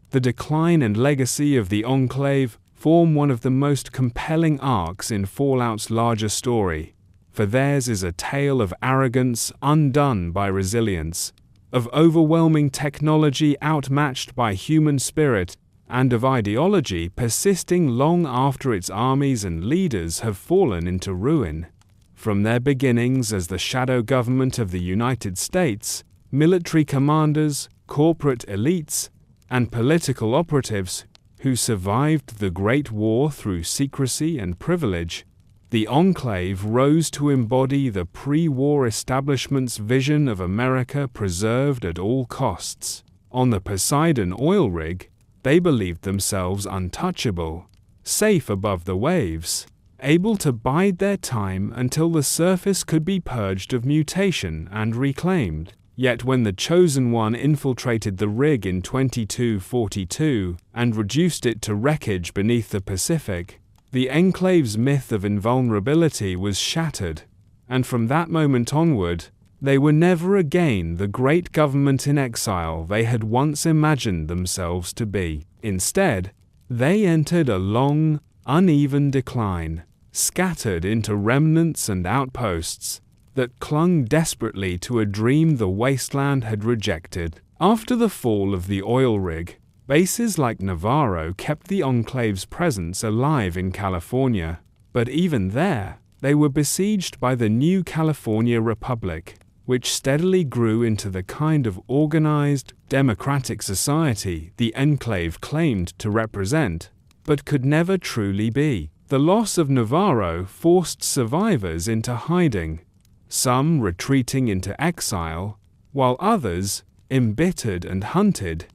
The decline and legacy of the Enclave form one of the most compelling arcs in Fallout's larger story, for theirs is a tale of arrogance undone by resilience, of overwhelming technology outmatched by human spirit, and of ideology persisting long after its armies and leaders have fallen into ruin. From their beginnings as the shadow government of the United States, military commanders, corporate elites, and political operatives who survived the Great War through secrecy and privilege, the Enclave rose to embody the pre-war establishment's vision of America preserved at all costs. On the Poseidon oil rig, they believed themselves untouchable, safe above the waves, able to bide their time until the surface could be purged of mutation and reclaimed. Yet when the Chosen One infiltrated the rig in 2242 and reduced it to wreckage beneath the Pacific, the Enclave's myth of invulnerability was shattered, and from that moment onward, they were never again the great government in exile they had once imagined themselves to be. Instead, they entered a long, uneven decline, scattered into remnants and outposts that clung desperately to a dream the wasteland had rejected. After the fall of the oil rig, bases like Navarro kept the Enclave's presence alive in California, but even there, they were besieged by the new California Republic, which steadily grew into the kind of organized, democratic society the Enclave claimed to represent, but could never truly be. The loss of Navarro forced survivors into hiding, some retreating into exile, while others, embittered and hunted,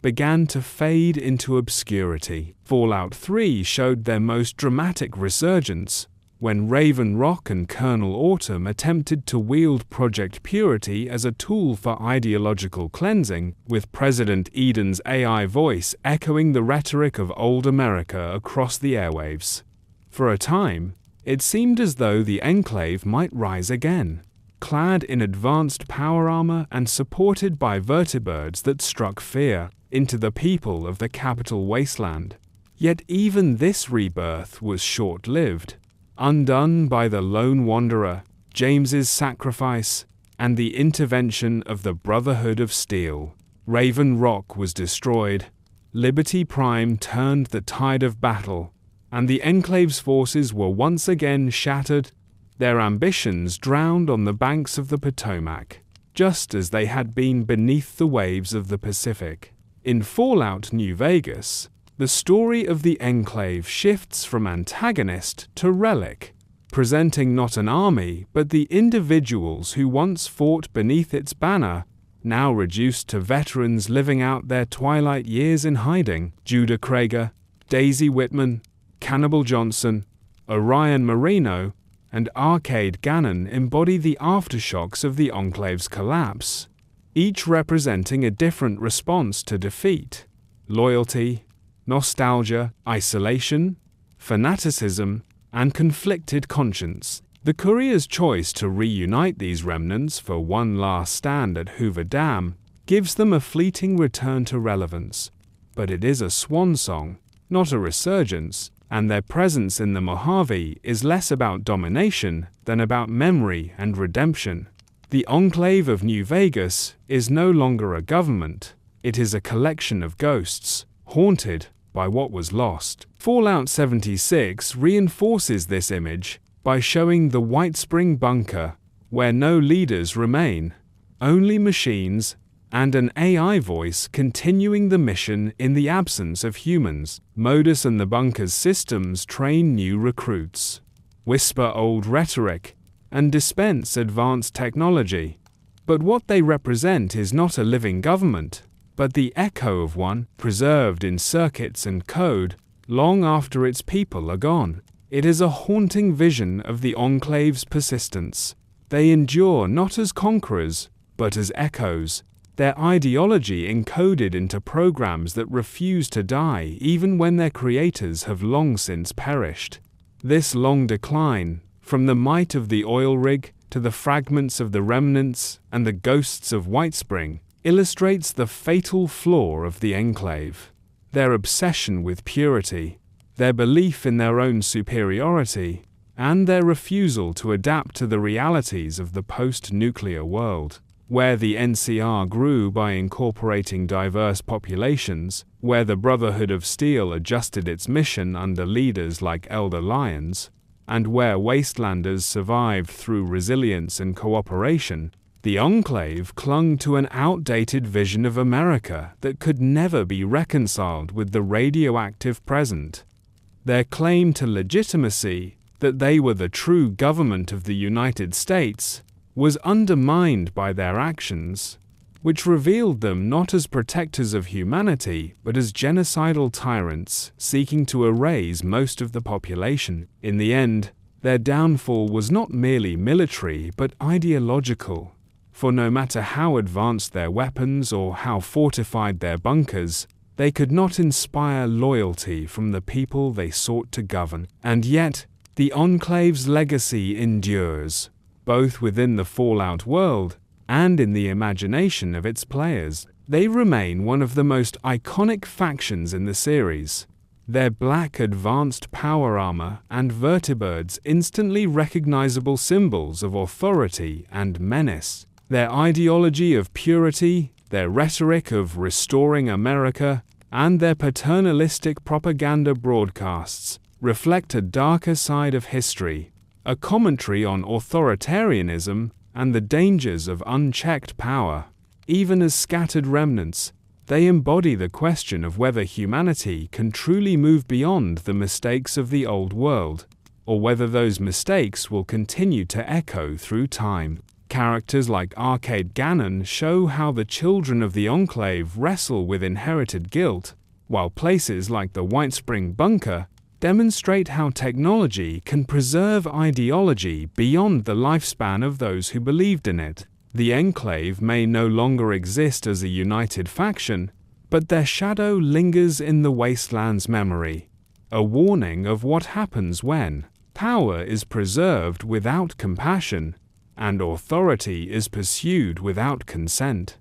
began to fade into obscurity. Fallout 3 showed their most dramatic resurgence when Raven Rock and Colonel Autumn attempted to wield Project Purity as a tool for ideological cleansing, with President Eden's AI voice echoing the rhetoric of old America across the airwaves. For a time, it seemed as though the Enclave might rise again, clad in advanced power armor and supported by vertibirds that struck fear into the people of the capital wasteland. Yet even this rebirth was short-lived, undone by the lone wanderer, James's sacrifice, and the intervention of the Brotherhood of Steel. Raven Rock was destroyed, Liberty Prime turned the tide of battle, and the Enclave's forces were once again shattered, their ambitions drowned on the banks of the Potomac, just as they had been beneath the waves of the Pacific. In Fallout New Vegas, the story of the Enclave shifts from antagonist to relic, presenting not an army but the individuals who once fought beneath its banner, now reduced to veterans living out their twilight years in hiding. Judah Krager, Daisy Whitman, Cannibal Johnson, Orion Marino, and Arcade Gannon embody the aftershocks of the Enclave's collapse, each representing a different response to defeat: loyalty, nostalgia, isolation, fanaticism, and conflicted conscience. The Courier's choice to reunite these remnants for one last stand at Hoover Dam gives them a fleeting return to relevance, but it is a swan song, not a resurgence, and their presence in the Mojave is less about domination than about memory and redemption. The Enclave of New Vegas is no longer a government, it is a collection of ghosts, haunted by what was lost. Fallout 76 reinforces this image by showing the Whitespring Bunker, where no leaders remain, only machines, and an AI voice continuing the mission in the absence of humans. MODUS and the bunker's systems train new recruits, whisper old rhetoric, and dispense advanced technology. But what they represent is not a living government, but the echo of one, preserved in circuits and code, long after its people are gone. It is a haunting vision of the Enclave's persistence. They endure not as conquerors, but as echoes, their ideology encoded into programs that refuse to die even when their creators have long since perished. This long decline, from the might of the oil rig to the fragments of the remnants and the ghosts of Whitespring, illustrates the fatal flaw of the Enclave. Their obsession with purity, their belief in their own superiority, and their refusal to adapt to the realities of the post-nuclear world, where the NCR grew by incorporating diverse populations, where the Brotherhood of Steel adjusted its mission under leaders like Elder Lyons, and where Wastelanders survived through resilience and cooperation. The Enclave clung to an outdated vision of America that could never be reconciled with the radioactive present. Their claim to legitimacy, that they were the true government of the United States, was undermined by their actions, which revealed them not as protectors of humanity but as genocidal tyrants seeking to erase most of the population. In the end, their downfall was not merely military but ideological. For no matter how advanced their weapons or how fortified their bunkers, they could not inspire loyalty from the people they sought to govern. And yet, the Enclave's legacy endures, both within the Fallout world and in the imagination of its players. They remain one of the most iconic factions in the series. Their black advanced power armor and vertibirds instantly recognizable symbols of authority and menace. Their ideology of purity, their rhetoric of restoring America, and their paternalistic propaganda broadcasts reflect a darker side of history, a commentary on authoritarianism and the dangers of unchecked power. Even as scattered remnants, they embody the question of whether humanity can truly move beyond the mistakes of the old world, or whether those mistakes will continue to echo through time. Characters like Arcade Gannon show how the children of the Enclave wrestle with inherited guilt, while places like the Whitespring Bunker demonstrate how technology can preserve ideology beyond the lifespan of those who believed in it. The Enclave may no longer exist as a united faction, but their shadow lingers in the Wasteland's memory, a warning of what happens when power is preserved without compassion, and authority is pursued without consent.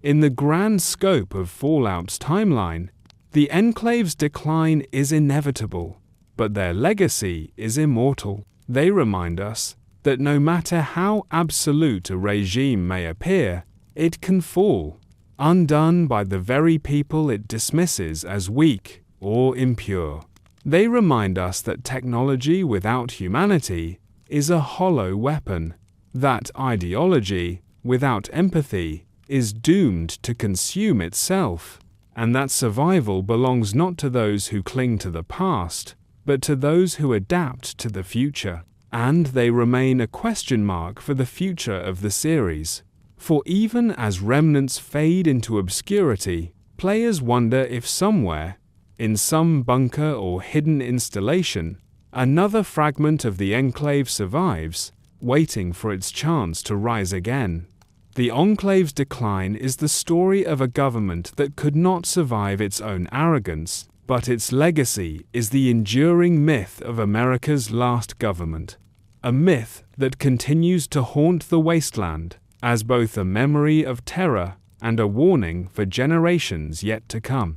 In the grand scope of Fallout's timeline, the Enclave's decline is inevitable, but their legacy is immortal. They remind us that no matter how absolute a regime may appear, it can fall, undone by the very people it dismisses as weak or impure. They remind us that technology without humanity is a hollow weapon, that ideology, without empathy, is doomed to consume itself, and that survival belongs not to those who cling to the past, but to those who adapt to the future. And they remain a question mark for the future of the series. For even as remnants fade into obscurity, players wonder if somewhere, in some bunker or hidden installation, another fragment of the Enclave survives, waiting for its chance to rise again. The Enclave's decline is the story of a government that could not survive its own arrogance, but its legacy is the enduring myth of America's last government, a myth that continues to haunt the wasteland as both a memory of terror and a warning for generations yet to come.